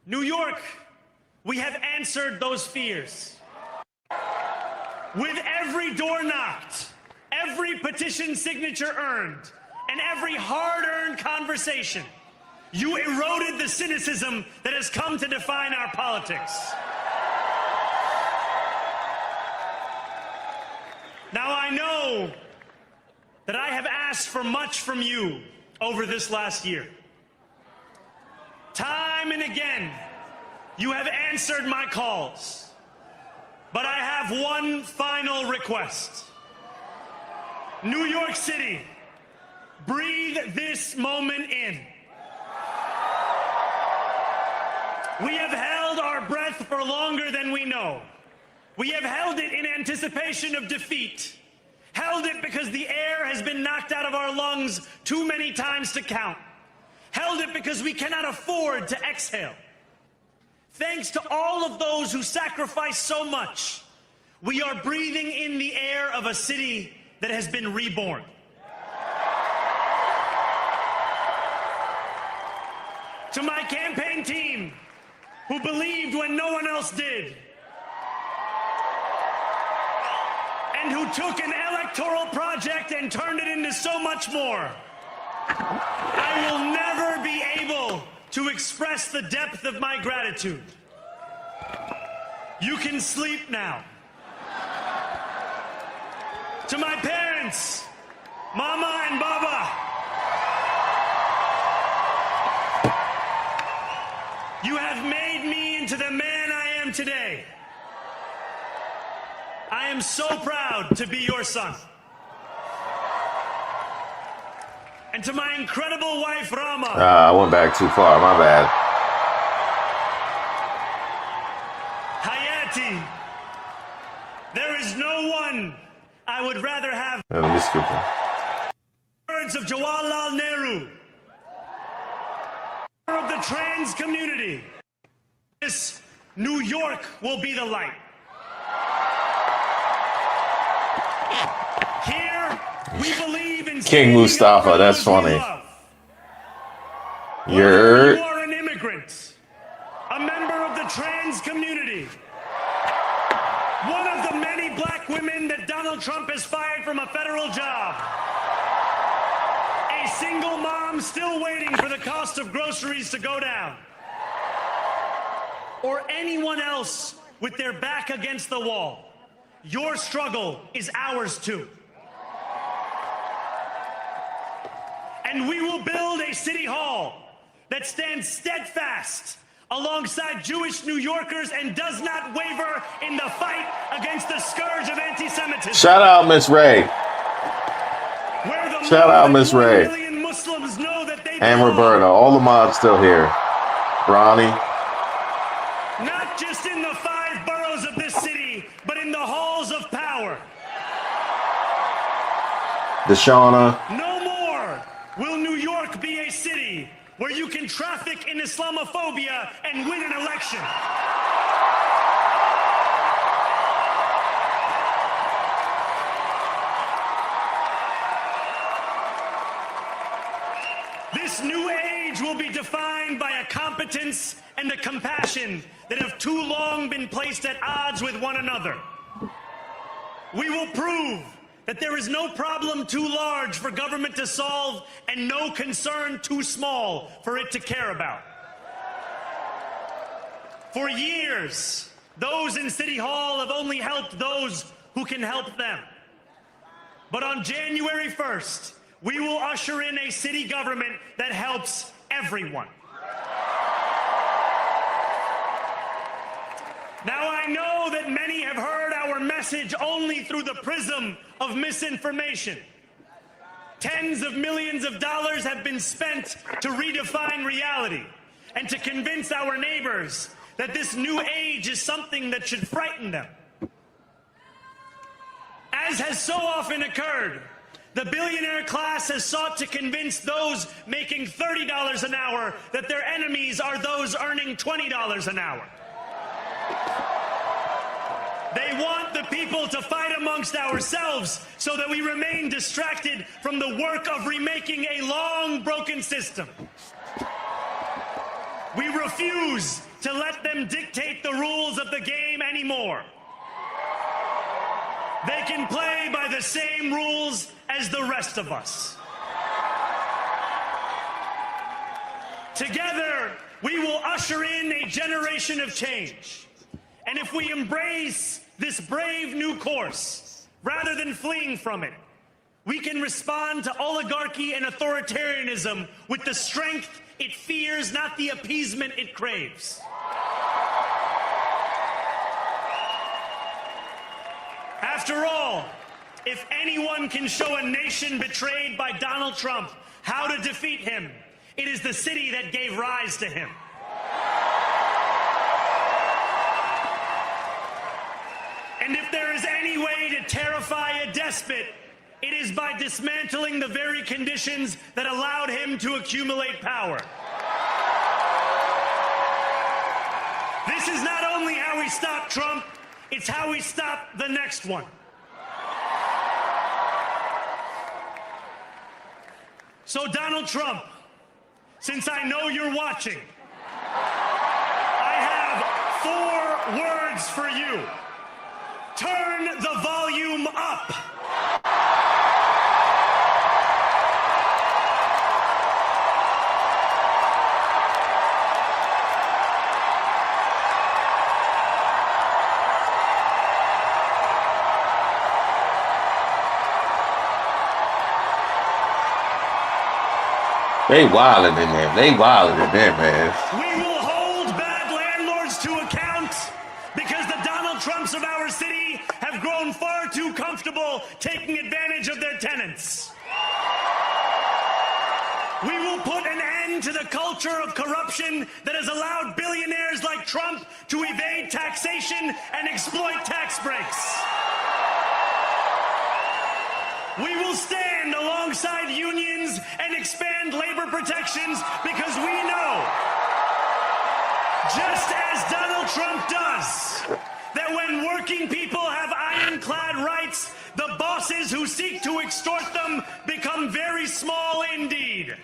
New York we have answered those fears. With every door knocked, every petition signature earned, and every hard-earned conversation, you eroded the cynicism that has come to define our politics. Now, I know that I have asked for much from you over this last year. Time and again, you have answered my calls. But I have one final request. New York City, breathe this moment in. We have held our breath for longer than we know. We have held it in anticipation of defeat. Held it because the air has been knocked out of our lungs too many times to count. Held it because we cannot afford to exhale. Thanks to all of those who sacrificed so much, we are breathing in the air of a city that has been reborn. To my campaign team, who believed when no one else did, and who took an electoral project and turned it into so much more, I will never be able to express the depth of my gratitude. You can sleep now. To my parents, Mama and Baba, you have made me into the man I am today. I am so proud to be your son. And to my incredible wife, Rama. I went back too far, my bad. Hayati, there is no one I would rather have. Let me skip that. Words of Jawaharlal Nehru, of the trans community. This New York will be the light. Here, we believe in King Mustafa, that's funny. You're... You are an immigrant, a member of the trans community, one of the many black women that Donald Trump has fired from a federal job, a single mom still waiting for the cost of groceries to go down, or anyone else with their back against the wall. Your struggle is ours too. And we will build a city hall that stands steadfast alongside Jewish New Yorkers and does not waver in the fight against the scourge of anti-Semitism. Shout out, Miss Ray. Shout out, Miss Ray. Muslims know that they And Roberta. All the mods still here. Ronnie. not just in the 5 boroughs of this city, but in the halls of power. Deshauna. No more will New York be a city where you can traffic in Islamophobia and win an election. This new age will be defined by a competence and a compassion that have too long been placed at odds with one another. We will prove that there is no problem too large for government to solve and no concern too small for it to care about. For years, those in City Hall have only helped those who can help them. But on January 1st, we will usher in a city government that helps everyone. Now, I know that many have heard our message only through the prism of misinformation. Tens of millions of dollars have been spent to redefine reality and to convince our neighbors that this new age is something that should frighten them. As has so often occurred, the billionaire class has sought to convince those making $30 an hour that their enemies are those earning $20 an hour. They want the people to fight amongst ourselves so that we remain distracted from the work of remaking a long broken system. We refuse to let them dictate the rules of the game anymore. They can play by the same rules as the rest of us. Together, we will usher in a generation of change. And if we embrace this brave new course, rather than fleeing from it, we can respond to oligarchy and authoritarianism with the strength it fears, not the appeasement it craves. After all, if anyone can show a nation betrayed by Donald Trump how to defeat him, it is the city that gave rise to him. And if there is any way to terrify a despot, it is by dismantling the very conditions that allowed him to accumulate power. This is not only how we stop Trump, it's how we stop the next one. So, Donald Trump, since I know you're watching, I have 4 words for you. Turn the volume up. They wildin' in there. They wildin' in there, man. We will hold bad landlords to account because the Donald Trumps of our city have grown far too comfortable taking advantage of their tenants. We will put an end to the culture of corruption that has allowed billionaires like Trump to evade taxation and exploit tax breaks. We will stand alongside unions and expand labor protections because we know, just as Donald Trump does, that when working people have ironclad rights, the bosses who seek to extort them become very small indeed.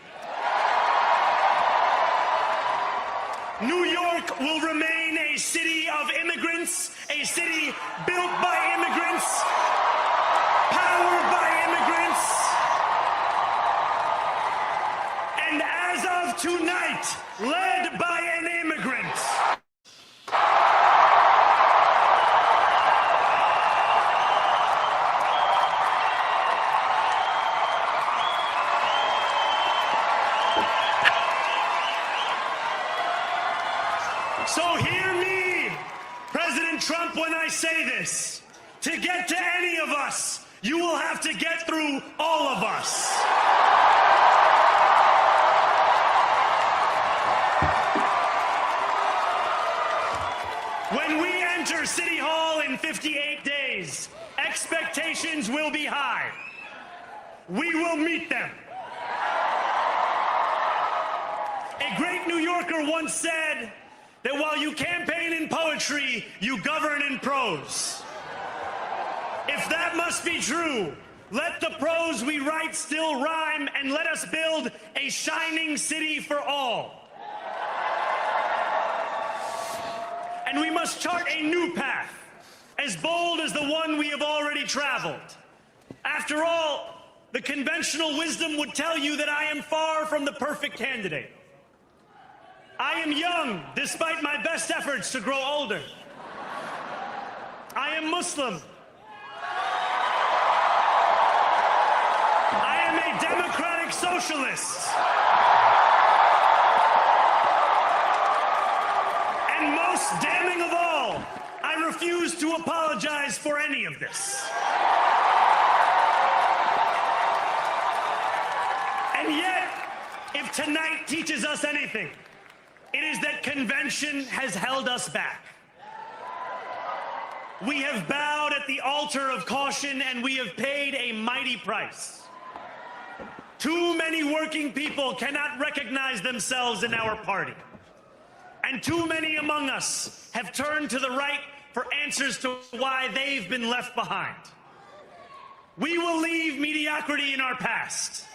New York will remain a city of immigrants, a city built by immigrants, powered by immigrants, and as of tonight, led by an immigrant. So hear me, President Trump, when I say this. To get to any of us, you will have to get through all of us. When we enter City Hall in 58 days, expectations will be high. We will meet them. A great New Yorker once said that while you campaign in poetry, you govern in prose. If that must be true, let the prose we write still rhyme, and let us build a shining city for all. And we must chart a new path, as bold as the one we have already traveled. After all, the conventional wisdom would tell you that I am far from the perfect candidate. I am young, despite my best efforts to grow older. I am Muslim. I am a democratic socialist. And most damning of all, I refuse to apologize for any of this. And yet, if tonight teaches us anything, it is that convention has held us back. We have bowed at the altar of caution, and we have paid a mighty price. Too many working people cannot recognize themselves in our party. And too many among us have turned to the right for answers to why they've been left behind. We will leave mediocrity in our past.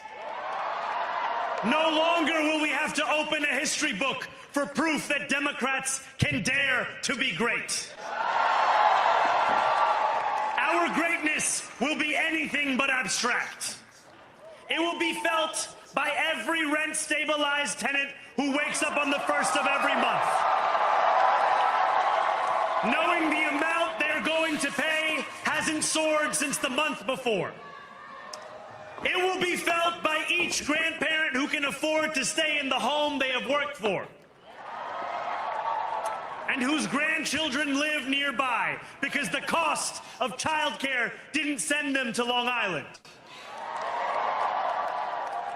No longer will we have to open a history book for proof that Democrats can dare to be great. Our greatness will be anything but abstract. It will be felt by every rent-stabilized tenant who wakes up on the first of every month, knowing the amount they're going to pay hasn't soared since the month before. It will be felt by each grandparent who can afford to stay in the home they have worked for, and whose grandchildren live nearby because the cost of childcare didn't send them to Long Island.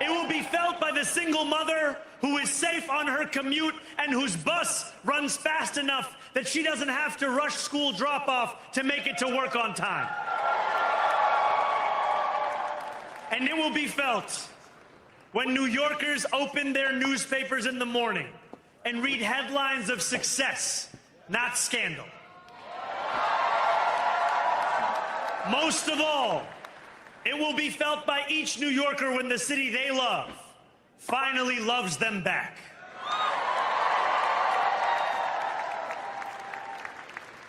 It will be felt by the single mother who is safe on her commute and whose bus runs fast enough that she doesn't have to rush school drop-off to make it to work on time. And it will be felt when New Yorkers open their newspapers in the morning and read headlines of success, not scandal. Most of all, it will be felt by each New Yorker when the city they love finally loves them back.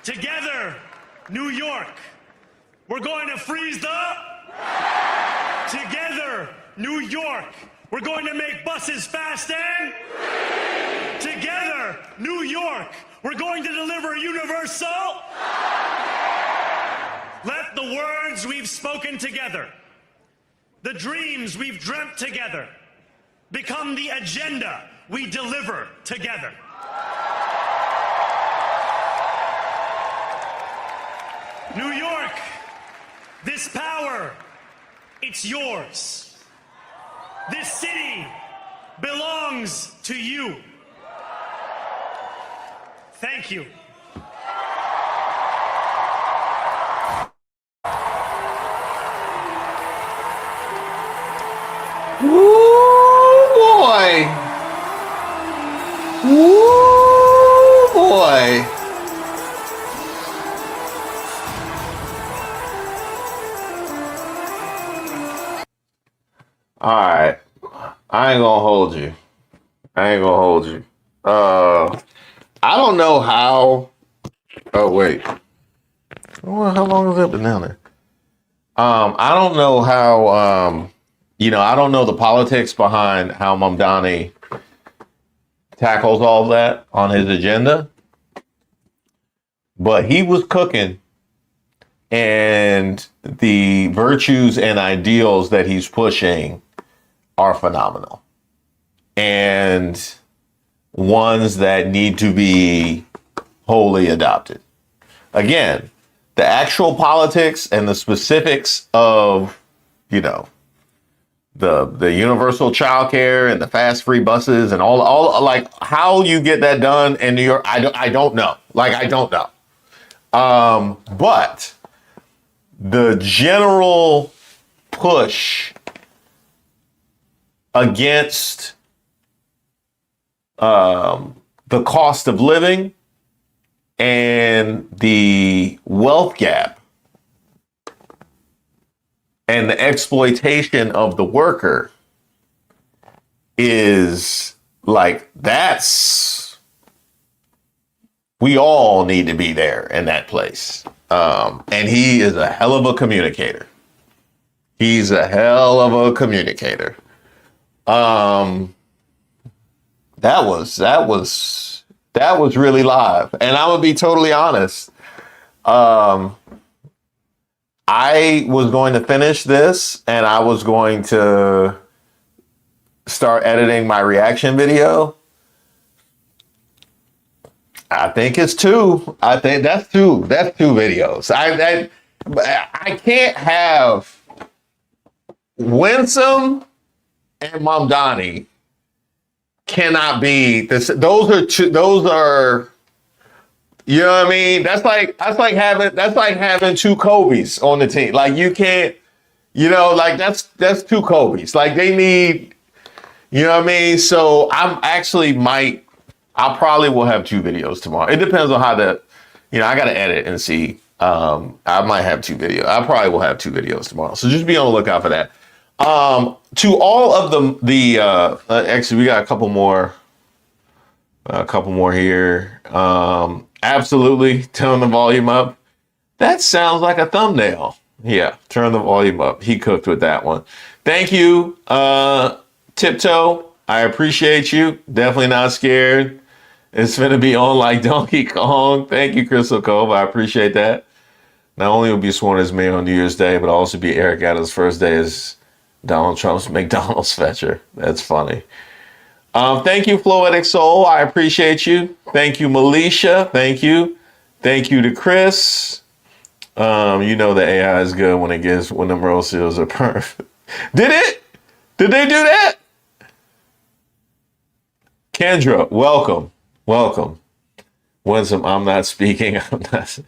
Together, New York, we're going to freeze the... Together, New York, we're going to make buses fast and... Together, New York, we're going to deliver universal... Let the words we've spoken together, the dreams we've dreamt together, become the agenda we deliver together. New York, this power, it's yours. This city belongs to you. Thank you. Woo boy. Woo boy. All right. I ain't gonna hold you. I don't know how. Oh wait. Well, how long has that been down there? I don't know how. I don't know the politics behind how Mamdani tackles all that on his agenda, but he was cooking, and the virtues and ideals that he's pushing are phenomenal, and ones that need to be wholly adopted. Again, the actual politics and the specifics of, the universal childcare and the fast free buses and all like how you get that done in New York, I don't know. I don't know. But the general push against the cost of living and the wealth gap and the exploitation of the worker is we all need to be there in that place. And he is a hell of a communicator. That was really live. And I'm gonna be totally honest. I was going to finish this and I was going to start editing my reaction video. I think it's two. I think that's two. That's two videos. I can't have Winsome and Mamdani cannot be this. Those are you know what I mean? That's like having two Kobe's on the team. You can't, that's two Kobe's. They need, you know what I mean? So I probably will have two videos tomorrow. It depends on how I got to edit and see. I might have two videos. I probably will have two videos tomorrow. So just be on the lookout for that. To all of the actually we got a couple more A couple more here. Absolutely. Turn the volume up. That sounds like a thumbnail. Yeah, turn the volume up. He cooked with that one. Thank you, Tiptoe. I appreciate you. Definitely not scared. It's going to be on like Donkey Kong. Thank you, Crystal Cove. I appreciate that. Not only will be sworn as mayor on New Year's Day, but also be Eric Adams' first day as Donald Trump's McDonald's fetcher. That's funny. Thank you, Floetic Soul. I appreciate you. Thank you, Melisha. Thank you. Thank you to Chris. You know the AI is good when the roll seals are perfect. Did it? Did they do that? Kendra, welcome. Welcome. Winsome, I'm not speaking. I'm not.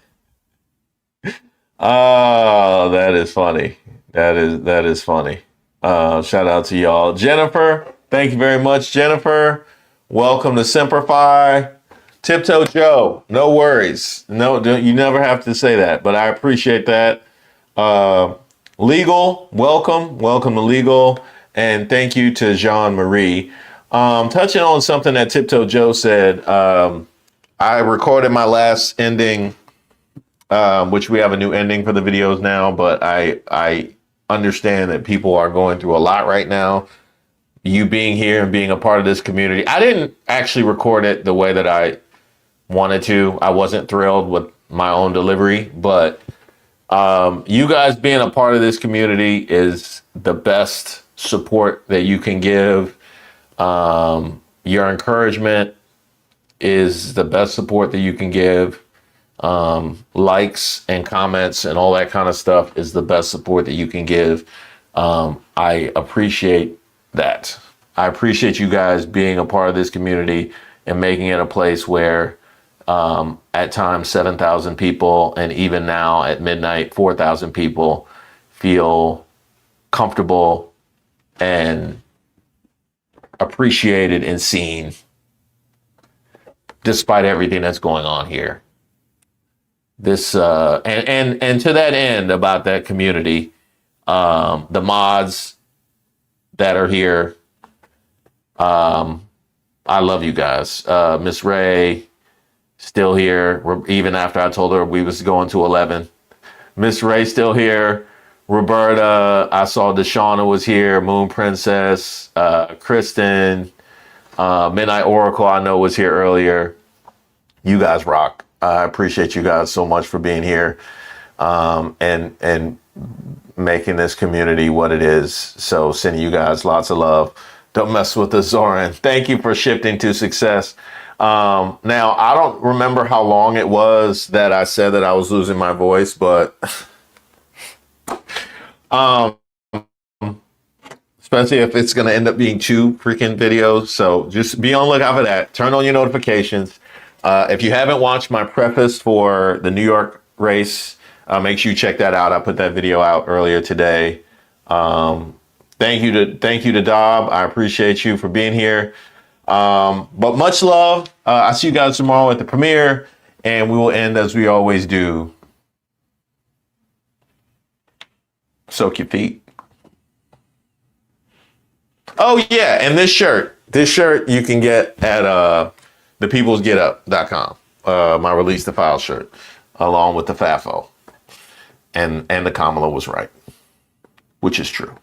Oh, that is funny. That is funny. Shout out to y'all. Jennifer, thank you very much, Jennifer. Welcome to Simplify. Tiptoe Joe, no worries. No, you never have to say that, but I appreciate that. Legal, welcome to Legal, and thank you to Jean Marie. Touching on something that Tiptoe Joe said, I recorded my last ending, which we have a new ending for the videos now, but I understand that people are going through a lot right now. You being here and being a part of this community. I didn't actually record it the way that I wanted to. I wasn't thrilled with my own delivery, but you guys being a part of this community is the best support that you can give. Your encouragement is the best support that you can give. Likes and comments and all that kind of stuff is the best support that you can give. I appreciate that. I appreciate you guys being a part of this community and making it a place where at times 7,000 people and even now at midnight 4,000 people feel comfortable and appreciated and seen despite everything that's going on here. This and to that end about that community, the mods that are here, I love you guys. Miss Ray still here, even after I told her we was going to 11. Miss Ray still here. Roberta, I saw Deshauna was here. Moon Princess, Kristen, Midnight Oracle, I know was here earlier. You guys rock. I appreciate you guys so much for being here and making this community what it is. So sending you guys lots of love. Don't mess with the Zoran. Thank you for shifting to success. Now, I don't remember how long it was that I said that I was losing my voice, but especially if it's going to end up being 2 freaking videos. So just be on the lookout for that. Turn on your notifications. If you haven't watched my preface for the New York race, make sure you check that out. I put that video out earlier today. Thank you to Dob. I appreciate you for being here. But much love. I'll see you guys tomorrow at the premiere, and we will end as we always do. Soak your feet. Oh yeah, and this shirt you can get at thepeoplesgetup.com. My Release the File shirt, along with the FAFO. And the Kamala was right, which is true.